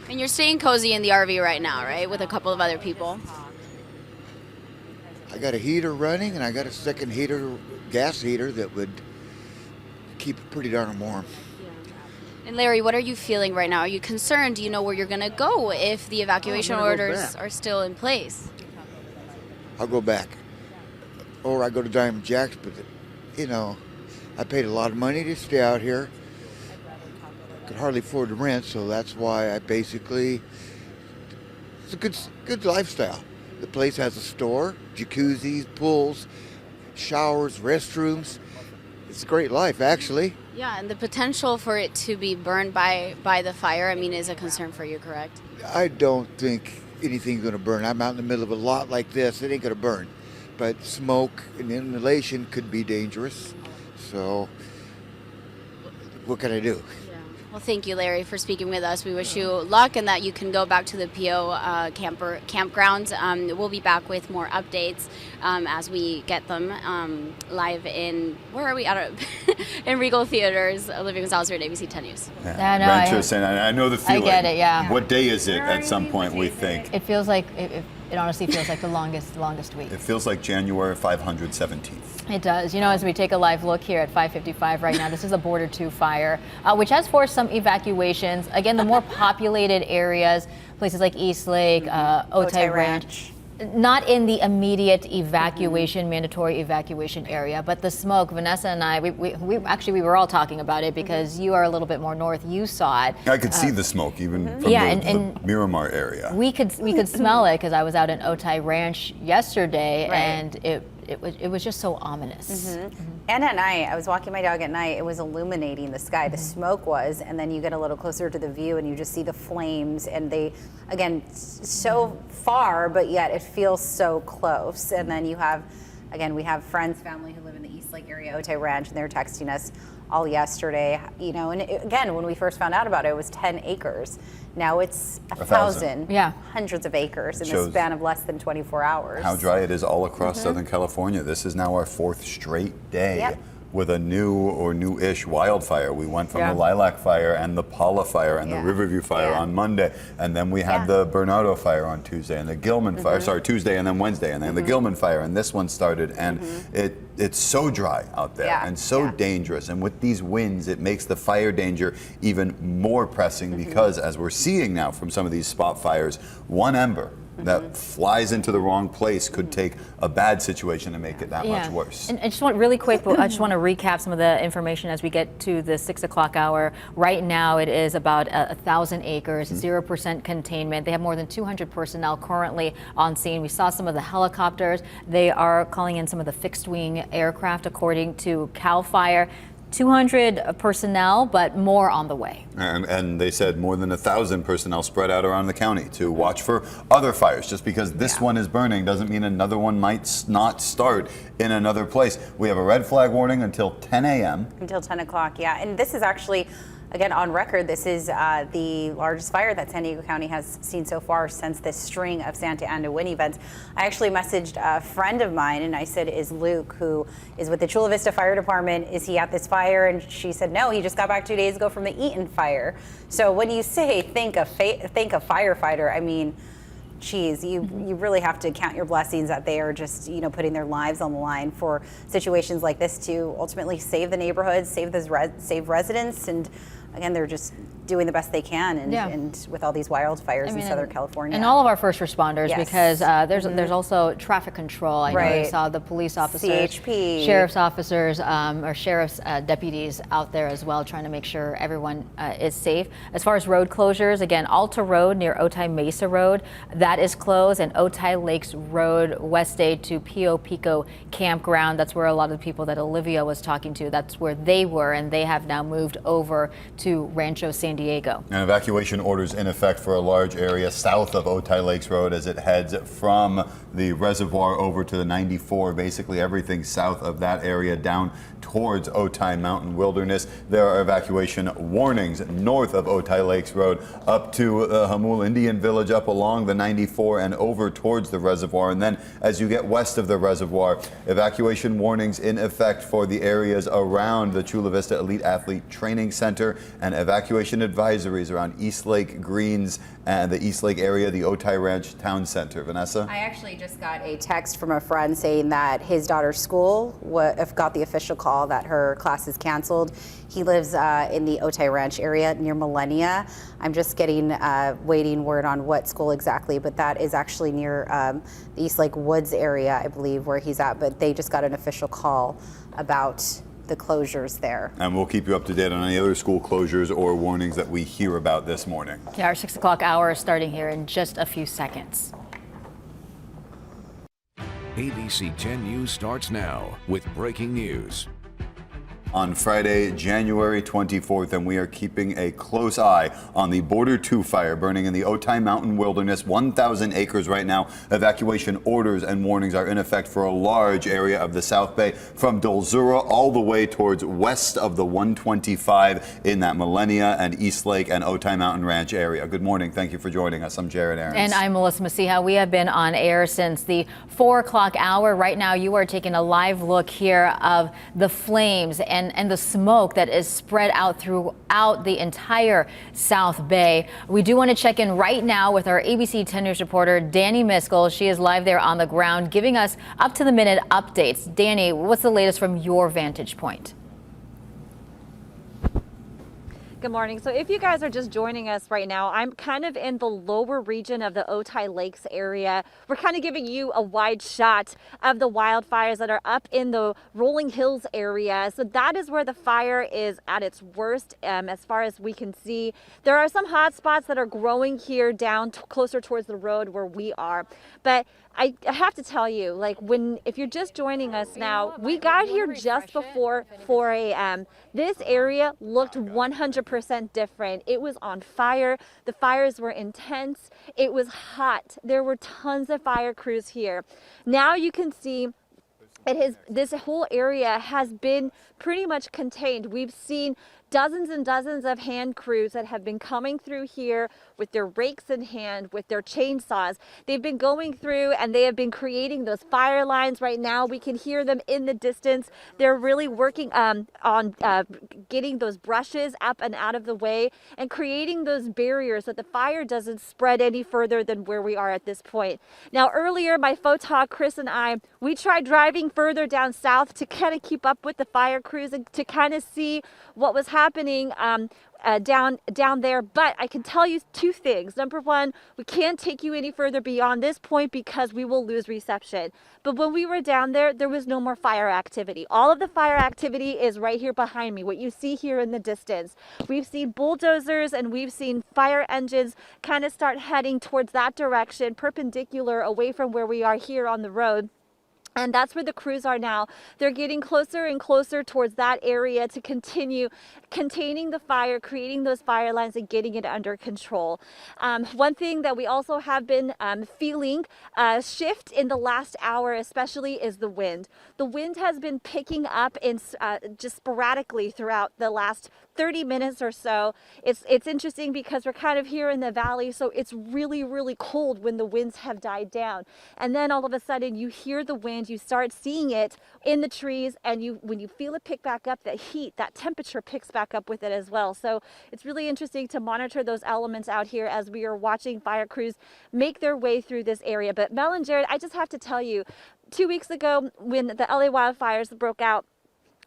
And you're staying cozy in the RV right now, right? With a couple of other people. I got a heater running, and I got a second heater, gas heater, that would keep it pretty darn warm. And Larry, what are you feeling right now? Are you concerned? Do you know where you're going to go if the evacuation orders are still in place? I'll go back. Or I go to Diamond Jack's, but, you know, I paid a lot of money to stay out here. Could hardly afford the rent, so that's why I basically It's a good lifestyle. The place has a store, jacuzzis, pools, showers, restrooms. It's a great life, actually. Yeah, and the potential for it to be burned by the fire, I mean, is a concern for you, correct? I don't think anything's going to burn. I'm out in the middle of a lot like this. It ain't going to burn. But smoke and inhalation could be dangerous. So what can I do? Well, thank you, Larry, for speaking with us. We wish you luck and that you can go back to the PO campgrounds. We'll be back with more updates as we get them live in, where are we? In Regal Theaters. Olivia Gonzalez here at ABC 10 News. Yeah, no, Ranchers, and I know the feeling. I get it, yeah. What day is it at some point, we think? It feels like, it honestly feels like the longest week. It feels like January 517th. It does. You know, as we take a live look here at 5:55 right now, this is a Border 2 fire, which has forced some evacuations. Again, the more populated areas, places like East Lake, Otay Ranch. Not in the immediate evacuation, mandatory evacuation area, but the smoke. Vanessa and I, we were all talking about it because you are a little bit more north. You saw it. I could see the smoke even from the Miramar area. We could smell it because I was out in Otay Ranch yesterday, and it was just so ominous. Anna and I was walking my dog at night. It was illuminating the sky. The smoke was, and then you get a little closer to the view and you just see the flames, and they, again, so far, but yet it feels so close. And then you have, again, we have friends, family who live in the East Lake area, Otay Ranch, and they're texting us all yesterday, you know, and again, when we first found out about it, it was 10 acres. Now it's 1,000, hundreds of acres in the span of less than 24 hours. How dry it is all across Southern California. This is now our 4th straight day with a new or new-ish wildfire. We went from the Lilac Fire and the Paula Fire and the Riverview Fire on Monday, and then we had the Bernardo Fire on Tuesday, and the Gilman Fire, sorry, Tuesday and then Wednesday, and then the Gilman Fire, and this one started, and it's so dry out there and so dangerous, and with these winds, it makes the fire danger even more pressing because, as we're seeing now from some of these spot fires, one ember that flies into the wrong place could take a bad situation and make it that much worse. And I just want really quick, I just want to recap some of the information as we get to the 6 o'clock hour. Right now it is about 1,000 acres, 0% containment. They have more than 200 personnel currently on scene. We saw some of the helicopters. They are calling in some of the fixed wing aircraft according to CAL FIRE. 200 personnel, but more on the way. And they said more than 1,000 personnel spread out around the county to watch for other fires. Just because this one is burning doesn't mean another one might not start in another place. We have a red flag warning until 10 a.m. Until 10 o'clock, and this is actually, again, on record, this is the largest fire that San Diego County has seen so far since this string of Santa Ana wind events. I actually messaged a friend of mine and I said, is Luke, who is with the Chula Vista Fire Department, is he at this fire? And she said, no, he just got back 2 days ago from the Eaton fire. So when you say think a firefighter, I mean, geez, you really have to count your blessings that they are just, putting their lives on the line for situations like this to ultimately save the neighborhoods, save residents, and again, they're just doing the best they can, and with all these wildfires in Southern California. And all of our first responders, because there's also traffic control. I know you saw the police officers, CHP, sheriff's officers, or sheriff's deputies out there as well, trying to make sure everyone is safe. As far as road closures, again, Alta Road near Otay Mesa Road, that is closed, and Otay Lakes Road, West Aid to Pio Pico Campground. That's where a lot of the people that Olivia was talking to, that's where they were, and they have now moved over to Rancho San Diego. And evacuation orders in effect for a large area south of Otay Lakes Road as it heads from the reservoir over to the 94. Basically everything south of that area down towards Otay Mountain Wilderness. There are evacuation warnings north of Otay Lakes Road up to the Hamul Indian Village, up along the 94 and over towards the reservoir. And then as you get west of the reservoir, evacuation warnings in effect for the areas around the Chula Vista Elite Athlete Training Center, and evacuation advisories around East Lake Greens and the East Lake area, the Otay Ranch Town Center. Vanessa? I actually just got a text from a friend saying that his daughter's school got the official call that her class is canceled. He lives in the Otay Ranch area near Millennia. I'm just getting waiting word on what school exactly, but that is actually near the East Lake Woods area, I believe, where he's at. But they just got an official call about the closures there. And we'll keep you up to date on any other school closures or warnings that we hear about this morning. Yeah, our 6 o'clock hour is starting here in just a few seconds. ABC 10 News starts now with breaking news. On Friday, January 24th, and we are keeping a close eye on the Border 2 fire burning in the Otay Mountain Wilderness, 1,000 acres right now. Evacuation orders and warnings are in effect for a large area of the South Bay from Dulzura all the way towards west of the 125 in that Millenia and East Lake and Otay Mountain Ranch area. Good morning. Thank you for joining us. I'm Jared Aarons. And I'm Melissa Masiha. We have been on air since the 4 o'clock hour. Right now, you are taking a live look here of the flames and the smoke that is spread out throughout the entire South Bay. We do want to check in right now with our ABC 10 News reporter, Danny Miskell. She is live there on the ground giving us up-to-the-minute updates. Danny, what's the latest from your vantage point? Good morning. So if you guys are just joining us right now, I'm kind of in the lower region of the Otay Lakes area. We're kind of giving you a wide shot of the wildfires that are up in the Rolling Hills area. So that is where the fire is at its worst as far as we can see. There are some hot spots that are growing here down closer towards the road where we are. But I have to tell you, like, if you're just joining us now, we got here just before 4 a.m. This area looked 100% different. It was on fire. The fires were intense. It was hot. There were tons of fire crews here. Now you can see this whole area has been pretty much contained. We've seen dozens and dozens of hand crews that have been coming through here with their rakes in hand, with their chainsaws. They've been going through and they have been creating those fire lines. Right now we can hear them in the distance. They're really working on getting those brushes up and out of the way and creating those barriers so that the fire doesn't spread any further than where we are at this point. Now earlier, my photog Chris and I, we tried driving further down south to kind of keep up with the fire crews and to kind of see what was happening down there. But I can tell you two things. Number one, we can't take you any further beyond this point because we will lose reception. But when we were down there, there was no more fire activity. All of the fire activity is right here behind me, what you see here in the distance. We've seen bulldozers and we've seen fire engines kind of start heading towards that direction, perpendicular away from where we are here on the road. And that's where the crews are now. They're getting closer and closer towards that area to continue containing the fire, creating those fire lines and getting it under control. One thing that we also have been feeling a shift in the last hour especially is the wind. The wind has been picking up in just sporadically throughout the last 30 minutes or so. It's interesting because we're kind of here in the valley, so it's really, really cold when the winds have died down. And then all of a sudden you hear the wind, you start seeing it in the trees, and when you feel it pick back up, that heat, that temperature picks back up with it as well. So it's really interesting to monitor those elements out here as we are watching fire crews make their way through this area. But Mel and Jared, I just have to tell you, 2 weeks ago when the LA wildfires broke out,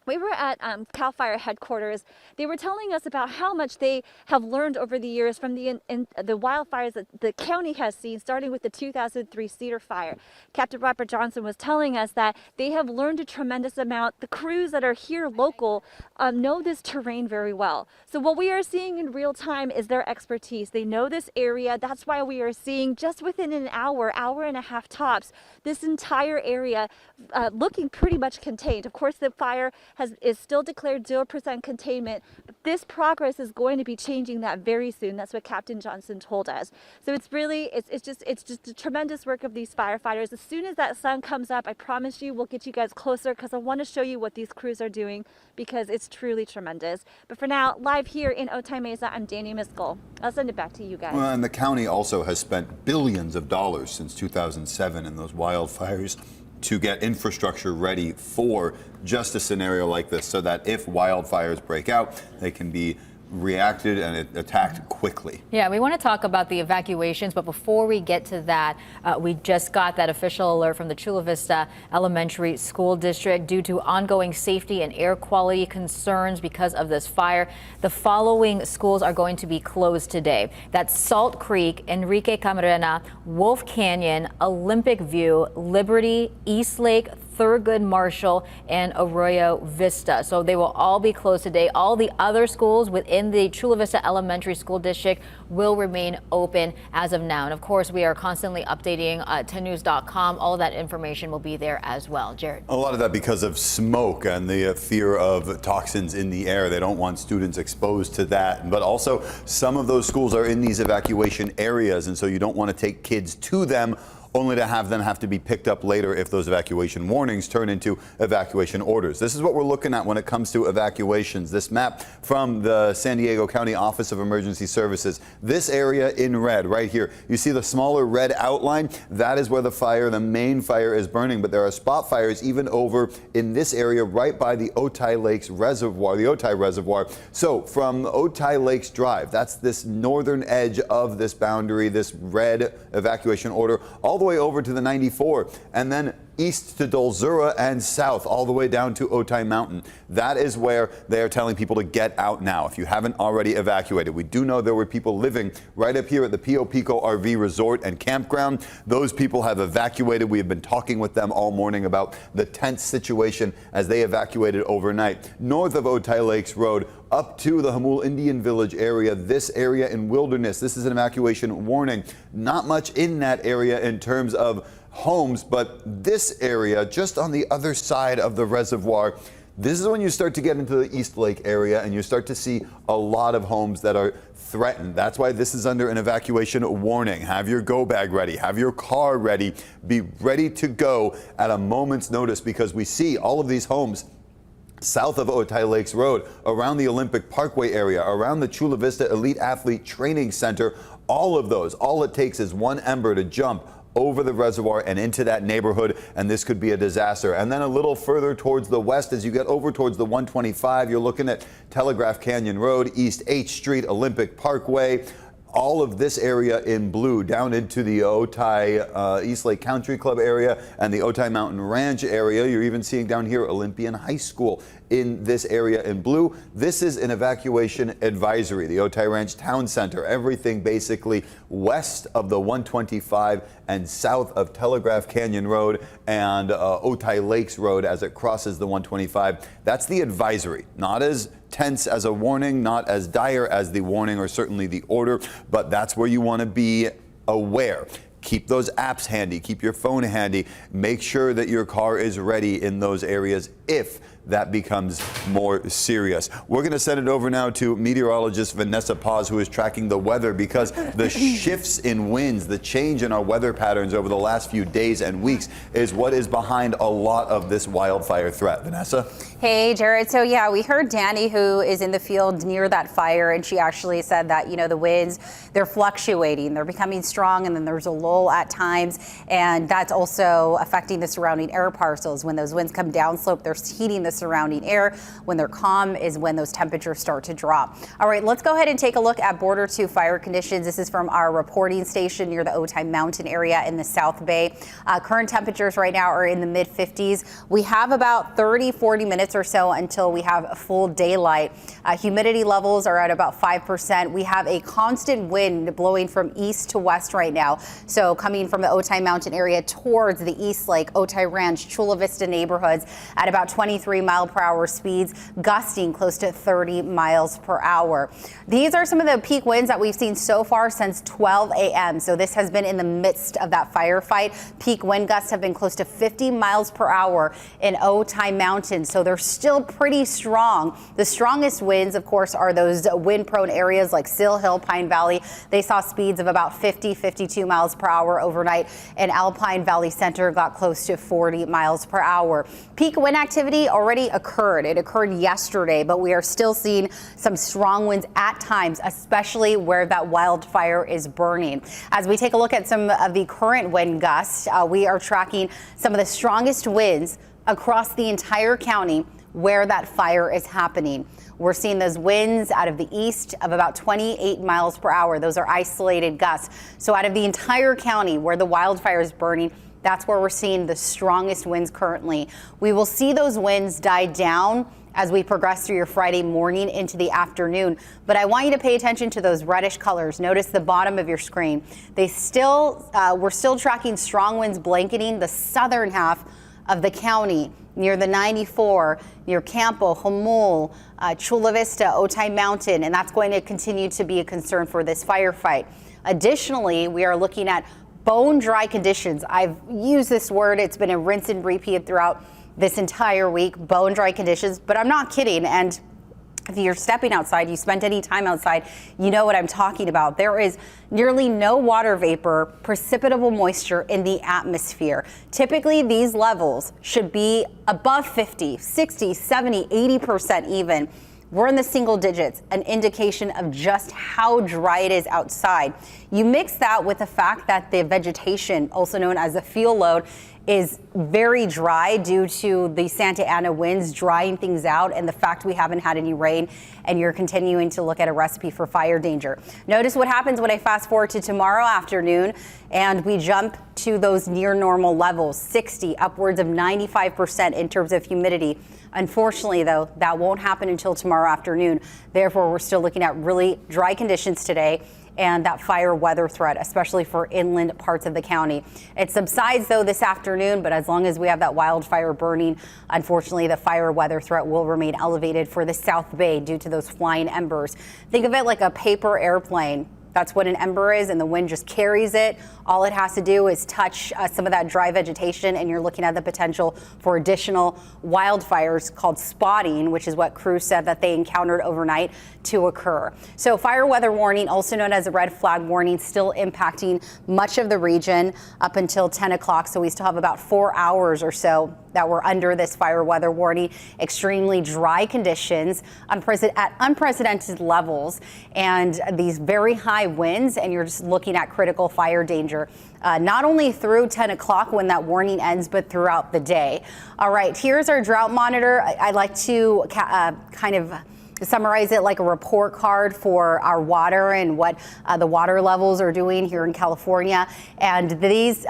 we were at CAL FIRE headquarters. They were telling us about how much they have learned over the years from the wildfires that the county has seen, starting with the 2003 Cedar Fire. Captain Robert Johnson was telling us that they have learned a tremendous amount. The crews that are here local know this terrain very well. So what we are seeing in real time is their expertise. They know this area. That's why we are seeing just within an hour and a half tops, this entire area looking pretty much contained. Of course, the fire is still declared 0% containment, but this progress is going to be changing that very soon. That's what Captain Johnson told us. So it's just a tremendous work of these firefighters. As soon as that sun comes up, I promise you we'll get you guys closer because I want to show you what these crews are doing because it's truly tremendous. But for now, live here in Otay Mesa, I'm Danny Miskell. I'll send it back to you guys. Well, and the county also has spent billions of dollars since 2007 in those wildfires to get infrastructure ready for just a scenario like this so that if wildfires break out, they can be reacted and attacked quickly. Yeah, we want to talk about the evacuations, but before we get to that, we just got that official alert from the Chula Vista Elementary School District due to ongoing safety and air quality concerns because of this fire. The following schools are going to be closed today. That's Salt Creek, Enrique Camarena, Wolf Canyon, Olympic View, Liberty, East Lake, Thurgood Marshall, and Arroyo Vista. So they will all be closed today. All the other schools within the Chula Vista Elementary School District will remain open as of now. And of course, we are constantly updating 10news.com. All of that information will be there as well. Jared. A lot of that because of smoke and the fear of toxins in the air. They don't want students exposed to that. But also, some of those schools are in these evacuation areas, and so you don't want to take kids to them, only to have them have to be picked up later if those evacuation warnings turn into evacuation orders. This is what we're looking at when it comes to evacuations. This map from the San Diego County Office of Emergency Services. This area in red right here. You see the smaller red outline? That is where the main fire is burning, but there are spot fires even over in this area right by the Otay Lakes Reservoir, the Otay Reservoir. So from Otay Lakes Drive, that's this northern edge of this boundary, this red evacuation order, all the way over to the 94, and then east to Dolzura and south all the way down to Otay Mountain. That is where they are telling people to get out now if you haven't already evacuated. We do know there were people living right up here at the Pio Pico RV Resort and Campground. Those people have evacuated. We have been talking with them all morning about the tense situation as they evacuated overnight. North of Otay Lakes Road, up to the Hamul Indian Village area, this area in Wilderness. This is an evacuation warning. Not much in that area in terms of homes, but this area just on the other side of the reservoir, this is when you start to get into the East Lake area and you start to see a lot of homes that are threatened. That's why this is under an evacuation warning. Have your go bag ready, have your car ready, be ready to go at a moment's notice, because we see all of these homes south of Otay Lakes Road, around the Olympic Parkway area, around the Chula Vista Elite Athlete Training Center. All of those, all it takes is one ember to jump over the reservoir and into that neighborhood, and this could be a disaster. And then a little further towards the west, as you get over towards the 125, you're looking at Telegraph Canyon Road, East H Street, Olympic Parkway. All of this area in blue down into the Otay East Lake Country Club area and the Otay Mountain Ranch area. You're even seeing down here Olympian High School in this area in blue. This is an evacuation advisory. The Otay Ranch Town Center, everything basically west of the 125 and south of Telegraph Canyon Road and Otay Lakes Road as it crosses the 125. That's the advisory, not as tense as a warning, not as dire as the warning or certainly the order, but that's where you want to be aware. Keep those apps handy, keep your phone handy, make sure that your car is ready in those areas if that becomes more serious. We're going to send it over now to meteorologist Vanessa Paz, who is tracking the weather, because the shifts in winds, the change in our weather patterns over the last few days and weeks is what is behind a lot of this wildfire threat. Vanessa? Hey, Jared. So yeah, we heard Danny, who is in the field near that fire, and she actually said that, you know, the winds, they're fluctuating, they're becoming strong, and then there's a lull at times, and that's also affecting the surrounding air parcels. When those winds come downslope, they're heating the surrounding air. When they're calm is when those temperatures start to drop. All right, let's go ahead and take a look at border to fire conditions. This is from our reporting station near the Otay Mountain area in the South Bay. Current temperatures right now are in the mid 50s. We have about 30-40 minutes or so until we have full daylight. Humidity levels are at about 5%. We have a constant wind blowing from east to west right now. So coming from the Otay Mountain area towards the East Lake, Otay Ranch, Chula Vista neighborhoods at about 23-mile-per-hour speeds, gusting close to 30 miles per hour. These are some of the peak winds that we've seen so far since 12 a.m. So this has been in the midst of that firefight. Peak wind gusts have been close to 50 miles per hour in Otay Mountain. So they're still pretty strong. The strongest winds, of course, are those wind-prone areas like Sill Hill, Pine Valley. They saw speeds of about 50-52 miles per hour overnight, and Alpine Valley Center got close to 40 miles per hour. Peak wind activity already occurred. It occurred yesterday, but we are still seeing some strong winds at times, especially where that wildfire is burning. As we take a look at some of the current wind gusts, we are tracking some of the strongest winds across the entire county where that fire is happening. We're seeing those winds out of the east of about 28 miles per hour. Those are isolated gusts. So out of the entire county where the wildfire is burning, that's where we're seeing the strongest winds currently. We will see those winds die down as we progress through your Friday morning into the afternoon. But I want you to pay attention to those reddish colors. Notice the bottom of your screen. We're still tracking strong winds blanketing the southern half of the county, near the 94, near Campo, Jamul, Chula Vista, Otay Mountain, and that's going to continue to be a concern for this firefight. Additionally, we are looking at bone dry conditions. I've used this word. It's been a rinse and repeat throughout this entire week, bone dry conditions, but I'm not kidding. And if you're stepping outside, you spent any time outside, you know what I'm talking about. There is nearly no water vapor, precipitable moisture in the atmosphere. Typically, these levels should be above 50, 60, 70, 80% even. We're in the single digits, an indication of just how dry it is outside. You mix that with the fact that the vegetation, also known as the fuel load, is very dry due to the Santa Ana winds drying things out and the fact we haven't had any rain, and you're continuing to look at a recipe for fire danger. Notice what happens when I fast forward to tomorrow afternoon and we jump to those near normal levels, 60, upwards of 95% in terms of humidity. Unfortunately, though, that won't happen until tomorrow afternoon. Therefore, we're still looking at really dry conditions today and that fire weather threat, especially for inland parts of the county. It subsides, though, this afternoon, but as long as we have that wildfire burning, unfortunately, the fire weather threat will remain elevated for the South Bay due to those flying embers. Think of it like a paper airplane. That's what an ember is, and the wind just carries it. All it has to do is touch some of that dry vegetation, and you're looking at the potential for additional wildfires called spotting, which is what crews said that they encountered overnight to occur. So fire weather warning, also known as a red flag warning, still impacting much of the region up until 10 o'clock. So we still have about 4 hours or so that we're under this fire weather warning. Extremely dry conditions at unprecedented levels, and these very high winds, and you're just looking at critical fire danger, not only through 10 o'clock when that warning ends, but throughout the day. All right, here's our drought monitor. I like to kind of summarize it like a report card for our water and what the water levels are doing here in California. And this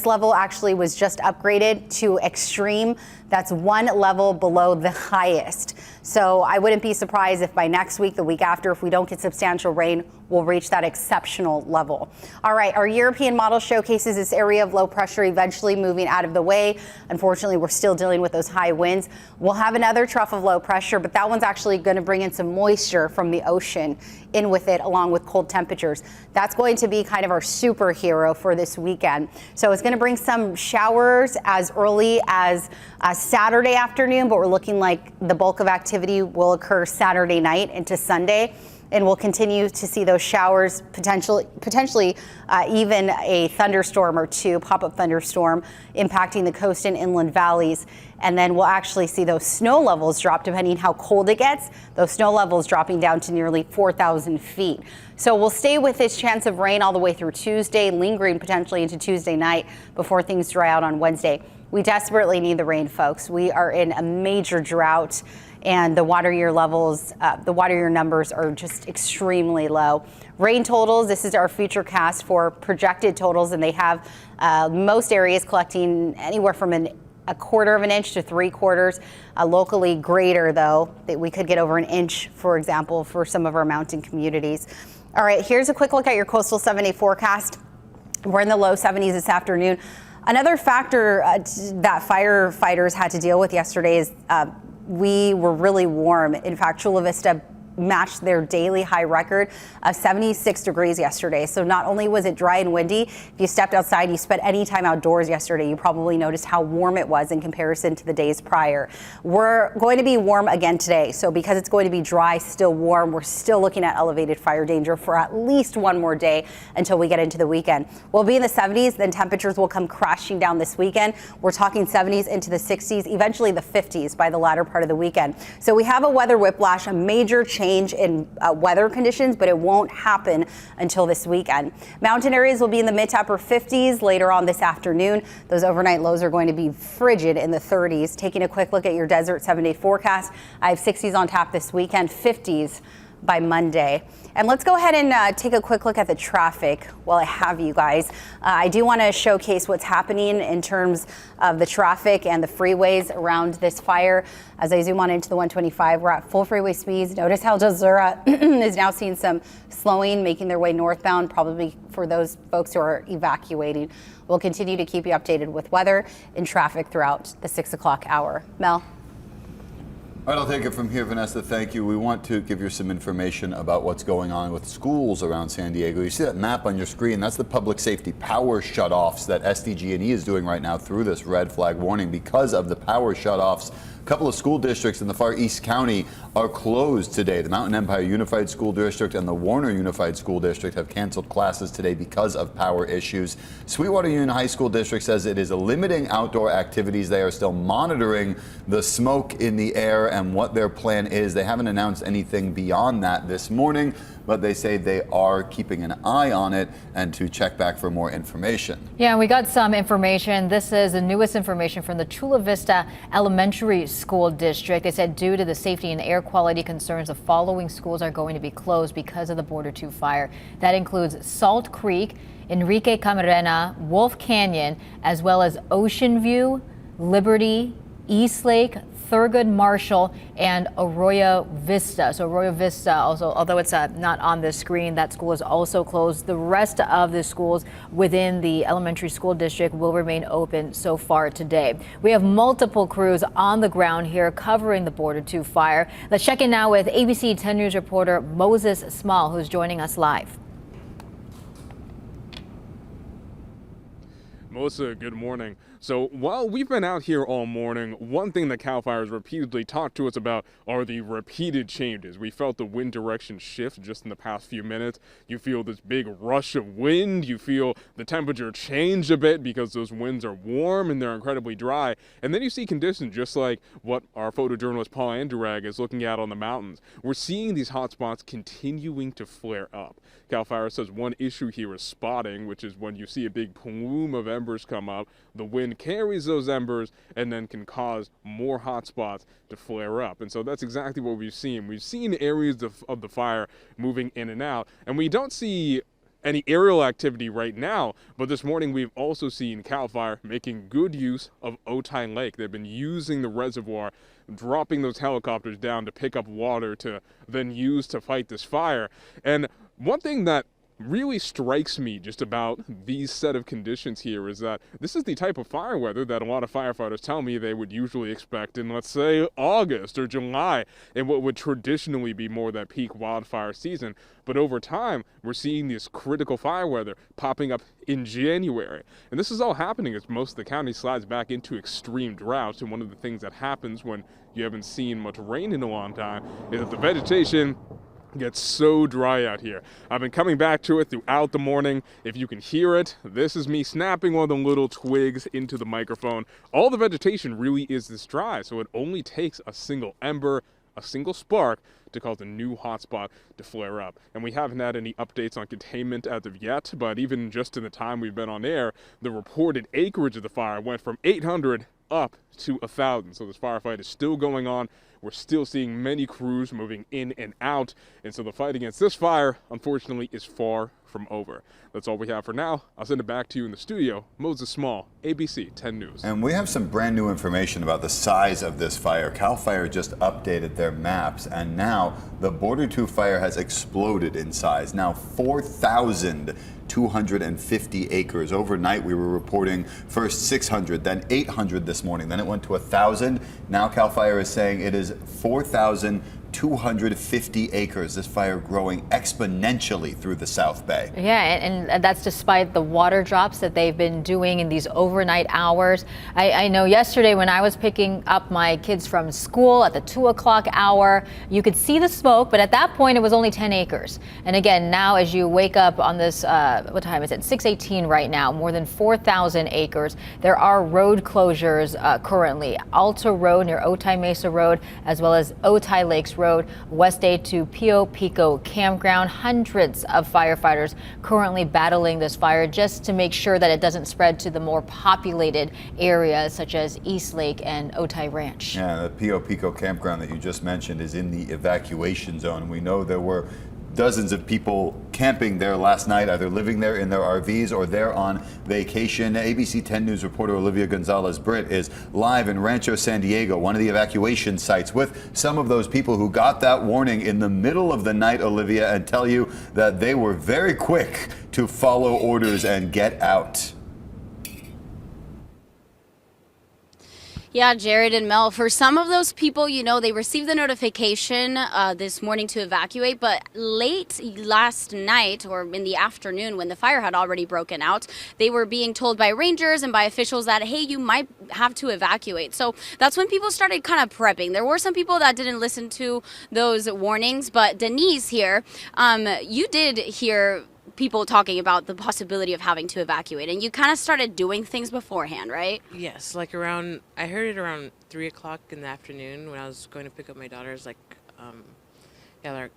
level actually was just upgraded to extreme. That's one level below the highest. So I wouldn't be surprised if by next week, the week after, if we don't get substantial rain, we'll reach that exceptional level. All right, our European model showcases this area of low pressure eventually moving out of the way. Unfortunately, we're still dealing with those high winds. We'll have another trough of low pressure, but that one's actually going to bring in some moisture from the ocean in with it, along with cold temperatures. That's going to be kind of our superhero for this weekend. So it's going to bring some showers as early as Saturday afternoon, but we're looking like the bulk of activity will occur Saturday night into Sunday. And we'll continue to see those showers, potentially even a thunderstorm or two, pop-up thunderstorm, impacting the coast and inland valleys. And then we'll actually see those snow levels drop depending how cold it gets. Those snow levels dropping down to nearly 4,000 feet. So we'll stay with this chance of rain all the way through Tuesday, lingering potentially into Tuesday night before things dry out on Wednesday. We desperately need the rain, folks. We are in a major drought, and the water year levels, the water year numbers are just extremely low. Rain totals, this is our future cast for projected totals, and they have most areas collecting anywhere from a quarter of an inch to 3/4. Locally greater, though, that we could get over an inch, for example, for some of our mountain communities. All right, here's a quick look at your coastal 7-day forecast. We're in the low 70s this afternoon. Another factor that firefighters had to deal with yesterday is we were really warm. In fact, Chula Vista matched their daily high record of 76 degrees yesterday. So not only was it dry and windy, if you stepped outside, you spent any time outdoors yesterday, you probably noticed how warm it was in comparison to the days prior. We're going to be warm again today. So because it's going to be dry, still warm, we're still looking at elevated fire danger for at least one more day until we get into the weekend. We'll be in the 70s, then temperatures will come crashing down this weekend. We're talking 70s into the 60s, eventually the 50s by the latter part of the weekend. So we have a weather whiplash, a major change in weather conditions, but it won't happen until this weekend. Mountain areas will be in the mid to upper 50s later on this afternoon. Those overnight lows are going to be frigid in the 30s. Taking a quick look at your desert 7-day forecast, I have 60s on tap this weekend, 50s by Monday. And let's go ahead and take a quick look at the traffic while I have you guys. I do want to showcase what's happening in terms of the traffic and the freeways around this fire. As I zoom on into the 125, we're at full freeway speeds. Notice how Jazura is now seeing some slowing, making their way northbound, probably for those folks who are evacuating. We'll continue to keep you updated with weather and traffic throughout the 6 o'clock hour. Mel? All right, I'll take it from here, Vanessa. Thank you. We want to give you some information about what's going on with schools around San Diego. You see that map on your screen? That's the public safety power shutoffs that SDG&E is doing right now through this red flag warning. Because of the power shutoffs, a couple of school districts in the far East County are closed today. The Mountain Empire Unified School District and the Warner Unified School District have canceled classes today because of power issues. Sweetwater Union High School District says it is limiting outdoor activities. They are still monitoring the smoke in the air and what their plan is. They haven't announced anything beyond that this morning, but they say they are keeping an eye on it and to check back for more information. Yeah, we got some information. This is the newest information from the Chula Vista Elementary School District. They said due to the safety and air quality concerns, the following schools are going to be closed because of the Border 2 fire. That includes Salt Creek, Enrique Camarena, Wolf Canyon, as well as Ocean View, Liberty, Eastlake, Thurgood Marshall, and Arroyo Vista. So Arroyo Vista also, although it's not on the screen, that school is also closed. The rest of the schools within the elementary school district will remain open so far today. We have multiple crews on the ground here covering the Border 2 fire. Let's check in now with ABC 10 News reporter Moses Small, who's joining us live. Melissa, good morning. So while we've been out here all morning, one thing that CAL FIRE has repeatedly talked to us about are the repeated changes. We felt the wind direction shift just in the past few minutes. You feel this big rush of wind. You feel the temperature change a bit because those winds are warm and they're incredibly dry. And then you see conditions just like what our photojournalist Paul Andrag is looking at on the mountains. We're seeing these hot spots continuing to flare up. CAL FIRE says one issue here is spotting, which is when you see a big plume of embers come up, the wind carries those embers and then can cause more hot spots to flare up. And so that's exactly what we've seen. We've seen areas of the fire moving in and out, and we don't see any aerial activity right now, but this morning we've also seen CAL FIRE making good use of Otay Lake. They've been using the reservoir, dropping those helicopters down to pick up water to then use to fight this fire. And one thing that really strikes me just about these set of conditions here is that this is the type of fire weather that a lot of firefighters tell me they would usually expect in, let's say, August or July, in what would traditionally be more that peak wildfire season. But over time, we're seeing this critical fire weather popping up in January. And this is all happening as most of the county slides back into extreme drought. And one of the things that happens when you haven't seen much rain in a long time is that the vegetation gets so dry out here. I've been coming back to it throughout the morning. If you can hear it, this is me snapping one of the little twigs into the microphone. All the vegetation really is this dry, so it only takes a single ember, a single spark to cause a new hotspot to flare up. And we haven't had any updates on containment as of yet, but even just in the time we've been on air, the reported acreage of the fire went from 800 up to 1,000. So this firefight is still going on. We're still seeing many crews moving in and out. And so the fight against this fire, unfortunately, is far from over. That's all we have for now. I'll send it back to you in the studio. Moses Small, ABC 10 News. And we have some brand new information about the size of this fire. CAL FIRE just updated their maps, and now the Border 2 fire has exploded in size. Now 4,250 acres. Overnight we were reporting first 600, then 800 this morning. Then it went to 1,000. Now CAL FIRE is saying it is 4,250 acres. This fire growing exponentially through the South Bay. Yeah, and that's despite the water drops that they've been doing in these overnight hours. I know yesterday when I was picking up my kids from school at the 2 o'clock hour, you could see the smoke, but at that point it was only 10 acres. And again, now as you wake up on this, what time is it? 6:18 right now, more than 4,000 acres. There are road closures currently. Alta Road near Otay Mesa Road, as well as Otay Lakes Road, West 8 to Pio Pico Campground. Hundreds of firefighters currently battling this fire just to make sure that it doesn't spread to the more populated areas such as East Lake and Otay Ranch. Yeah, the Pio Pico Campground that you just mentioned is in the evacuation zone. We know there were dozens of people camping there last night, either living there in their RVs or there on vacation. ABC 10 News reporter Olivia Gonzalez-Britt is live in Rancho San Diego, one of the evacuation sites, with some of those people who got that warning in the middle of the night, Olivia, and tell you that they were very quick to follow orders and get out. Yeah, Jared and Mel, for some of those people, you know, they received the notification this morning to evacuate, but late last night or in the afternoon when the fire had already broken out, they were being told by rangers and by officials that, hey, you might have to evacuate. So that's when people started kind of prepping. There were some people that didn't listen to those warnings, but Denise here, you did hear people talking about the possibility of having to evacuate, and you kind of started doing things beforehand, right? Yes, like I heard it around 3 o'clock in the afternoon when I was going to pick up my daughters, like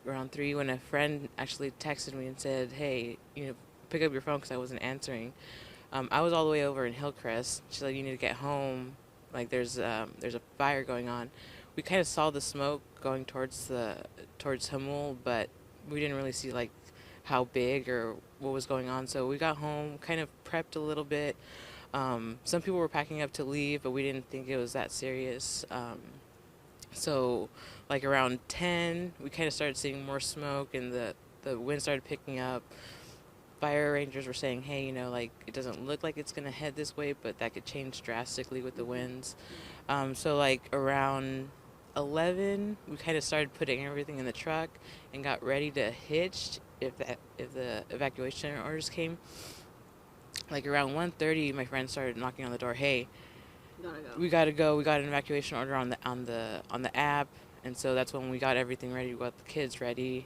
around 3, when a friend actually texted me and said, hey, you know, pick up your phone, because I wasn't answering. I was all the way over in Hillcrest. She's like, you need to get home, like there's a fire going on. We kind of saw the smoke going towards Hummel, but we didn't really see like how big or what was going on. So we got home, kind of prepped a little bit. Some people were packing up to leave, but we didn't think it was that serious. So like around 10, we kind of started seeing more smoke, and the wind started picking up. Fire rangers were saying, hey, you know, like it doesn't look like it's going to head this way, but that could change drastically with the winds. So like around 11, we kind of started putting everything in the truck and got ready to hitch if the evacuation orders came. Like around 1:30, my friend started knocking on the door. Hey, we gotta go. We got an evacuation order on the app, and so that's when we got everything ready. We got the kids ready,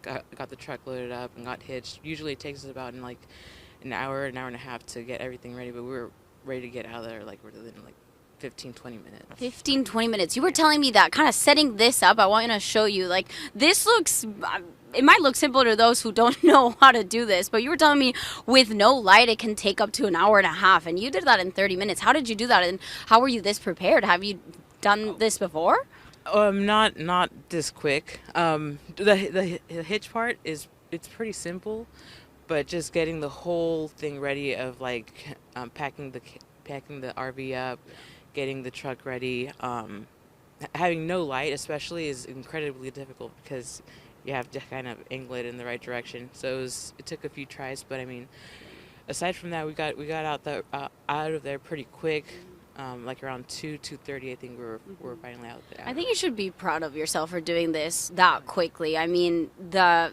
got the truck loaded up, and got hitched. Usually it takes us about an hour and a half to get everything ready, but we were ready to get out of there like within like 15-20 minutes. 15-20 minutes. You were telling me that, kind of setting this up. I want to show you, like, this looks, it might look simple to those who don't know how to do this, but you were telling me with no light it can take up to an hour and a half, and you did that in 30 minutes. How did you do that, and how were you this prepared? Have you done this before? Not this quick. The hitch part it's pretty simple, but just getting the whole thing ready of like packing the RV up, getting the truck ready, having no light especially is incredibly difficult because you have to kind of angle it in the right direction. So it took a few tries, but I mean, aside from that, we got out of there pretty quick. Like around 2:30, I think we were finally out there. I think you should be proud of yourself for doing this that quickly. I mean, the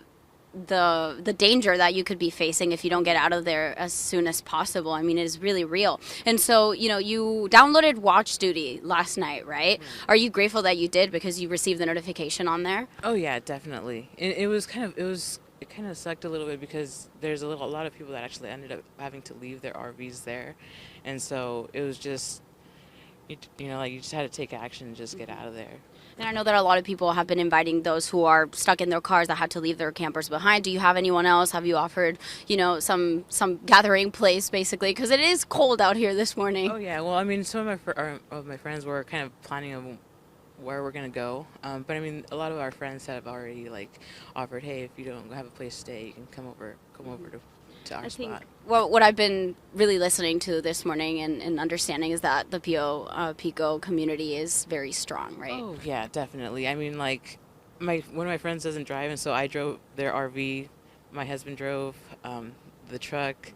danger that you could be facing if you don't get out of there as soon as possible, I mean, it is really real. And so, you know, you downloaded Watch Duty last night, right? Mm-hmm. Are you grateful that you did because you received the notification on there? Oh yeah, definitely. It kind of sucked a little bit because there's a lot of people that actually ended up having to leave their RVs there, and so it was just, you know, like you just had to take action and just get out of there. And I know that a lot of people have been inviting those who are stuck in their cars that had to leave their campers behind. Do you have anyone else? Have you offered, you know, some gathering place, basically? Because it is cold out here this morning. Oh, yeah. Well, I mean, some of my friends were kind of planning on where we're going to go. But, I mean, a lot of our friends have already, like, offered, hey, if you don't have a place to stay, you can come over to our spot. Well, what I've been really listening to this morning and understanding is that the Pio Pico community is very strong, right? Oh, yeah, definitely. I mean, like, one of my friends doesn't drive, and so I drove their RV. My husband drove the truck.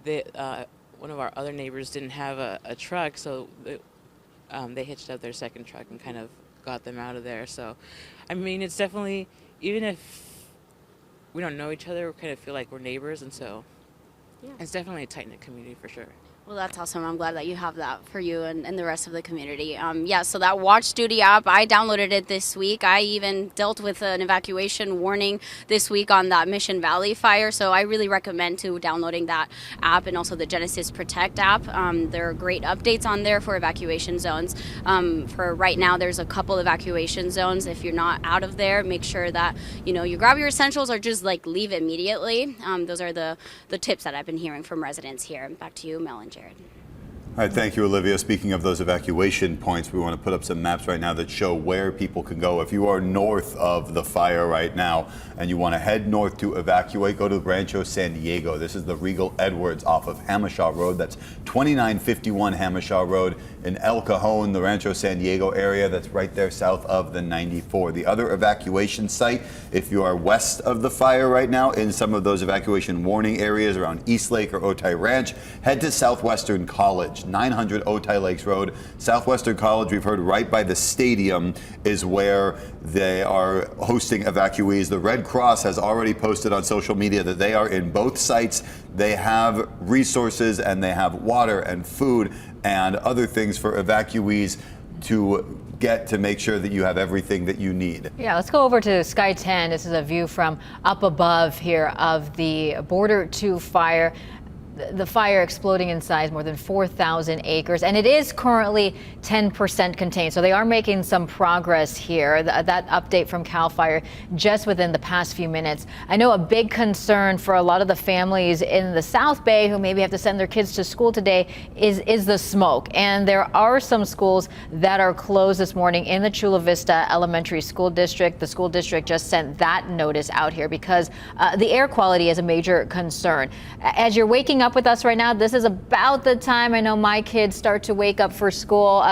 One of our other neighbors didn't have a truck, so they hitched up their second truck and kind of got them out of there. So, I mean, it's definitely, even if we don't know each other, we kind of feel like we're neighbors, and so it's definitely a tight-knit community for sure. Well, that's awesome. I'm glad that you have that for you and the rest of the community. Yeah, so that Watch Duty app, I downloaded it this week. I even dealt with an evacuation warning this week on that Mission Valley fire. So I really recommend to downloading that app and also the Genesis Protect app. There are great updates on there for evacuation zones. For right now, there's a couple evacuation zones. If you're not out of there, make sure that you grab your essentials or just like leave immediately. Those are the tips that I've been hearing from residents here. Back to you, Mel and Jared. All right, thank you, Olivia. Speaking of those evacuation points, we want to put up some maps right now that show where people can go. If you are north of the fire right now and you want to head north to evacuate, go to Rancho San Diego. This is the Regal Edwards off of Hamishaw Road. That's 2951 Hamishaw Road in El Cajon, the Rancho San Diego area. That's right there south of the 94. The other evacuation site, if you are west of the fire right now in some of those evacuation warning areas around East Lake or Otay Ranch, head to Southwestern College. 900 Otay Lakes Road. Southwestern College, we've heard right by the stadium is where they are hosting evacuees. The Red Cross has already posted on social media that they are in both sites. They have resources and they have water and food and other things for evacuees to get to make sure that you have everything that you need. Yeah, let's go over to Sky 10. This is a view from up above here of the Border 2 fire. The fire exploding in size, more than 4,000 acres, and it is currently 10% contained. So they are making some progress here. That update from CAL FIRE just within the past few minutes. I know a big concern for a lot of the families in the South Bay who maybe have to send their kids to school today is the smoke. And there are some schools that are closed this morning in the Chula Vista Elementary School District. The school district just sent that notice out here because the air quality is a major concern. As you're waking up with us right now, this is about the time I know my kids start to wake up for school,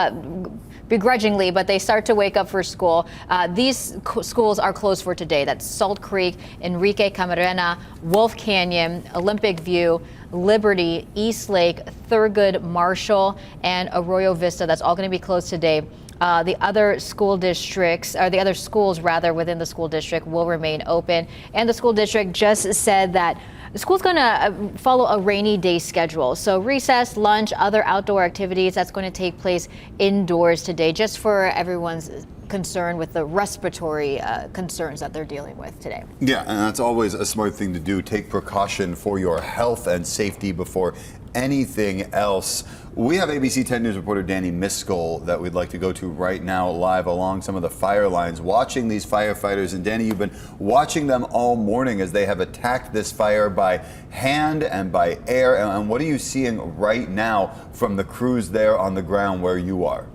begrudgingly, but they start to wake up for school. These schools are closed for today. That's Salt Creek, Enrique Camarena, Wolf Canyon, Olympic View, Liberty, East Lake, Thurgood, Marshall, and Arroyo Vista. That's all going to be closed today. The other school districts, or the other schools rather, within the school district will remain open. And the school district just said that the school's going to follow a rainy day schedule. So recess, lunch, other outdoor activities, that's going to take place indoors today, just for everyone's concern with the respiratory concerns that they're dealing with today. Yeah, and that's always a smart thing to do. Take precaution for your health and safety before anything else. We have ABC 10 News reporter Danny Miskell that we'd like to go to right now live along some of the fire lines, watching these firefighters. And Danny, you've been watching them all morning as they have attacked this fire by hand and by air. And what are you seeing right now from the crews there on the ground where you are?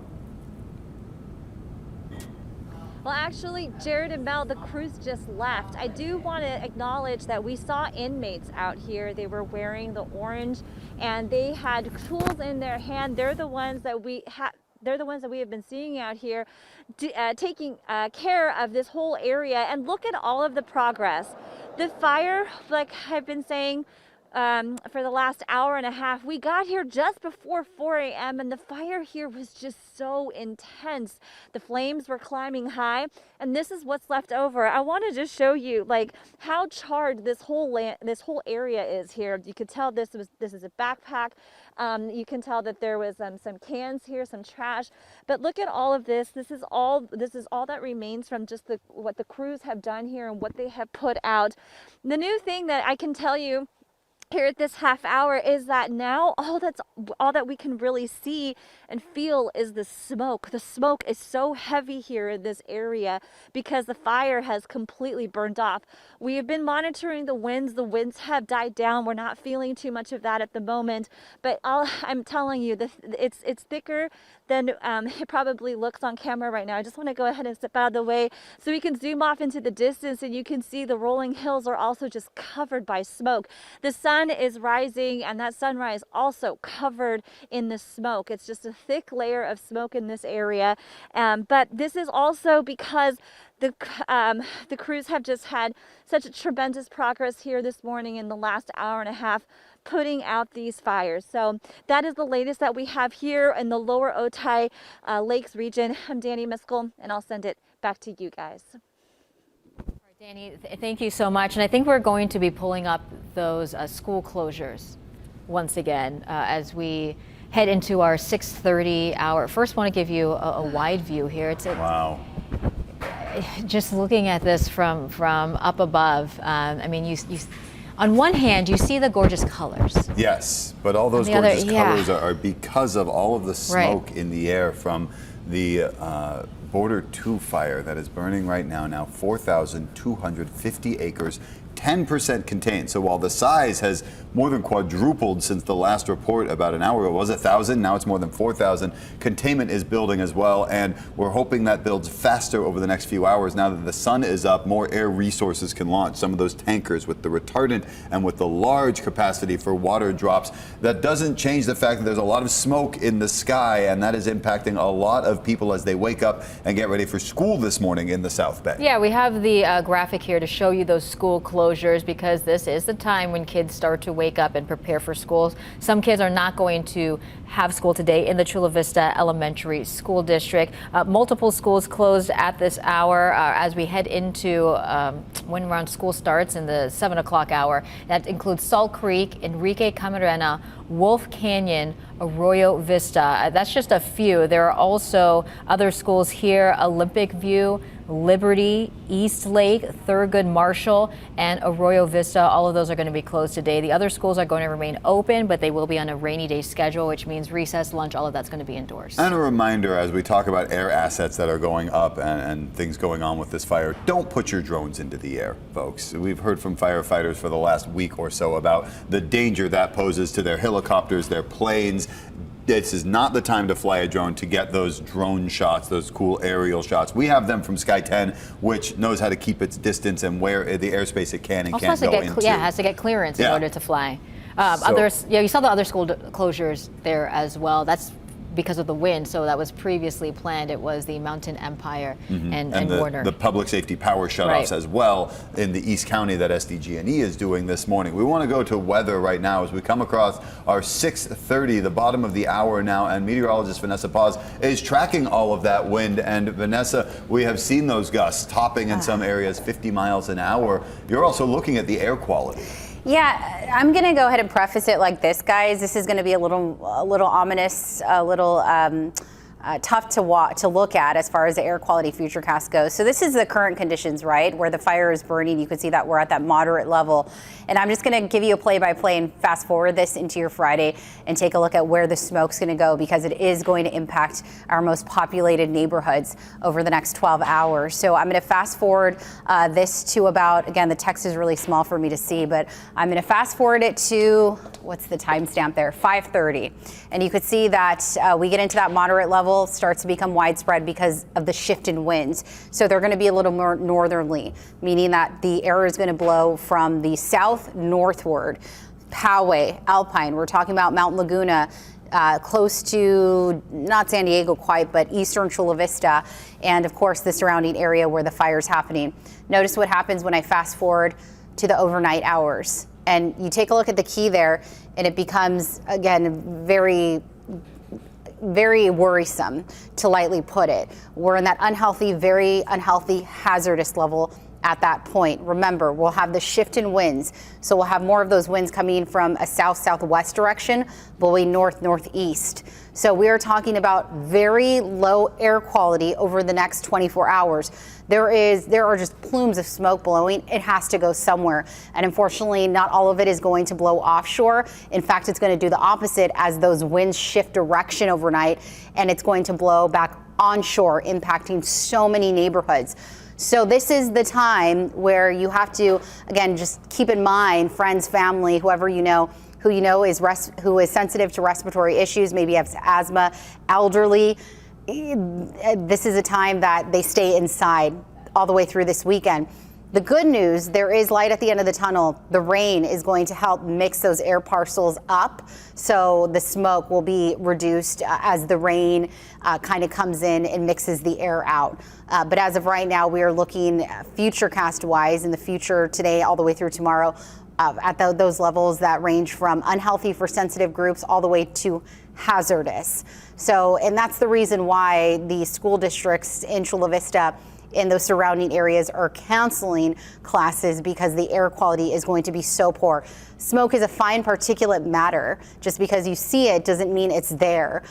Well, actually, Jared and Mel, the crews just left. I do want to acknowledge that we saw inmates out here. They were wearing the orange and they had tools in their hand. They're the ones that we have. They're the ones that we have been seeing out here taking care of this whole area. And look at all of the progress. The fire, like I've been saying, for the last hour and a half. We got here just before 4 a.m. and the fire here was just so intense. The flames were climbing high, and this is what's left over. I wanted to show you like how charred this whole area is here. You could tell this is a backpack. You can tell that there was some cans here, some trash. But look at all of this. This is all that remains from just what the crews have done here and what they have put out. The new thing that I can tell you here at this half hour is that now all that we can really see and feel is the smoke. The smoke is so heavy here in this area because the fire has completely burned off. We have been monitoring the winds. The winds have died down. We're not feeling too much of that at the moment, but I'm telling you, it's thicker than it probably looks on camera right now. I just want to go ahead and step out of the way so we can zoom off into the distance and you can see the rolling hills are also just covered by smoke. The sun is rising and that sunrise also covered in the smoke. It's just a thick layer of smoke in this area. But this is also because the crews have just had such a tremendous progress here this morning in the last hour and a half putting out these fires. So that is the latest that we have here in the lower Otay Lakes region. I'm Danny Miskell, and I'll send it back to you guys. Danny, thank you so much. And I think we're going to be pulling up those school closures. once again as we head into our 6:30 hour. First, want to give you a wide view here. Wow. Just looking at this from up above, I mean, you on one hand, you see the gorgeous colors. Yes, but all those gorgeous colors are because of all of the smoke in the air from the Border 2 fire that is burning right now 4,250 acres, 10% contained. So while the size has more than quadrupled since the last report about an hour ago, it was 1,000, now it's more than 4,000. Containment is building as well, and we're hoping that builds faster over the next few hours. Now that the sun is up, more air resources can launch. Some of those tankers with the retardant and with the large capacity for water drops. That doesn't change the fact that there's a lot of smoke in the sky, and that is impacting a lot of people as they wake up and get ready for school this morning in the South Bay. Yeah, we have the graphic here to show you those school closures, because this is the time when kids start to wake up and prepare for schools. Some kids are not going to have school today in the Chula Vista Elementary School District. Multiple schools closed at this hour as we head into when around school starts in the 7 o'clock hour. That includes Salt Creek, Enrique Camarena, Wolf Canyon, Arroyo Vista. That's just a few. There are also other schools here: Olympic View, Liberty, East Lake, Thurgood Marshall, and Arroyo Vista. All of those are going to be closed today. The other schools are going to remain open, but they will be on a rainy day schedule, which means recess, lunch, all of that's going to be indoors. And a reminder, as we talk about air assets that are going up and things going on with this fire, don't put your drones into the air, folks. We've heard from firefighters for the last week or so about the danger that poses to their helicopters, their planes. This is not the time to fly a drone to get those drone shots, those cool aerial shots. We have them from Sky 10, which knows how to keep its distance and where the airspace it can and also can't go into. Yeah, it has to get clearance in order to fly. You saw the other school closures there as well. That's because of the wind, so that was previously planned. It was the Mountain Empire and Warner. The public safety power shutoffs as well in the East County that SDG&E is doing this morning. We want to go to weather right now as we come across our 6:30, the bottom of the hour now, and meteorologist Vanessa Paz is tracking all of that wind. And Vanessa, we have seen those gusts topping in some areas 50 miles an hour. You're also looking at the air quality. Yeah, I'm going to go ahead and preface it like this, guys. This is going to be a little ominous, a little tough to look at as far as the air quality futurecast goes. So this is the current conditions, right, where the fire is burning. You can see that we're at that moderate level. And I'm just going to give you a play-by-play and fast forward this into your Friday and take a look at where the smoke's going to go, because it is going to impact our most populated neighborhoods over the next 12 hours. So I'm going to fast forward this to about, again, the text is really small for me to see, but I'm going to fast forward it to, what's the timestamp there, 5:30. And you could see that we get into that moderate level, starts to become widespread because of the shift in winds. So they're going to be a little more northerly, meaning that the air is going to blow from the south northward. Poway, Alpine, we're talking about Mount Laguna, close to, not San Diego quite, but eastern Chula Vista, and of course the surrounding area where the fire's happening. Notice what happens when I fast forward to the overnight hours. And you take a look at the key there, and it becomes, again, very worrisome, to lightly put it. We're in that unhealthy, very unhealthy, hazardous level at that point. Remember, we'll have the shift in winds. So we'll have more of those winds coming from a south-southwest direction, blowing north-northeast. So we are talking about very low air quality over the next 24 hours. There are just plumes of smoke blowing. It has to go somewhere. And unfortunately, not all of it is going to blow offshore. In fact, it's going to do the opposite as those winds shift direction overnight, and it's going to blow back onshore, impacting so many neighborhoods. So this is the time where you have to, again, just keep in mind, friends, family, whoever you know, who who is sensitive to respiratory issues, maybe has asthma, elderly. This is a time that they stay inside all the way through this weekend. The good news, there is light at the end of the tunnel. The rain is going to help mix those air parcels up, so the smoke will be reduced as the rain kind of comes in and mixes the air out. But as of right now, we are looking futurecast-wise in the future today all the way through tomorrow at those levels that range from unhealthy for sensitive groups all the way to hazardous. So, and that's the reason why the school districts in Chula Vista in those surrounding areas are canceling classes because the air quality is going to be so poor. Smoke is a fine particulate matter. Just because you see it doesn't mean it's there.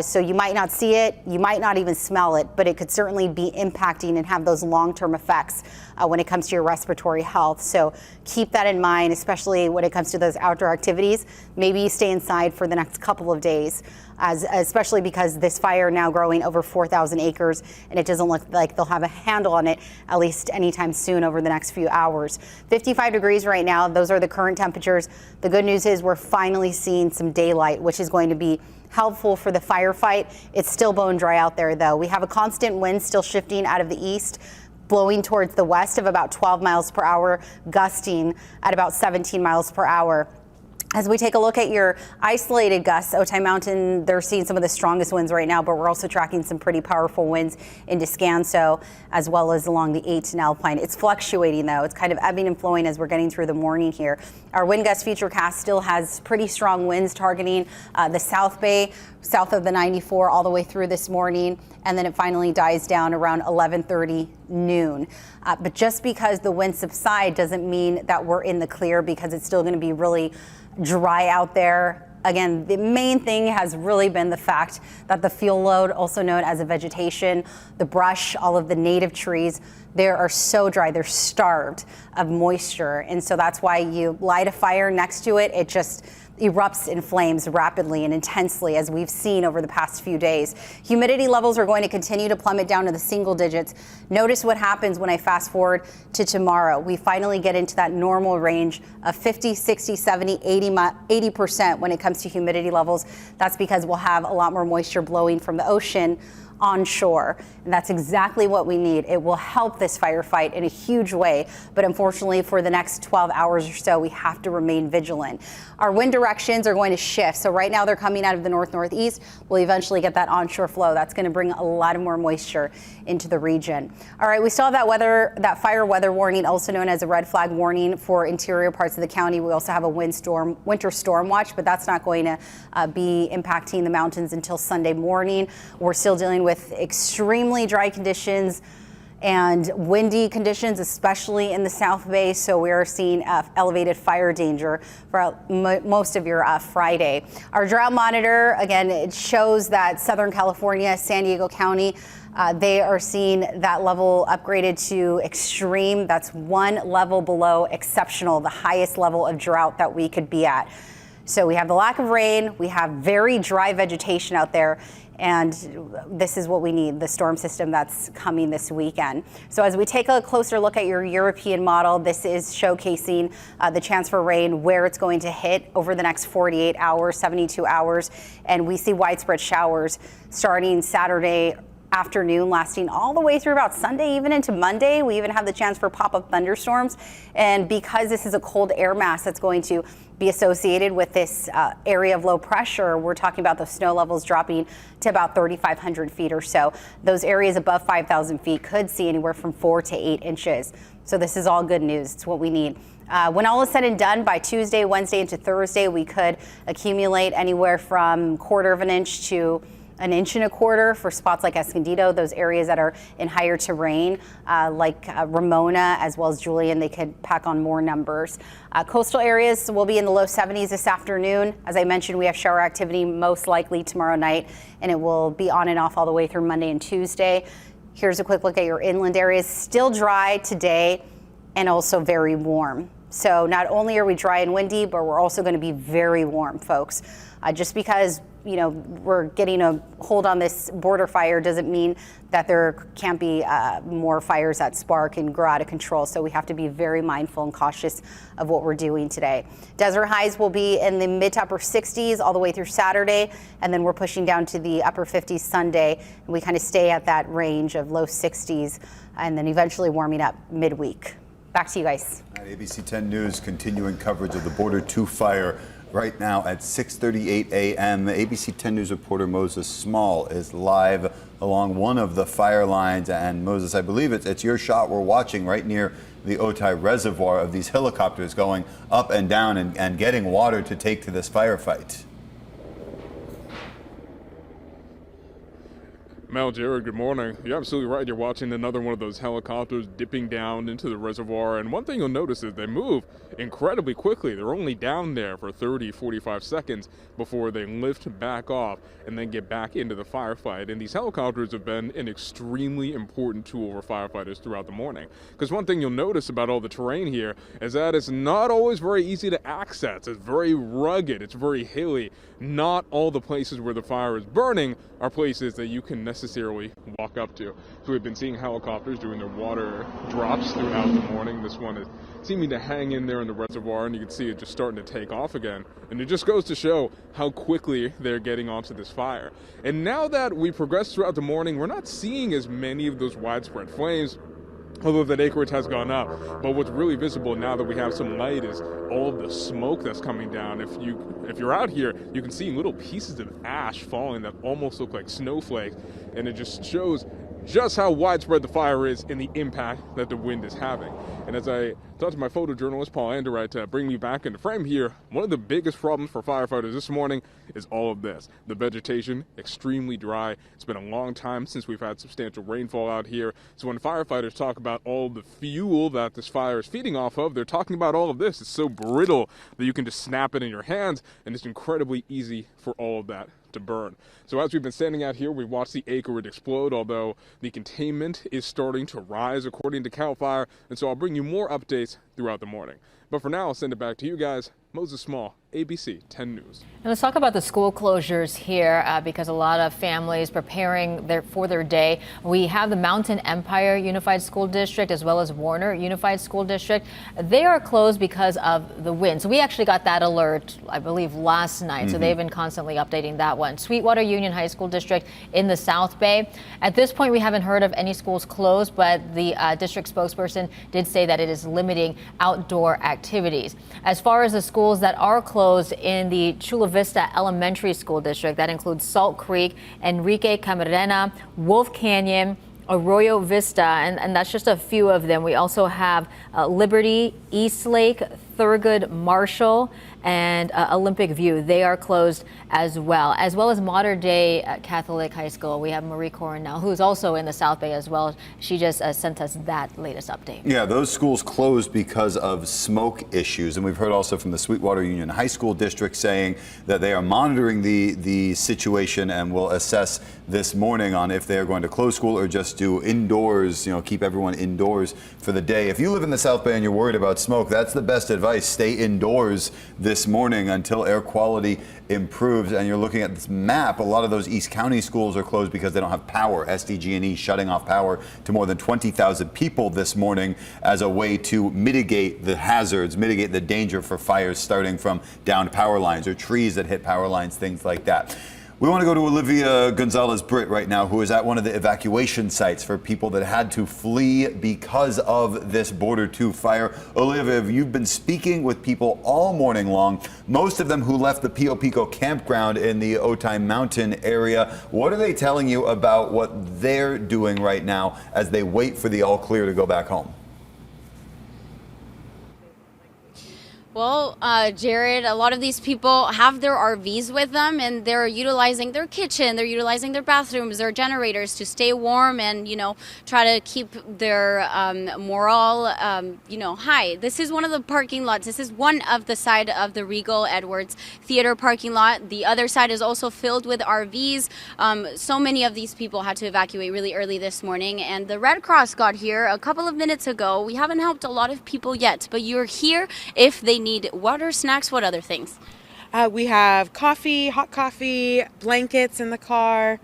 So you might not see it, you might not even smell it, but it could certainly be impacting and have those long-term effects when it comes to your respiratory health. So keep that in mind, especially when it comes to those outdoor activities. Maybe you stay inside for the next couple of days, especially because this fire now growing over 4,000 acres, and it doesn't look like they'll have a handle on it, at least anytime soon over the next few hours. 55 degrees right now. Those are the current temperatures. The good news is we're finally seeing some daylight, which is going to be helpful for the firefight. It's still bone dry out there, though. We have a constant wind still shifting out of the east, blowing towards the west of about 12 miles per hour, gusting at about 17 miles per hour. As we take a look at your isolated gusts, Otay Mountain, they're seeing some of the strongest winds right now, but we're also tracking some pretty powerful winds into Scanso, as well as along the 8 Alpine. It's fluctuating, though. It's kind of ebbing and flowing as we're getting through the morning here. Our wind gust futurecast still has pretty strong winds targeting the South Bay, south of the 94 all the way through this morning, and then it finally dies down around 11:30 noon. But just because the winds subside doesn't mean that we're in the clear, because it's still going to be really dry out there. Again, the main thing has really been the fact that the fuel load, also known as a vegetation, the brush, all of the native trees, they are so dry, they're starved of moisture. And so that's why you light a fire next to it, it just erupts in flames rapidly and intensely, as we've seen over the past few days. Humidity levels are going to continue to plummet down to the single digits. Notice what happens when I fast forward to tomorrow. We finally get into that normal range of 50, 60, 70, 80% when it comes to humidity levels. That's because we'll have a lot more moisture blowing from the ocean onshore, and that's exactly what we need. It will help this firefight in a huge way, but unfortunately for the next 12 hours or so, we have to remain vigilant. Our wind directions are going to shift. So right now they're coming out of the north-northeast. We'll eventually get that onshore flow. That's going to bring a lot of more moisture into the region. All right, we still have that fire weather warning, also known as a red flag warning for interior parts of the county. We also have a winter storm watch, but that's not going to be impacting the mountains until Sunday morning. We're still dealing with extremely dry conditions and windy conditions, especially in the South Bay. So we are seeing elevated fire danger for most of your Friday. Our drought monitor, again, it shows that Southern California, San Diego County, they are seeing that level upgraded to extreme. That's one level below exceptional, the highest level of drought that we could be at. So we have the lack of rain, we have very dry vegetation out there, and this is what we need, the storm system that's coming this weekend. So as we take a closer look at your European model, this is showcasing the chance for rain, where it's going to hit over the next 48 hours, 72 hours, and we see widespread showers starting Saturday afternoon, lasting all the way through about Sunday, even into Monday. We even have the chance for pop-up thunderstorms. And because this is a cold air mass that's going to be associated with this area of low pressure, we're talking about the snow levels dropping to about 3,500 feet or so. Those areas above 5,000 feet could see anywhere from 4 to 8 inches. So this is all good news. It's what we need. When all is said and done, by Tuesday, Wednesday into Thursday, we could accumulate anywhere from 1/4 of an inch to 1 1/4 inches for spots like Escondido, those areas that are in higher terrain, like Ramona as well as Julian. They could pack on more numbers. Coastal areas will be in the low 70s this afternoon. As I mentioned, we have shower activity most likely tomorrow night, and it will be on and off all the way through Monday and Tuesday. Here's a quick look at your inland areas. Still dry today and also very warm. So not only are we dry and windy, but we're also going to be very warm, folks. Just because we're getting a hold on this border fire doesn't mean that there can't be more fires that spark and grow out of control. So we have to be very mindful and cautious of what we're doing today. Desert highs will be in the mid to upper 60s all the way through Saturday, and then we're pushing down to the upper 50s Sunday, and we kind of stay at that range of low 60s, and then eventually warming up midweek. Back to you guys. ABC 10 News continuing coverage of the Border 2 fire. Right now at 6:38 a.m., ABC 10 News reporter Moses Small is live along one of the fire lines. And Moses, I believe it's your shot we're watching right near the Otay Reservoir of these helicopters going up and down and getting water to take to this firefight. Mel, Jared, good morning. You're absolutely right. You're watching another one of those helicopters dipping down into the reservoir. And one thing you'll notice is they move incredibly quickly. They're only down there for 30, 45 seconds before they lift back off and then get back into the firefight. And these helicopters have been an extremely important tool for firefighters throughout the morning. Because one thing you'll notice about all the terrain here is that it's not always very easy to access. It's very rugged. It's very hilly. Not all the places where the fire is burning are places that you can necessarily walk up to. So we've been seeing helicopters doing their water drops throughout the morning. This one is seeming to hang in there in the reservoir, and you can see it just starting to take off again. And it just goes to show how quickly they're getting onto this fire. And now that we progress throughout the morning, we're not seeing as many of those widespread flames, although that acreage has gone up. But what's really visible now that we have some light is all of the smoke that's coming down. If you're out here, you can see little pieces of ash falling that almost look like snowflakes, and it just shows just how widespread the fire is and the impact that the wind is having. And as I talked to my photojournalist, Paul Anderwright, to bring me back into frame here, one of the biggest problems for firefighters this morning is all of this. The vegetation, extremely dry. It's been a long time since we've had substantial rainfall out here. So when firefighters talk about all the fuel that this fire is feeding off of, they're talking about all of this. It's so brittle that you can just snap it in your hands, and it's incredibly easy for all of that to burn. So as we've been standing out here, we've watched the acreage explode, although the containment is starting to rise according to CAL FIRE, and so I'll bring you more updates throughout the morning. But for now, I'll send it back to you guys. Moses Small, ABC 10 News. And let's talk about the school closures here because a lot of families preparing for their day. We have the Mountain Empire Unified School District as well as Warner Unified School District. They are closed because of the wind. So we actually got that alert, I believe, last night. So they've been constantly updating that one. Sweetwater Union High School District in the South Bay. At this point, we haven't heard of any schools closed, but the district spokesperson did say that it is limiting outdoor activities. As far as the schools that are closed in the Chula Vista Elementary School District, that includes Salt Creek, Enrique Camarena, Wolf Canyon, Arroyo Vista, and that's just a few of them. We also have Liberty, Eastlake, Thurgood Marshall, and Olympic View. They are closed as well as Modern Day Catholic High School. We have Marie Coronel, who's also in the South Bay as well. She just sent us that latest update. Yeah, those schools closed because of smoke issues. And we've heard also from the Sweetwater Union High School District saying that they are monitoring the situation and will assess this morning on if they are going to close school or just do indoors, keep everyone indoors for the day. If you live in the South Bay and you're worried about smoke, that's the best advice. Stay indoors this morning until air quality improves. And you're looking at this map, a lot of those East County schools are closed because they don't have power. SDG&E shutting off power to more than 20,000 people this morning as a way to mitigate the hazards, mitigate the danger for fires starting from downed power lines or trees that hit power lines, things like that. We want to go to Olivia Gonzalez-Britt right now, who is at one of the evacuation sites for people that had to flee because of this Border 2 fire. Olivia, you've been speaking with people all morning long, most of them who left the Pio Pico campground in the Otay Mountain area. What are they telling you about what they're doing right now as they wait for the all clear to go back home? Well, Jared, a lot of these people have their RVs with them and they're utilizing their kitchen, they're utilizing their bathrooms, their generators to stay warm and, try to keep their morale, high. This is one of the parking lots. This is one of the side of the Regal Edwards Theater parking lot. The other side is also filled with RVs. So many of these people had to evacuate really early this morning, and the Red Cross got here a couple of minutes ago. We haven't helped a lot of people yet, but you're here if they need water, snacks, what other things? We have coffee, hot coffee, blankets in the car.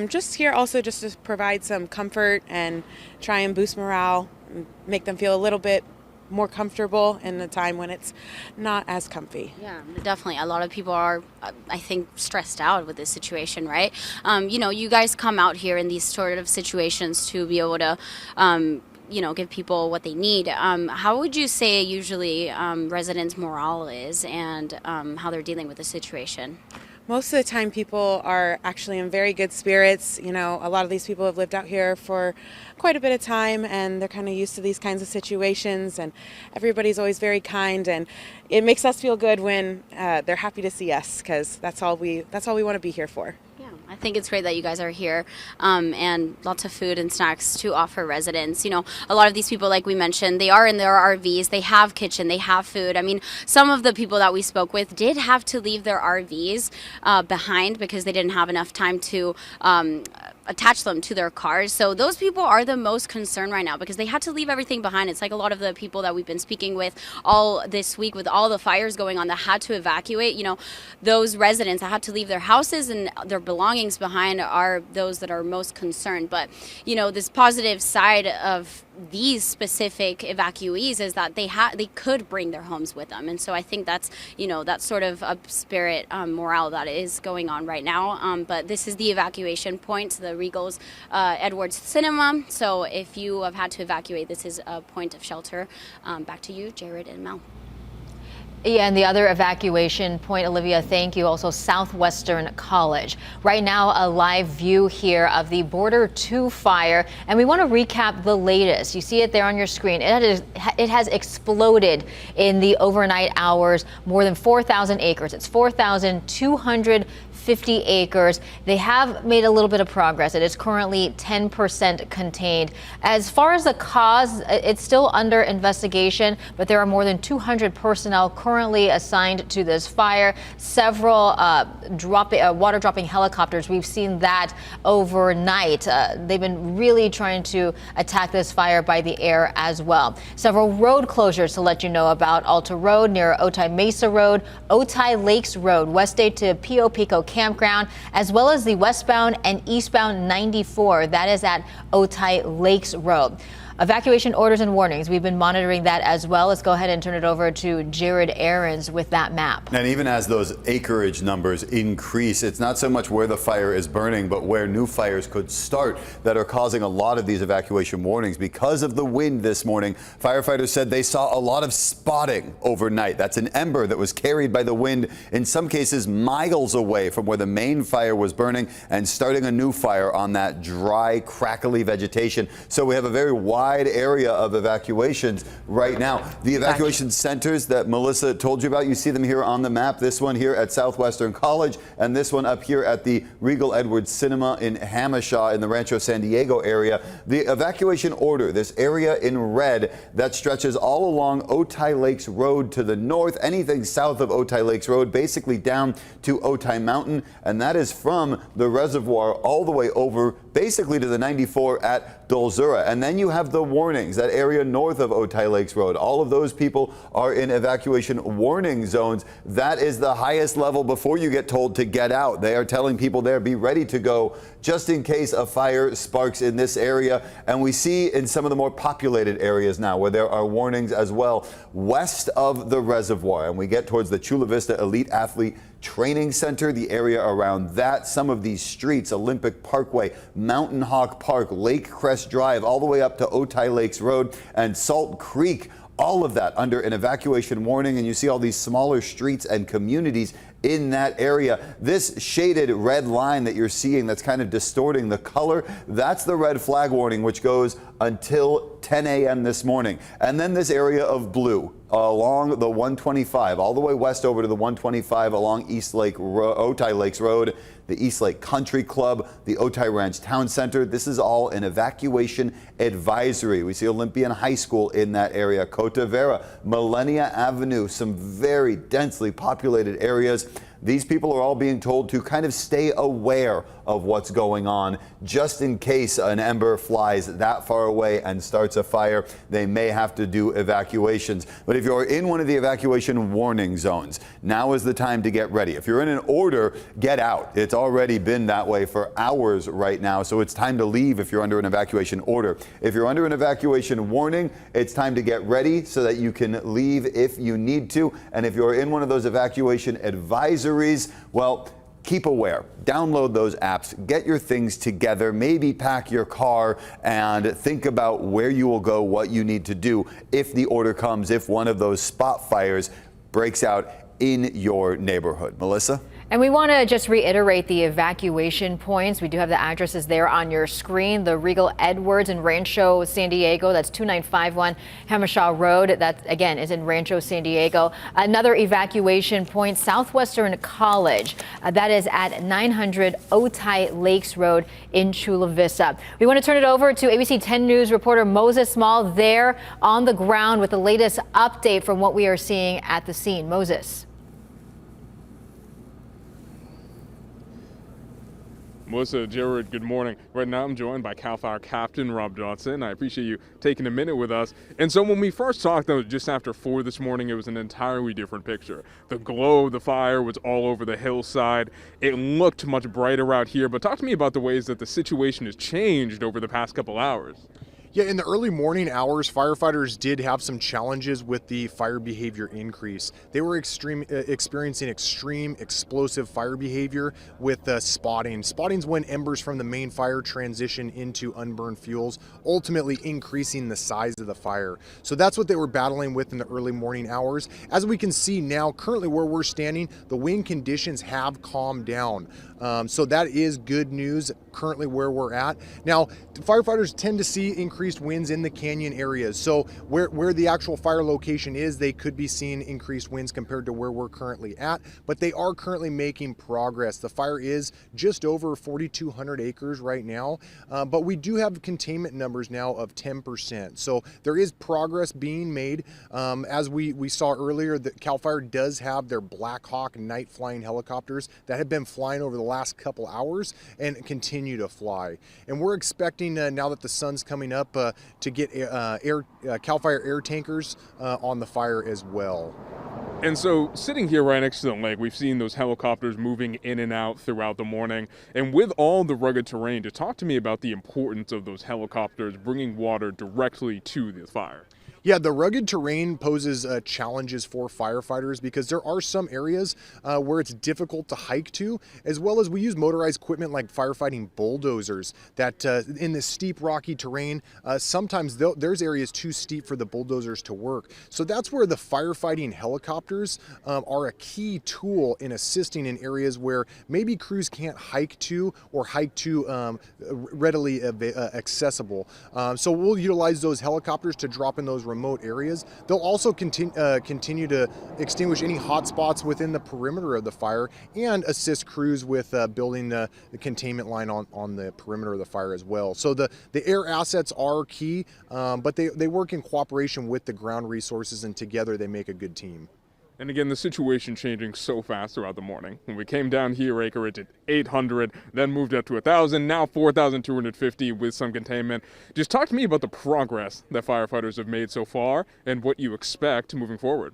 Just here also just to provide some comfort and try and boost morale, and make them feel a little bit more comfortable in a time when it's not as comfy. Yeah, definitely. A lot of people are, I think, stressed out with this situation, right? You guys come out here in these sort of situations to be able to give people what they need. How would you say usually residents' morale is and how they're dealing with the situation? Most of the time people are actually in very good spirits. A lot of these people have lived out here for quite a bit of time and they're kind of used to these kinds of situations, and everybody's always very kind, and it makes us feel good when they're happy to see us, because that's all we want to be here for. Yeah, I think it's great that you guys are here, and lots of food and snacks to offer residents. You know, a lot of these people, like we mentioned, they are in their RVs, they have kitchen, they have food. I mean, some of the people that we spoke with did have to leave their RVs behind because they didn't have enough time to attach them to their cars. So those people are the most concerned right now because they had to leave everything behind. It's like a lot of the people that we've been speaking with all this week with all the fires going on that had to evacuate. You know, those residents that had to leave their houses and their belongings behind are those that are most concerned. But, you know, this positive side of these specific evacuees is that they could bring their homes with them. And so I think that's, you know, that sort of a spirit morale that is going on right now. But this is the evacuation point, the Regal's Edwards Cinema. So if you have had to evacuate, this is a point of shelter. Back to you, Jared and Mel. Yeah, and the other evacuation point, Olivia, thank you, also Southwestern College. Right now, a live view here of the Border 2 fire, and we want to recap the latest. You see it there on your screen. It has exploded in the overnight hours, more than 4,000 acres. It's 4,250 acres. They have made a little bit of progress. It is currently 10% contained. As far as the cause, it's still under investigation, but there are more than 200 personnel currently assigned to this fire. Several water dropping helicopters. We've seen that overnight. They've been really trying to attack this fire by the air as well. Several road closures to let you know about. Alta Road near Otay Mesa Road, Otay Lakes Road, West Day to Pio Pico Campground, as well as the westbound and eastbound 94. That is at Otay Lakes Road. Evacuation orders and warnings. We've been monitoring that as well. Let's go ahead and turn it over to Jared Aarons with that map. And even as those acreage numbers increase, it's not so much where the fire is burning, but where new fires could start that are causing a lot of these evacuation warnings. Because of the wind this morning, firefighters said they saw a lot of spotting overnight. That's an ember that was carried by the wind, in some cases miles away from where the main fire was burning and starting a new fire on that dry, crackly vegetation. So we have a very wide area of evacuations right now. The evacuation centers that Melissa told you about, you see them here on the map. This one here at Southwestern College and this one up here at the Regal Edwards Cinema in Hamishaw in the Rancho San Diego area. The evacuation order, this area in red that stretches all along Otay Lakes Road to the north, anything south of Otay Lakes Road, basically down to Otay Mountain, and that is from the reservoir all the way over basically to the 94 at Dolzura. And then you have the warnings, that area north of Otay Lakes Road. All of those people are in evacuation warning zones. That is the highest level before you get told to get out. They are telling people there, be ready to go just in case a fire sparks in this area. And we see in some of the more populated areas now where there are warnings as well, west of the reservoir. And we get towards the Chula Vista Elite Athlete Training Center, the area around that, some of these streets, Olympic Parkway, Mountain Hawk Park, Lake Crest Drive, all the way up to Otay Lakes Road and Salt Creek, all of that under an evacuation warning. And you see all these smaller streets and communities in that area. This shaded red line that you're seeing that's kind of distorting the color, that's the red flag warning, which goes until 10 a.m. this morning. And then this area of blue along the 125, all the way west over to the 125 along Otay Lakes Road, the East Lake Country Club, the Otay Ranch Town Center. This is all an evacuation advisory. We see Olympian High School in that area, Cota Vera, Millennia Avenue, some very densely populated areas. These people are all being told to kind of stay aware of what's going on just in case an ember flies that far away and starts a fire. They may have to do evacuations. But if you're in one of the evacuation warning zones, now is the time to get ready. If you're in an order, get out. It's already been that way for hours right now, so it's time to leave if you're under an evacuation order. If you're under an evacuation warning, it's time to get ready so that you can leave if you need to. And if you're in one of those evacuation advisories, well, keep aware. Download those apps, get your things together, maybe pack your car and think about where you will go, what you need to do if the order comes, if one of those spot fires breaks out in your neighborhood. Melissa? And we want to just reiterate the evacuation points. We do have the addresses there on your screen. The Regal Edwards in Rancho, San Diego. That's 2951 Hamershaw Road. That, again, is in Rancho, San Diego. Another evacuation point, Southwestern College. That is at 900 Otay Lakes Road in Chula Vista. We want to turn it over to ABC 10 News reporter Moses Small there on the ground with the latest update from what we are seeing at the scene. Moses. Melissa, Jared, good morning. Right now I'm joined by CAL FIRE Captain Rob Johnson. I appreciate you taking a minute with us. And so when we first talked, though, just after 4 this morning, it was an entirely different picture. The glow of the fire was all over the hillside. It looked much brighter out here, but talk to me about the ways that the situation has changed over the past couple hours. Yeah, in the early morning hours, firefighters did have some challenges with the fire behavior increase. They were experiencing extreme explosive fire behavior with spotting. Spotting's when embers from the main fire transition into unburned fuels, ultimately increasing the size of the fire. So that's what they were battling with in the early morning hours. As we can see now, currently where we're standing, the wind conditions have calmed down. So that is good news currently where we're at. Now, firefighters tend to see increased winds in the canyon areas. So where the actual fire location is, they could be seeing increased winds compared to where we're currently at, but they are currently making progress. The fire is just over 4,200 acres right now, but we do have containment numbers now of 10%. So there is progress being made. As we saw earlier, that CAL FIRE does have their Black Hawk night flying helicopters that have been flying over the last couple hours and continue to fly. And we're expecting now that the sun's coming up to get CAL FIRE air tankers on the fire as well. And so sitting here right next to the lake, we've seen those helicopters moving in and out throughout the morning. And with all the rugged terrain, just talk to me about the importance of those helicopters bringing water directly to the fire. Yeah, the rugged terrain poses challenges for firefighters because there are some areas where it's difficult to hike to, as well as we use motorized equipment like firefighting bulldozers that in this steep rocky terrain, sometimes there's areas too steep for the bulldozers to work. So that's where the firefighting helicopters are a key tool in assisting in areas where maybe crews can't hike to or hike to readily accessible. So we'll utilize those helicopters to drop in those remote areas. They'll also continue to extinguish any hot spots within the perimeter of the fire and assist crews with building the containment line on the perimeter of the fire as well. So the air assets are key, but they work in cooperation with the ground resources, and together they make a good team. And again, the situation changing so fast throughout the morning. When we came down here, acreage at 800, then moved up to 1,000, now 4,250 with some containment. Just talk to me about the progress that firefighters have made so far and what you expect moving forward.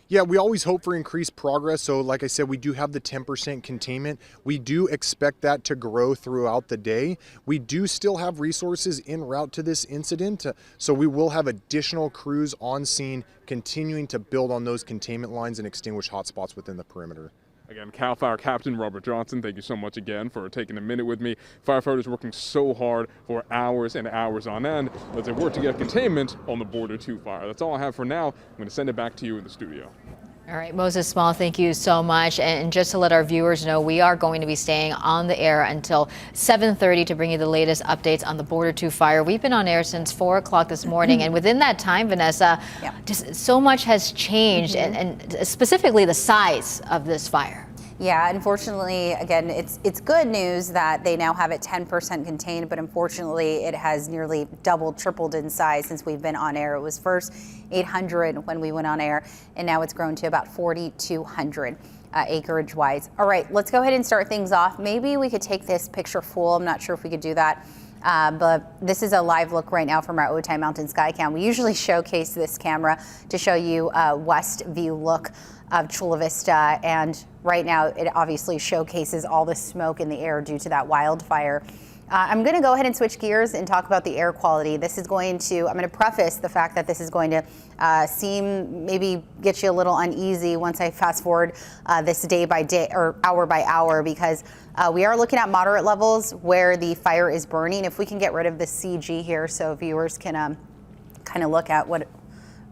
Yeah, we always hope for increased progress. So like I said, we do have the 10% containment. We do expect that to grow throughout the day. We do still have resources en route to this incident. So we will have additional crews on scene continuing to build on those containment lines and extinguish hotspots within the perimeter. Again, CAL FIRE Captain Robert Johnson, thank you so much again for taking a minute with me. Firefighters working so hard for hours and hours on end as they work to get containment on the Border 2 fire. That's all I have for now. I'm going to send it back to you in the studio. All right, Moses Small, thank you so much. And just to let our viewers know, we are going to be staying on the air until 7:30 to bring you the latest updates on the Border 2 fire. We've been on air since 4 o'clock this morning. And within that time, Vanessa, just so much has changed, and specifically the size of this fire. Yeah, unfortunately, again, it's good news that they now have it 10% contained, but unfortunately, it has nearly doubled, tripled in size since we've been on air. It was first 800 when we went on air, and now it's grown to about 4,200 acreage-wise. All right, let's go ahead and start things off. Maybe we could take this picture full. I'm not sure if we could do that. But this is a live look right now from our Otay Mountain Sky Cam. We usually showcase this camera to show you a west view look of Chula Vista, and right now it obviously showcases all the smoke in the air due to that wildfire. I'm going to go ahead and switch gears and talk about the air quality. I'm going to preface the fact that this is going to maybe get you a little uneasy once I fast forward this day by day or hour by hour, because we are looking at moderate levels where the fire is burning. If we can get rid of the CG here so viewers can kind of look at what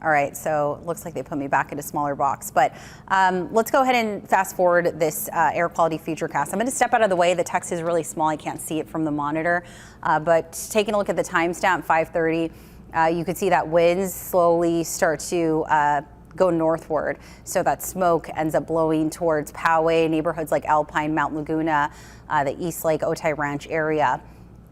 All right, so it looks like they put me back in a smaller box. But let's go ahead and fast forward this air quality futurecast. I'm going to step out of the way. The text is really small. I can't see it from the monitor. But taking a look at the timestamp, 5:30, you can see that winds slowly start to go northward. So that smoke ends up blowing towards Poway, neighborhoods like Alpine, Mount Laguna, the East Lake, Otay Ranch area.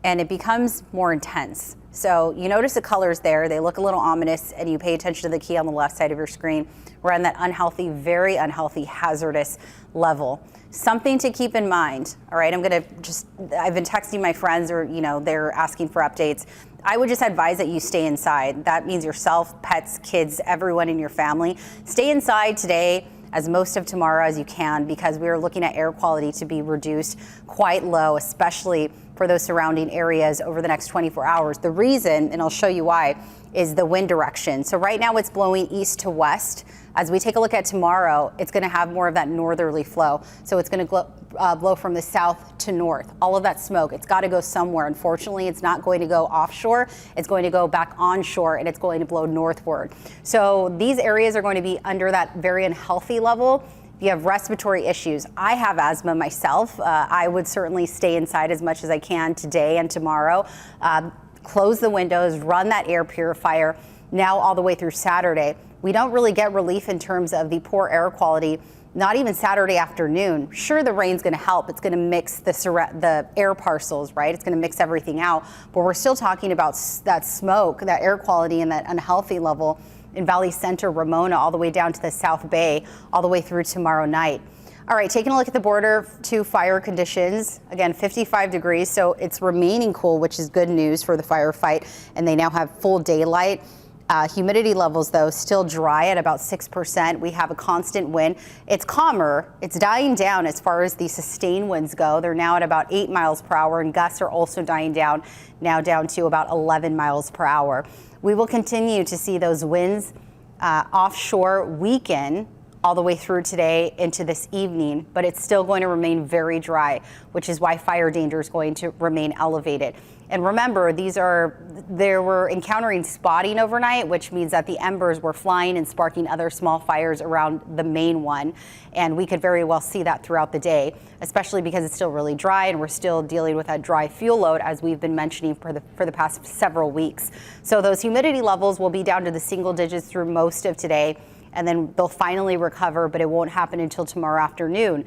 And it becomes more intense. So you notice the colors there, they look a little ominous, and you pay attention to the key on the left side of your screen. We're on that unhealthy, very unhealthy, hazardous level. Something to keep in mind, all right? I've been texting my friends, or they're asking for updates. I would just advise that you stay inside. That means yourself, pets, kids, everyone in your family. Stay inside today, as most of tomorrow as you can, because we are looking at air quality to be reduced quite low, especially for those surrounding areas over the next 24 hours. The reason, and I'll show you why, is the wind direction. So right now it's blowing east to west. As we take a look at tomorrow, it's going to have more of that northerly flow. So it's going to blow from the south to north. All of that smoke, it's got to go somewhere. Unfortunately, it's not going to go offshore. It's going to go back onshore, and it's going to blow northward. So these areas are going to be under that very unhealthy level. If you have respiratory issues, I have asthma myself. I would certainly stay inside as much as I can today and tomorrow. Close the windows, run that air purifier now all the way through Saturday. We don't really get relief in terms of the poor air quality, not even Saturday afternoon. Sure, the rain's going to help. It's going to mix the air parcels, right? It's going to mix everything out. But we're still talking about that smoke, that air quality, and that unhealthy level in Valley Center, Ramona, all the way down to the South Bay, all the way through tomorrow night. All right, taking a look at the border to fire conditions. Again, 55 degrees, so it's remaining cool, which is good news for the firefight, and they now have full daylight. Humidity levels, though, still dry at about 6%. We have a constant wind. It's calmer. It's dying down as far as the sustained winds go. They're now at about 8 miles per hour, and gusts are also dying down, now down to about 11 miles per hour. We will continue to see those winds offshore weaken all the way through today into this evening, but it's still going to remain very dry, which is why fire danger is going to remain elevated. And remember, they were encountering spotting overnight, which means that the embers were flying and sparking other small fires around the main one. And we could very well see that throughout the day, especially because it's still really dry and we're still dealing with that dry fuel load, as we've been mentioning for the past several weeks. So those humidity levels will be down to the single digits through most of today, and then they'll finally recover, but it won't happen until tomorrow afternoon.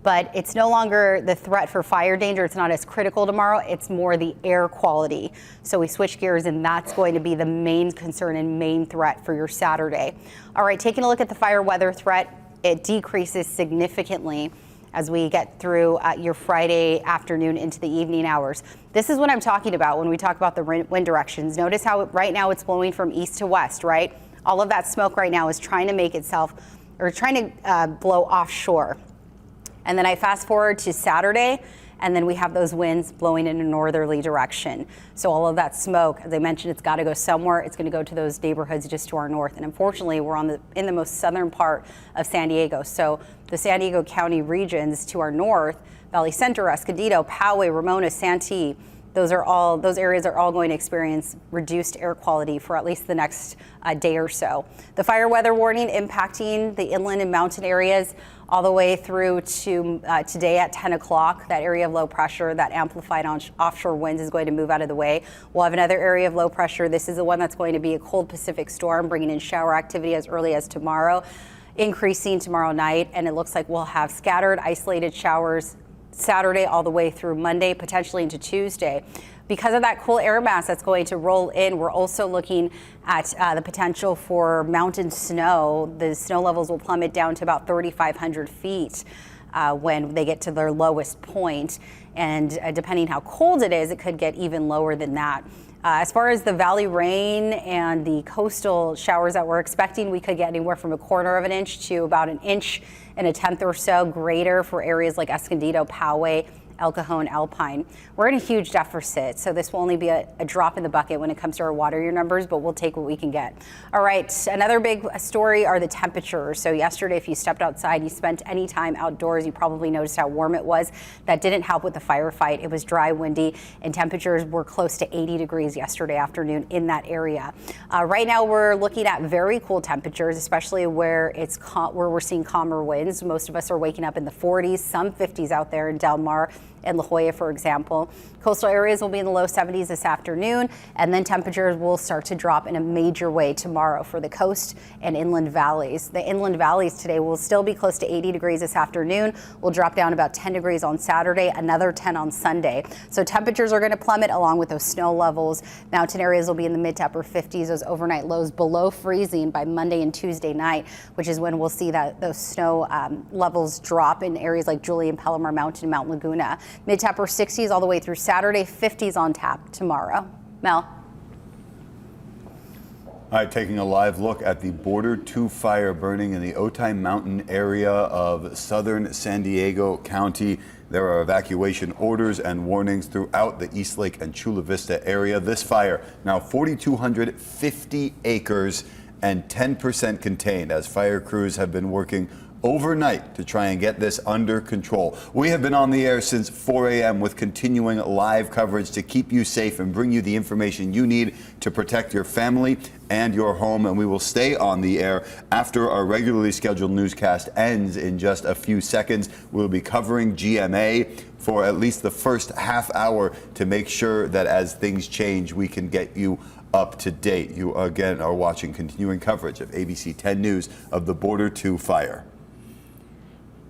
But it's no longer the threat for fire danger. It's not as critical tomorrow. It's more the air quality. So we switch gears, and that's going to be the main concern and main threat for your Saturday. All right, taking a look at the fire weather threat, it decreases significantly as we get through your Friday afternoon into the evening hours. This is what I'm talking about when we talk about the wind directions. Notice how right now it's blowing from east to west, right? All of that smoke right now is trying to blow offshore. And then I fast forward to Saturday, and then we have those winds blowing in a northerly direction. So all of that smoke, as I mentioned, it's got to go somewhere. It's going to go to those neighborhoods just to our north. And unfortunately, we're in the most southern part of San Diego. So the San Diego County regions to our north, Valley Center, Escondido, Poway, Ramona, Santee, those areas are all going to experience reduced air quality for at least the next day or so. The fire weather warning impacting the inland and mountain areas all the way through to today at 10 o'clock. That area of low pressure, that amplified offshore winds, is going to move out of the way. We'll have another area of low pressure. This is the one that's going to be a cold Pacific storm, bringing in shower activity as early as tomorrow, increasing tomorrow night. And it looks like we'll have scattered, isolated showers Saturday all the way through Monday, potentially into Tuesday. Because of that cool air mass that's going to roll in, we're also looking at the potential for mountain snow. The snow levels will plummet down to about 3,500 feet when they get to their lowest point. And depending how cold it is, it could get even lower than that. As far as the valley rain and the coastal showers that we're expecting, we could get anywhere from 1/4 of an inch to about 1 inch and 1/10 or so greater for areas like Escondido, Poway, El Cajon, Alpine. We're in a huge deficit, so this will only be a drop in the bucket when it comes to our water year numbers, but we'll take what we can get. All right, another big story are the temperatures. So yesterday, if you stepped outside, you spent any time outdoors, you probably noticed how warm it was. That didn't help with the firefight. It was dry, windy, and temperatures were close to 80 degrees degrees yesterday afternoon in that area. Right now we're looking at very cool temperatures, especially where where we're seeing calmer winds. Most of us are waking up in the 40s, some 50s out there in Del Mar and La Jolla, for example. Coastal areas will be in the low 70s this afternoon, and then temperatures will start to drop in a major way tomorrow for the coast and inland valleys. The inland valleys today will still be close to 80 degrees this afternoon. We'll drop down about 10 degrees on Saturday, another 10 on Sunday. So temperatures are going to plummet along with those snow levels. Mountain areas will be in the mid to upper 50s, those overnight lows below freezing by Monday and Tuesday night, which is when we'll see that those snow levels drop in areas like Julian, Palomar Mountain, and Mount Laguna. Mid to upper 60s all the way through Saturday, 50s on tap tomorrow. Mel. All right, taking a live look at the Border 2 fire burning in the Otay Mountain area of southern San Diego County. There are evacuation orders and warnings throughout the Eastlake and Chula Vista area. This fire, now 4,250 acres and 10% contained, as fire crews have been working overnight to try and get this under control. We have been on the air since 4 a.m. with continuing live coverage to keep you safe and bring you the information you need to protect your family and your home. And we will stay on the air after our regularly scheduled newscast ends in just a few seconds. We'll be covering GMA for at least the first half hour to make sure that as things change, we can get you up to date. You again are watching continuing coverage of ABC 10 News of the Border 2 fire.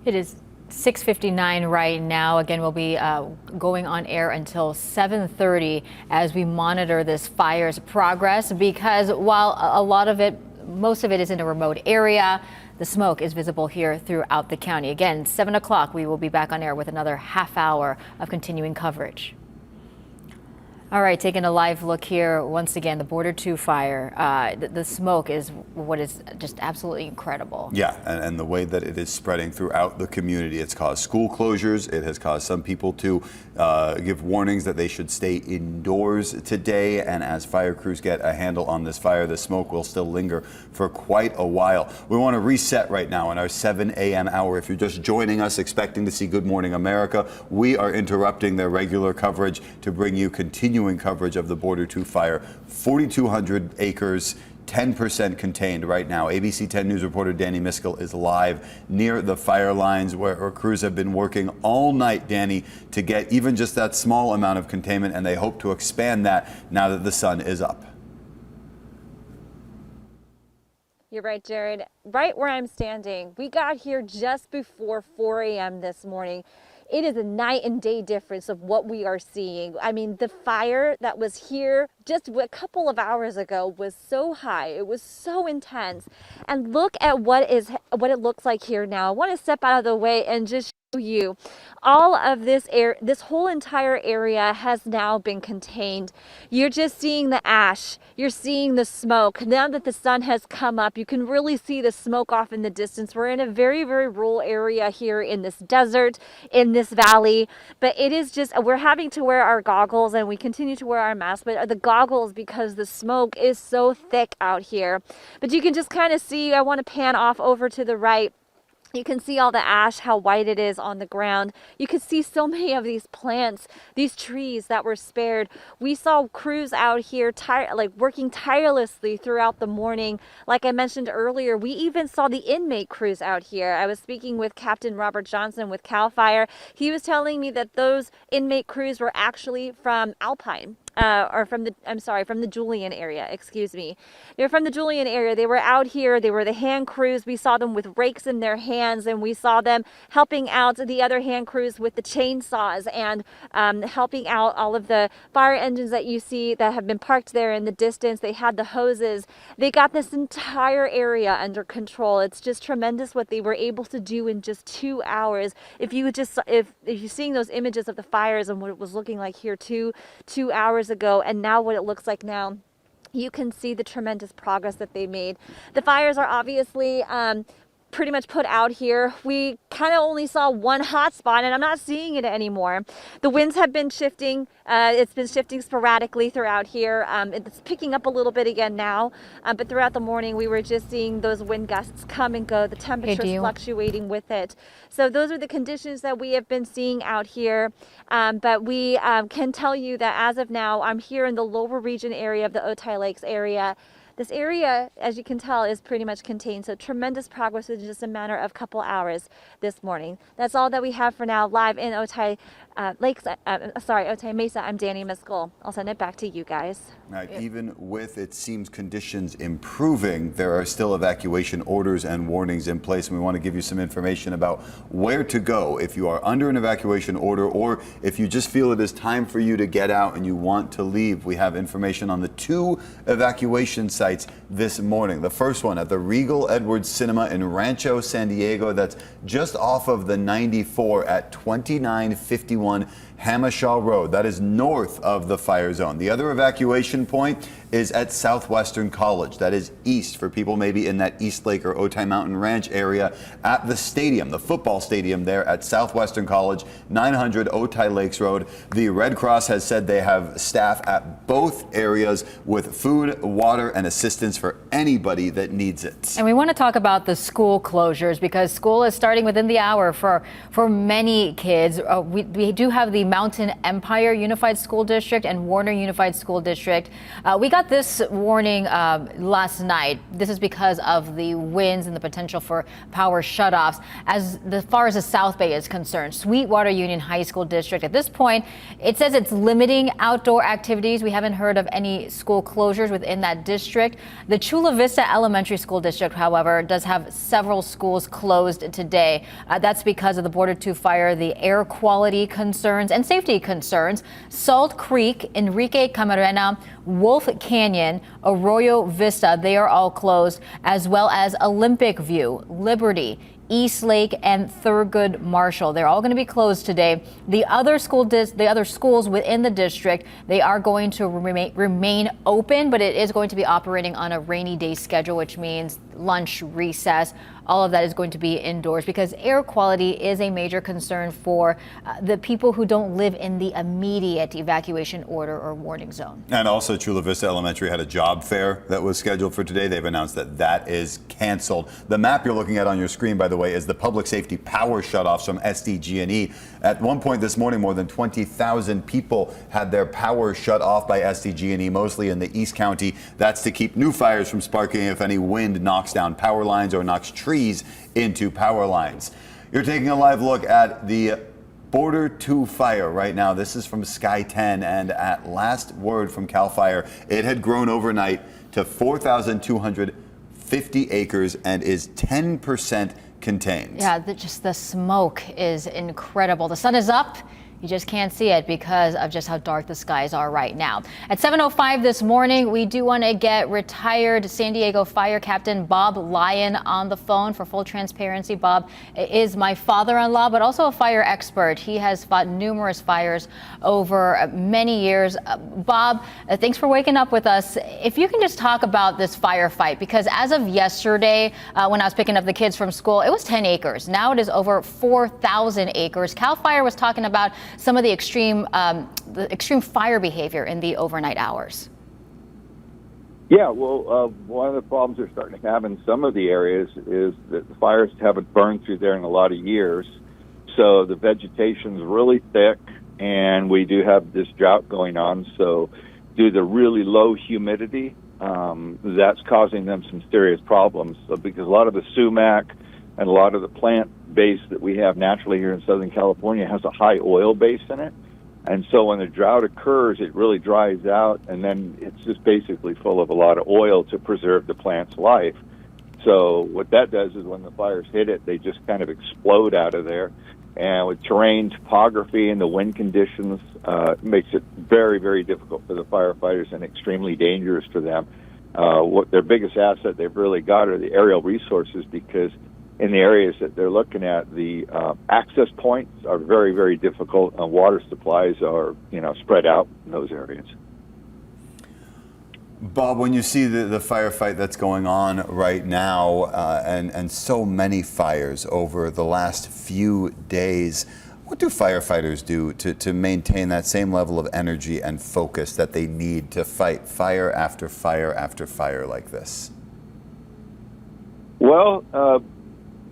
It is 6:59 right now. Again, we'll be going on air until 7:30 as we monitor this fire's progress, because while most of it is in a remote area, the smoke is visible here throughout the county. Again, 7 o'clock, we will be back on air with another half hour of continuing coverage. All right, taking a live look here. Once again, the Border 2 fire. The smoke is what is just absolutely incredible. Yeah, and the way that it is spreading throughout the community. It's caused school closures. It has caused some people to give warnings that they should stay indoors today. And as fire crews get a handle on this fire, the smoke will still linger for quite a while. We want to reset right now in our 7 a.m. hour. If you're just joining us expecting to see Good Morning America, we are interrupting their regular coverage to bring you continuing coverage of the Border 2 fire. 4,200 acres, 10% contained right now. ABC 10 News reporter Danny Miskell is live near the fire lines where our crews have been working all night, Danny, to get even just that small amount of containment, and they hope to expand that now that the sun is up. You're right, Jared. Right where I'm standing, we got here just before 4 a.m. this morning. It is a night and day difference of what we are seeing. I mean, the fire that was here just a couple of hours ago was so high. It was so intense. And look at what it looks like here now. I want to step out of the way and just show you all of this whole entire area has now been contained. You're just seeing the ash. You're seeing the smoke. Now that the sun has come up, you can really see the smoke off in the distance. We're in a very, very rural area here in this desert, in this valley, but it is just, we're having to wear our goggles, and we continue to wear our masks, but the goggles because the smoke is so thick out here. But you can just kind of see, I want to pan off over to the right. You can see all the ash, how white it is on the ground. You can see so many of these plants, these trees that were spared. We saw crews out here working tirelessly throughout the morning. Like I mentioned earlier, we even saw the inmate crews out here. I was speaking with Captain Robert Johnson with CAL FIRE. He was telling me that those inmate crews were actually from Alpine. From the Julian area, excuse me. They're from the Julian area. They were out here. They were the hand crews. We saw them with rakes in their hands, and we saw them helping out the other hand crews with the chainsaws and helping out all of the fire engines that you see that have been parked there in the distance. They had the hoses. They got this entire area under control. It's just tremendous what they were able to do in just 2 hours. If you're seeing those images of the fires and what it was looking like here 2 hours ago, and now what it looks like now, you can see the tremendous progress that they made. The fires are obviously pretty much put out here. We kind of only saw one hot spot, and I'm not seeing it anymore. The winds have been shifting. It's been shifting sporadically throughout here. It's picking up a little bit again now, but throughout the morning we were just seeing those wind gusts come and go, the temperatures fluctuating with it. So those are the conditions that we have been seeing out here. But we can tell you that as of now, I'm here in the lower region area of the Otay Lakes area. This area, as you can tell, is pretty much contained, so tremendous progress in just a matter of a couple hours this morning. That's all that we have for now, live in Otay Otay Mesa. I'm Danny Miskell. I'll send it back to you guys. Right. Even with, it seems, conditions improving, there are still evacuation orders and warnings in place, and we want to give you some information about where to go if you are under an evacuation order, or if you just feel it is time for you to get out and you want to leave. We have information on the 2 evacuation sites this morning. The first one at the Regal Edwards Cinema in Rancho, San Diego. That's just off of the 94 at 2951 Hamashaw Road. That is north of the fire zone. The other evacuation point is at Southwestern College. That is east for people maybe in that East Lake or Otay Mountain Ranch area, at the stadium, the football stadium there at Southwestern College, 900 Otay Lakes Road. The Red Cross has said they have staff at both areas with food, water, and assistance for anybody that needs it. And we want to talk about the school closures, because school is starting within the hour for many kids. We do have the Mountain Empire Unified School District and Warner Unified School District. We got this warning last night. This is because of the winds and the potential for power shutoffs. As far as the South Bay is concerned, Sweetwater Union High School District, at this point, it says it's limiting outdoor activities. We haven't heard of any school closures within that district. The Chula Vista Elementary School District, however, does have several schools closed today. That's because of the Border 2 fire, the air quality concerns, and safety concerns. Salt Creek, Enrique Camarena, Wolf Canyon, Arroyo Vista, they are all closed, as well as Olympic View, Liberty, East Lake, and Thurgood Marshall. They're all going to be closed today. The other schools within the district, they are going to remain open, but it is going to be operating on a rainy day schedule, which means lunch, recess, all of that is going to be indoors, because air quality is a major concern for the people who don't live in the immediate evacuation order or warning zone. And also, Chula Vista Elementary had a job fair that was scheduled for today. They've announced that that is canceled. The map you're looking at on your screen, by the way, is the public safety power shutoffs from SDG&E. At one point this morning, more than 20,000 people had their power shut off by SDG&E, mostly in the East County. That's to keep new fires from sparking if any wind knocks down power lines or knocks trees into power lines. You're taking a live look at the Border 2 fire right now. This is from Sky 10, and at last word from CAL FIRE, it had grown overnight to 4,250 acres and is 10% contained. Yeah, just the smoke is incredible. The sun is up. You just can't see it because of just how dark the skies are right now. At 7:05 this morning, we do want to get retired San Diego Fire Captain Bob Lyon on the phone. For full transparency, Bob is my father-in-law, but also a fire expert. He has fought numerous fires over many years. Bob, thanks for waking up with us. If you can just talk about this firefight, because as of yesterday, when I was picking up the kids from school, it was 10 acres. Now it is over 4,000 acres. CAL FIRE was talking about some of the extreme fire behavior in the overnight hours. Yeah, well, one of the problems they're starting to have in some of the areas is that the fires haven't burned through there in a lot of years. So the vegetation's really thick, and we do have this drought going on. So due to really low humidity, that's causing them some serious problems. So because a lot of the sumac and a lot of the plant base that we have naturally here in Southern California has a high oil base in it. And so when the drought occurs, it really dries out, and then it's just basically full of a lot of oil to preserve the plant's life. So what that does is when the fires hit it, they just kind of explode out of there. And with terrain topography and the wind conditions, it makes it very, very difficult for the firefighters and extremely dangerous for them. What their biggest asset they've really got are the aerial resources, because in the areas that they're looking at, the access points are very, very difficult, and water supplies are, spread out in those areas. Bob, when you see the firefight that's going on right now and so many fires over the last few days, what do firefighters do to maintain that same level of energy and focus that they need to fight fire after fire after fire like this? Well,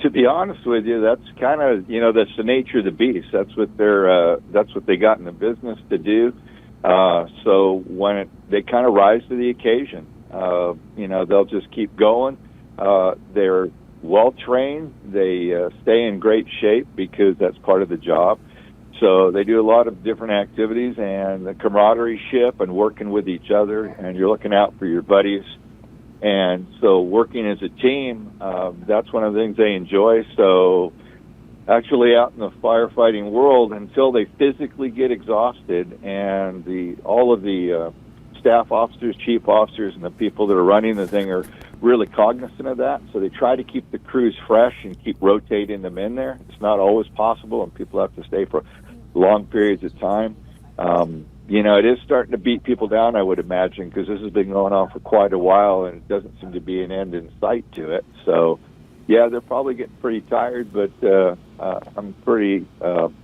to be honest with you, that's kind of, that's the nature of the beast. That's what they got in the business to do. So when they kind of rise to the occasion, they'll just keep going. They're well trained. They stay in great shape because that's part of the job. So they do a lot of different activities, and the camaraderie ship and working with each other, and you're looking out for your buddies. And so working as a team, that's one of the things they enjoy. So actually out in the firefighting world, until they physically get exhausted, and all of the staff officers, chief officers, and the people that are running the thing are really cognizant of that. So they try to keep the crews fresh and keep rotating them in there. It's not always possible, and people have to stay for long periods of time. It is starting to beat people down, I would imagine, because this has been going on for quite a while, and it doesn't seem to be an end in sight to it. So, yeah, they're probably getting pretty tired, but I'm pretty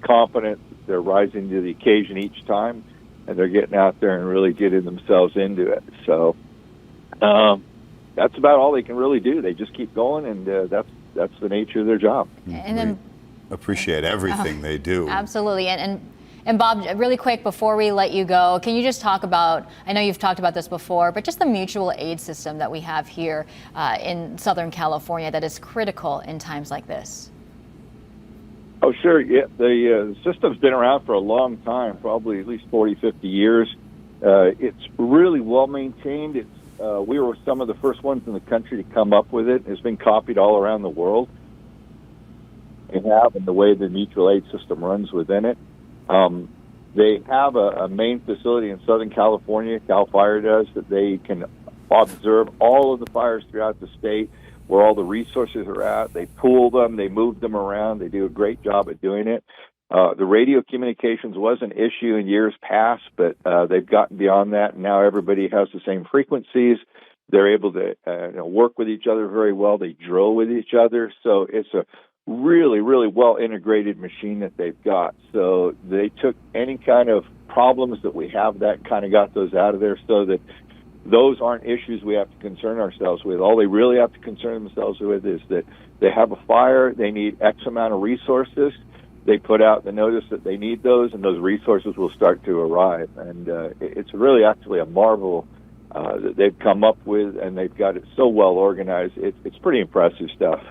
confident that they're rising to the occasion each time, and they're getting out there and really getting themselves into it. So that's about all they can really do. They just keep going, and that's the nature of their job. And then appreciate everything they do. Absolutely. And Bob, really quick before we let you go, can you just talk about, I know you've talked about this before, but just the mutual aid system that we have here in Southern California that is critical in times like this? Oh, sure. Yeah, the system's been around for a long time, probably at least 40, 50 years. It's really well maintained. We were some of the first ones in the country to come up with it. It's been copied all around the world. And the way the mutual aid system runs within it. They have a main facility in Southern California, Cal Fire does, that they can observe all of the fires throughout the state, where all the resources are at. They pool them, they move them around. They do a great job at doing it. The radio communications was an issue in years past, but they've gotten beyond that, and now everybody has the same frequencies. They're able to work with each other very well. They drill with each other, so it's a really, really well integrated machine that they've got. So they took any kind of problems that we have, that kind of got those out of there, so that those aren't issues we have to concern ourselves with. All they really have to concern themselves with is that they have a fire, they need X amount of resources. They put out the notice that they need those, and those resources will start to arrive. And it's really actually a marvel that they've come up with, and they've got it so well organized. It's pretty impressive stuff.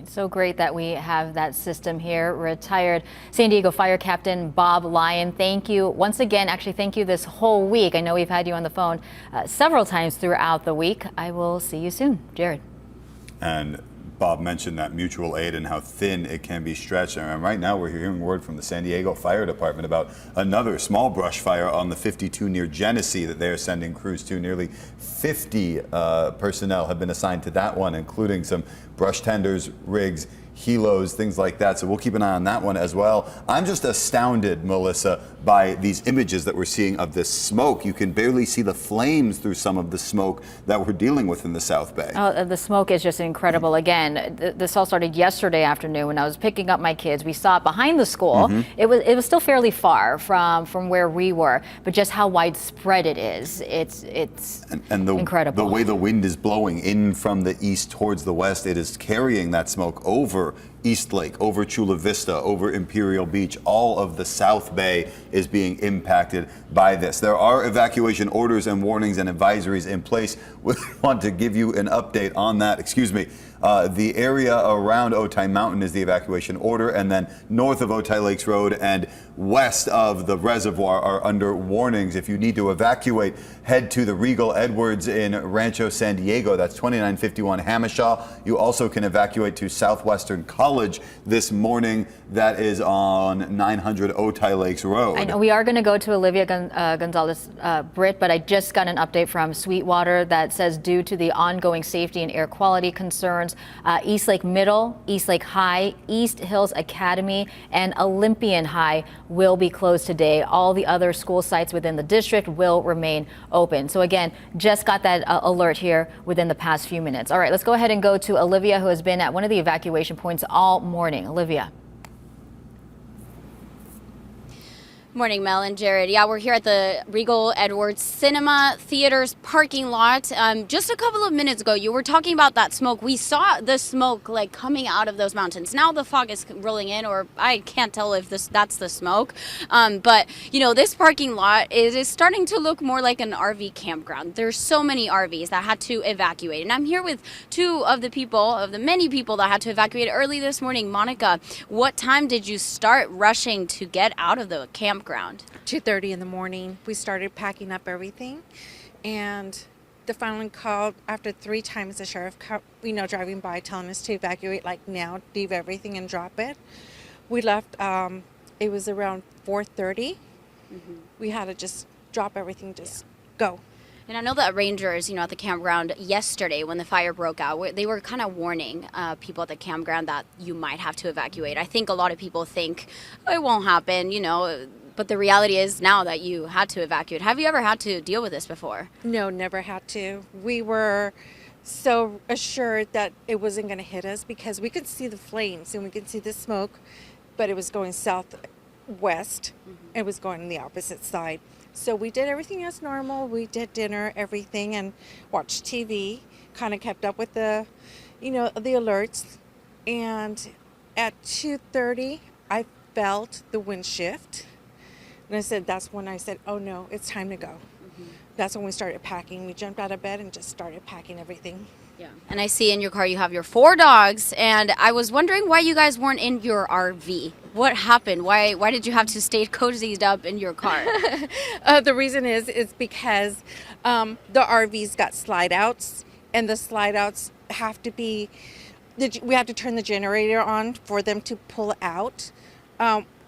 So great that we have that system here. Retired San Diego Fire Captain Bob Lyon, thank you once again. Actually, thank you this whole week. I know we've had you on the phone several times throughout the week. I will see you soon. Jared. And Bob mentioned that mutual aid and how thin it can be stretched. And right now we're hearing word from the San Diego Fire Department about another small brush fire on the 52 near Genesee that they are sending crews to. Nearly 50 personnel have been assigned to that one, including some brush tenders, rigs, helos, things like that. So we'll keep an eye on that one as well. I'm just astounded, Melissa, by these images that we're seeing of this smoke. You can barely see the flames through some of the smoke that we're dealing with in the South Bay. Oh, the smoke is just incredible. Again, this all started yesterday afternoon when I was picking up my kids. We saw it behind the school. It was still fairly far from where we were, but just how widespread it is, it's incredible. The way the wind is blowing in from the east towards the west, it is carrying that smoke over East Lake, over Chula Vista, over Imperial Beach. All of the South Bay is being impacted by this. There are evacuation orders and warnings and advisories in place. We want to give you an update on that. Excuse me. The area around Otay Mountain is the evacuation order, and then north of Otay Lakes Road and west of the reservoir are under warnings. If you need to evacuate, head to the Regal Edwards in Rancho San Diego. That's 2951 Hamishaw. You also can evacuate to Southwestern College College this morning. That is on 900 Otay Lakes Road. I know we are going to go to Olivia Gonzalez Britt, but I just got an update from Sweetwater that says due to the ongoing safety and air quality concerns, East Lake Middle, East Lake High, East Hills Academy, and Olympian High will be closed today. All the other school sites within the district will remain open. So again, just got that alert here within the past few minutes. All right, let's go ahead and go to Olivia, who has been at one of the evacuation points all morning. Olivia. Morning, Mel and Jared. Yeah, we're here at the Regal Edwards Cinema Theater's parking lot. Just a couple of minutes ago, you were talking about that smoke. We saw the smoke like coming out of those mountains. Now the fog is rolling in, or I can't tell if that's the smoke. But you know, this parking lot is starting to look more like an RV campground. There's so many RVs that had to evacuate, and I'm here with two of the many people that had to evacuate early this morning. Monica, what time did you start rushing to get out of the campground? 2:30 in the morning. We started packing up everything, and the phone called after 3 times. The sheriff, driving by, telling us to evacuate, like now, leave everything and drop it. We left. It was around 4:30. We had to just drop everything, go. And I know that rangers, at the campground yesterday when the fire broke out, they were kind of warning people at the campground that you might have to evacuate. I think a lot of people think it won't happen, but the reality is now that you had to evacuate. Have you ever had to deal with this before? No, never had to. We were so assured that it wasn't going to hit us because we could see the flames and we could see the smoke, but it was going southwest. It was going on the opposite side. So we did everything as normal. We did dinner, everything, and watched TV, kind of kept up with the alerts. And at 2:30, I felt the wind shift. And that's when I said, oh no, it's time to go. That's when we started packing. We jumped out of bed and just started packing everything. Yeah. And I see in your car you have your 4 dogs, and I was wondering why you guys weren't in your RV. What happened? Why did you have to stay cozied up in your car? The reason is because the RVs got slide outs, and the slide outs have to be, we have to turn the generator on for them to pull out.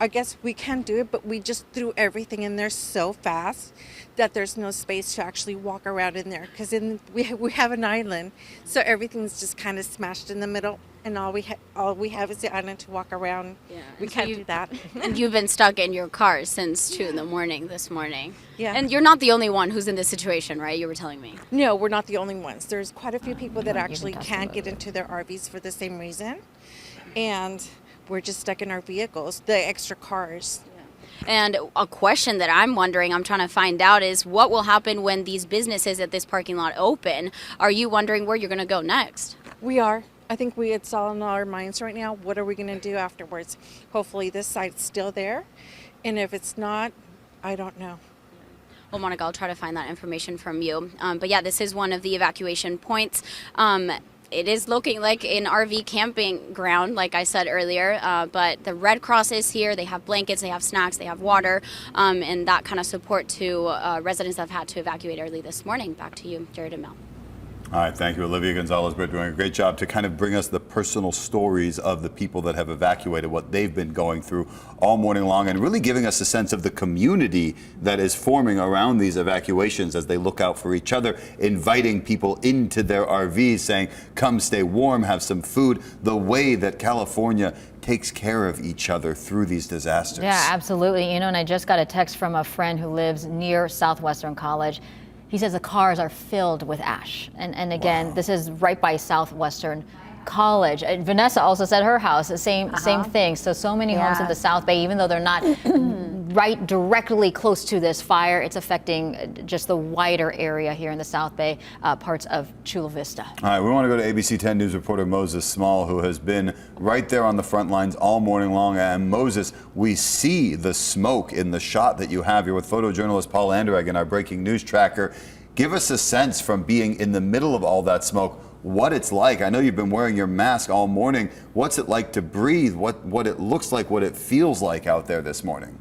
I guess we can do it, but we just threw everything in there so fast that there's no space to actually walk around in there, because we have an island, so everything's just kind of smashed in the middle, and all we have is the island to walk around. Yeah, we can't do that. And you've been stuck in your car since 2 in the morning this morning. Yeah. And you're not the only one who's in this situation, right? You were telling me. No, we're not the only ones. There's quite a few people that actually can't get into their RVs for the same reason, and we're just stuck in our vehicles, the extra cars. And a question that I'm trying to find out is what will happen when these businesses at this parking lot open? Are you wondering where you're going to go next? We are. I think it's all in our minds right now. What are we going to do afterwards? Hopefully this site's still there. And if it's not, I don't know. Well, Monica, I'll try to find that information from you. But yeah, this is one of the evacuation points. It is looking like an RV camping ground, like I said earlier, but the Red Cross is here. They have blankets, they have snacks, they have water, and that kind of support to residents that have had to evacuate early this morning. Back to you, Jared and Mel. All right, thank you, Olivia Gonzalez-Britt, doing a great job to kind of bring us the personal stories of the people that have evacuated, what they've been going through all morning long, and really giving us a sense of the community that is forming around these evacuations as they look out for each other, inviting people into their RVs, saying, come stay warm, have some food, the way that California takes care of each other through these disasters. Yeah, absolutely. And I just got a text from a friend who lives near Southwestern College. He says the cars are filled with ash. And again, wow. This is right by Southwestern College. And Vanessa also said her house, the same thing. So many homes in the South Bay, even though they're not right directly close to this fire, it's affecting just the wider area here in the South Bay, parts of Chula Vista. All right, we want to go to ABC 10 News reporter Moses Small, who has been right there on the front lines all morning long. And Moses, we see the smoke in the shot that you have here with photojournalist Paul Anderegg in our breaking news tracker. Give us a sense from being in the middle of all that smoke, what it's like. I know you've been wearing your mask all morning. What's it like to breathe? What it looks like, what it feels like out there this morning?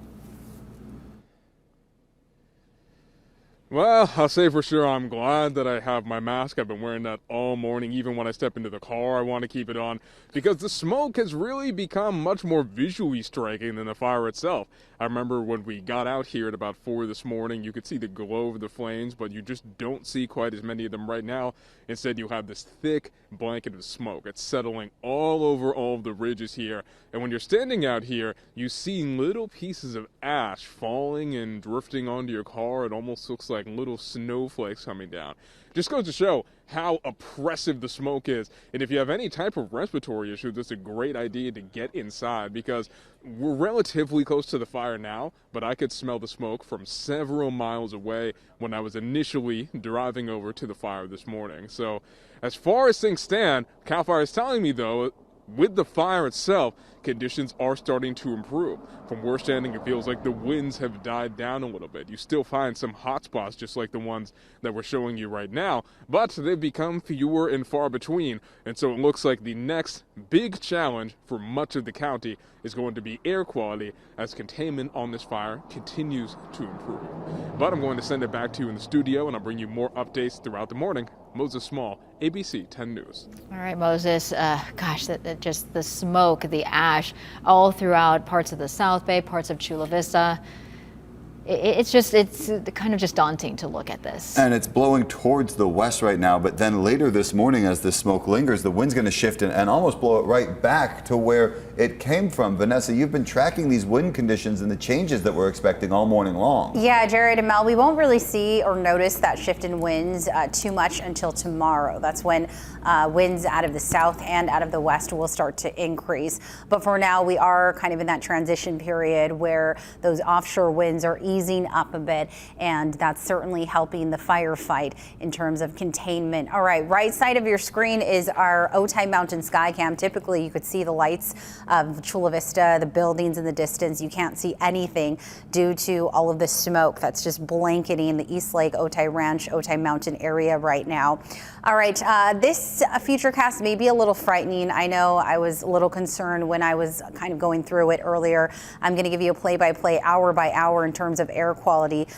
Well, I'll say for sure I'm glad that I have my mask. I've been wearing that all morning. Even when I step into the car, I want to keep it on because the smoke has really become much more visually striking than the fire itself. I remember when we got out here at about 4 this morning, you could see the glow of the flames, but you just don't see quite as many of them right now. Instead, you have this thick blanket of smoke. It's settling all over all of the ridges here. And when you're standing out here, you see little pieces of ash falling and drifting onto your car. It almost looks like little snowflakes coming down. Just goes to show how oppressive the smoke is. And if you have any type of respiratory issue, that's a great idea to get inside because we're relatively close to the fire now, but I could smell the smoke from several miles away when I was initially driving over to the fire this morning. So as far as things stand, CAL FIRE is telling me, though, with the fire itself, conditions are starting to improve. From where we're standing, it feels like the winds have died down a little bit. You still find some hot spots, just like the ones that we're showing you right now, but they've become fewer and far between. And so it looks like the next big challenge for much of the county is going to be air quality as containment on this fire continues to improve. But I'm going to send it back to you in the studio, and I'll bring you more updates throughout the morning. Moses Small, ABC 10 News. All right, Moses, just the smoke, the ash, all throughout parts of the South Bay, parts of Chula Vista. It's kind of just daunting to look at this. And it's blowing towards the west right now, but then later this morning as the smoke lingers, the wind's going to shift and almost blow it right back to where it came from. Vanessa, you've been tracking these wind conditions and the changes that we're expecting all morning long. Yeah, Jared and Mel, we won't really see or notice that shift in winds too much until tomorrow. That's when winds out of the south and out of the west will start to increase. But for now, we are kind of in that transition period where those offshore winds are easing up a bit, and that's certainly helping the firefight in terms of containment. All right side of your screen is our Otay Mountain sky cam. Typically, you could see the lights of Chula Vista, the buildings in the distance. You can't see anything due to all of the smoke that's just blanketing the East Lake, Otay Ranch, Otay Mountain area right now. All right, this futurecast may be a little frightening. I know I was a little concerned when I was kind of going through it earlier. I'm going to give you a play-by-play, hour by hour in terms of air quality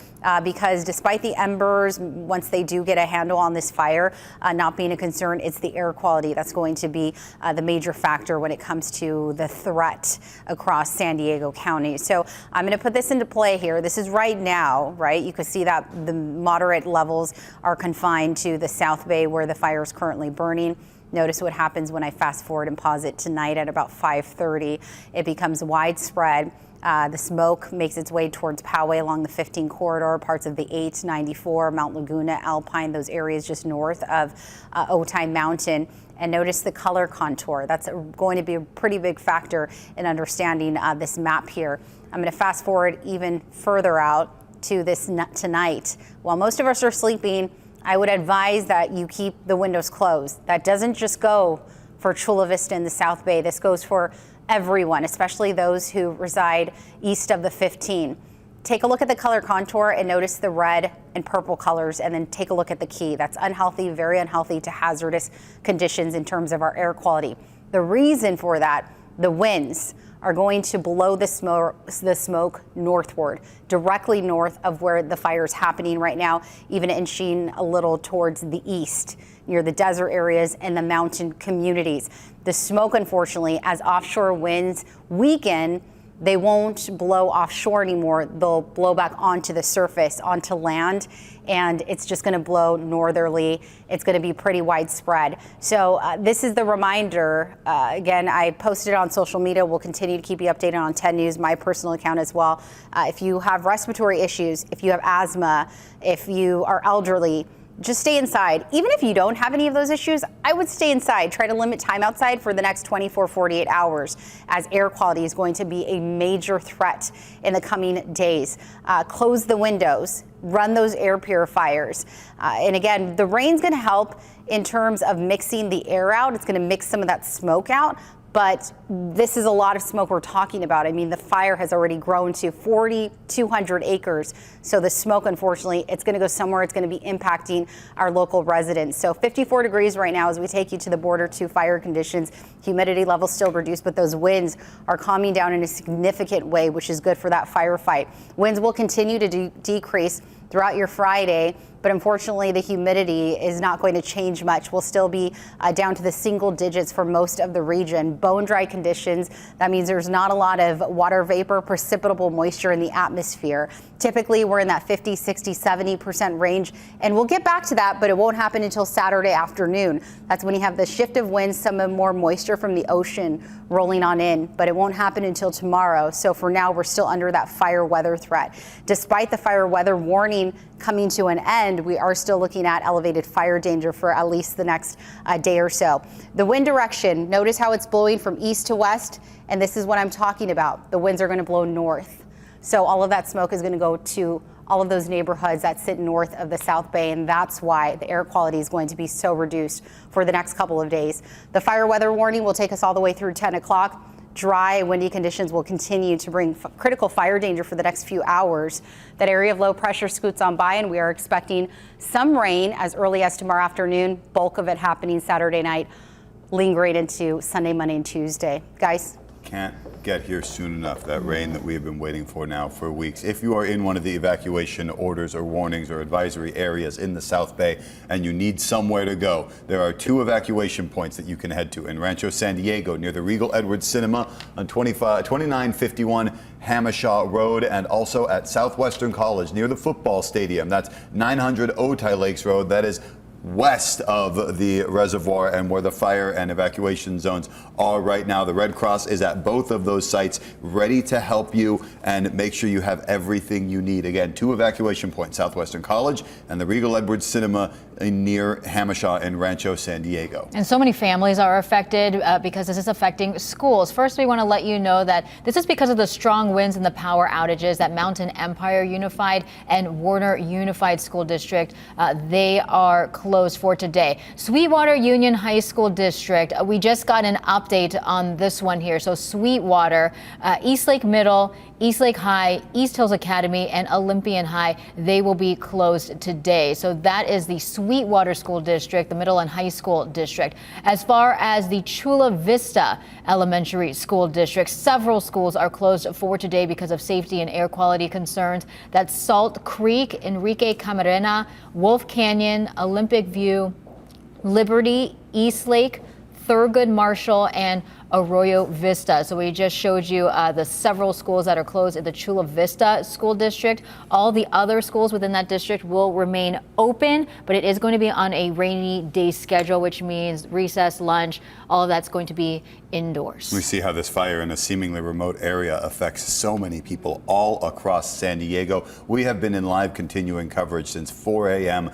because despite the embers, once they do get a handle on this fire not being a concern, it's the air quality that's going to be the major factor when it comes to the threat across San Diego County. So I'm going to put this into play here. This is right now, right? You can see that the moderate levels are confined to the South Bay where the fire is currently burning. Notice what happens when I fast forward and pause it tonight at about 5:30. It becomes widespread. The smoke makes its way towards Poway along the 15 corridor, parts of the 8, 94, Mount Laguna, Alpine, those areas just north of Otay Mountain. And notice the color contour. That's going to be a pretty big factor in understanding this map here. I'm going to fast forward even further out to this tonight. While most of us are sleeping, I would advise that you keep the windows closed. That doesn't just go for Chula Vista in the South Bay. This goes for everyone, especially those who reside east of the 15. Take a look at the color contour and notice the red and purple colors, and then take a look at the key. That's unhealthy, very unhealthy to hazardous conditions in terms of our air quality. The reason for that, the winds are going to blow the smoke northward, directly north of where the fire is happening right now, even inching a little towards the east, near the desert areas and the mountain communities. The smoke, unfortunately, as offshore winds weaken, they won't blow offshore anymore. They'll blow back onto the surface, onto land, and it's just going to blow northerly. It's going to be pretty widespread. So this is the reminder. Again, I posted it on social media. We'll continue to keep you updated on 10 News, my personal account as well. If you have respiratory issues, if you have asthma, if you are elderly, just stay inside. Even if you don't have any of those issues, I would stay inside. Try to limit time outside for the next 24, 48 hours, as air quality is going to be a major threat in the coming days. Close the windows, run those air purifiers. And again, the rain's going to help in terms of mixing the air out. It's going to mix some of that smoke out. But this is a lot of smoke we're talking about. I mean, the fire has already grown to 4,200 acres. So the smoke, unfortunately, it's going to go somewhere. It's going to be impacting our local residents. So 54 degrees right now as we take you to the border to fire conditions. Humidity levels still reduced, but those winds are calming down in a significant way, which is good for that firefight. Winds will continue to decrease throughout your Friday. But unfortunately, the humidity is not going to change much. We'll still be down to the single digits for most of the region. Bone dry conditions. That means there's not a lot of water vapor, precipitable moisture in the atmosphere. Typically, we're in that 50, 60, 70% range. And we'll get back to that, but it won't happen until Saturday afternoon. That's when you have the shift of winds, some more moisture from the ocean rolling on in, but it won't happen until tomorrow. So for now, we're still under that fire weather threat. Despite the fire weather warning coming to an end, we are still looking at elevated fire danger for at least the next day or so. The wind direction, notice how it's blowing from east to west, and this is what I'm talking about. The winds are going to blow north. So all of that smoke is going to go to all of those neighborhoods that sit north of the South Bay, and that's why the air quality is going to be so reduced for the next couple of days. The fire weather warning will take us all the way through 10 o'clock. Dry, windy conditions will continue to bring critical fire danger for the next few hours. That area of low pressure scoots on by, and we are expecting some rain as early as tomorrow afternoon, bulk of it happening Saturday night, lingering into Sunday, Monday, and Tuesday. Guys? Can't get here soon enough, that rain that we have been waiting for now for weeks. If you are in one of the evacuation orders or warnings or advisory areas in the South Bay and you need somewhere to go, there are 2 evacuation points that you can head to. In Rancho San Diego near the Regal Edwards Cinema on 2951 Hamishaw Road, and also at Southwestern College near the football stadium. That's 900 Otay Lakes Road. That is west of the reservoir and where the fire and evacuation zones are right now. The Red Cross is at both of those sites ready to help you and make sure you have everything you need. Again, 2 evacuation points, Southwestern College and the Regal Edwards Cinema near Hamishaw in Rancho San Diego. And so many families are affected because this is affecting schools. First, we want to let you know that this is because of the strong winds and the power outages that Mountain Empire Unified and Warner Unified School District, they are closed for today. Sweetwater Union High School District, we just got an update on this one here. So Sweetwater, Eastlake Middle, Eastlake High, East Hills Academy, and Olympian High, they will be closed today. So that is the Sweetwater School District, the middle and high school district. As far as the Chula Vista Elementary School District, several schools are closed for today because of safety and air quality concerns. That's Salt Creek, Enrique Camarena, Wolf Canyon, Olympic View, Liberty, Eastlake, Thurgood Marshall, and Arroyo Vista. So we just showed you the several schools that are closed in the Chula Vista School District. All the other schools within that district will remain open, but it is going to be on a rainy day schedule, which means recess, lunch, all of that's going to be indoors. We see how this fire in a seemingly remote area affects so many people all across San Diego. We have been in live continuing coverage since 4 a.m.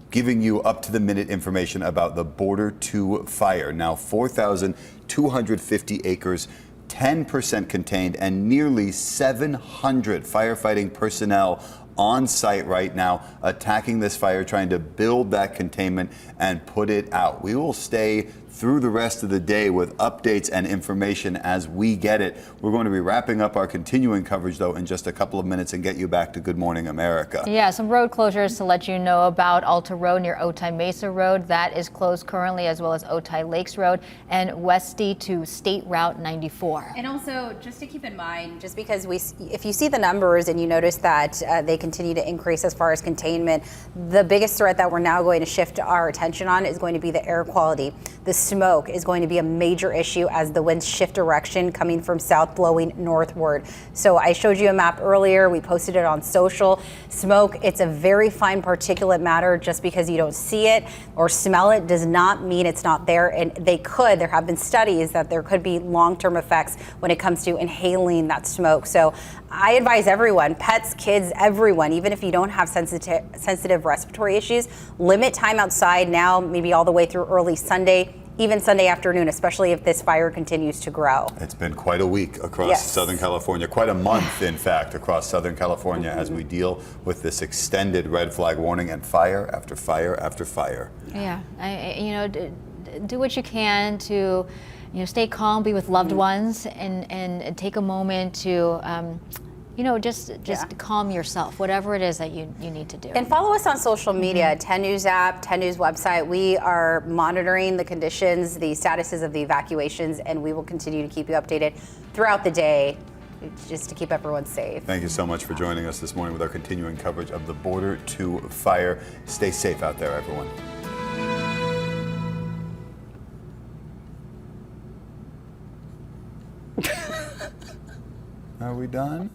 giving you up-to-the-minute information about the Border 2 fire. Now 4,250 acres, 10% contained, and nearly 700 firefighting personnel on site right now attacking this fire, trying to build that containment and put it out. We will stay through the rest of the day with updates and information as we get it. We're going to be wrapping up our continuing coverage, though, in just a couple of minutes and get you back to Good Morning America. Yeah, some road closures to let you know about. Alta Road near Otay Mesa Road, that is closed currently, as well as Otay Lakes Road and Westy to State Route 94. And also, just to keep in mind, just because if you see the numbers and you notice that they continue to increase as far as containment, the biggest threat that we're now going to shift our attention on is going to be the air quality. The smoke is going to be a major issue as the winds shift direction coming from south blowing northward. So I showed you a map earlier. We posted it on social. Smoke, it's a very fine particulate matter. Just because you don't see it or smell it does not mean it's not there. And there have been studies that there could be long-term effects when it comes to inhaling that smoke. So I advise everyone, pets, kids, everyone, even if you don't have sensitive respiratory issues, limit time outside now, maybe all the way through early Sunday, even Sunday afternoon, especially if this fire continues to grow. It's been quite a week across Southern California, quite a month, in fact, across Southern California as we deal with this extended red flag warning and fire after fire after fire. Yeah, do what you can to, stay calm, be with loved ones, and take a moment to, just calm yourself, whatever it is that you need to do. And follow us on social media, 10 News app, 10 News website. We are monitoring the conditions, the statuses of the evacuations, and we will continue to keep you updated throughout the day just to keep everyone safe. Thank you so much for joining us this morning with our continuing coverage of the Border to Fire. Stay safe out there, everyone. Are we done?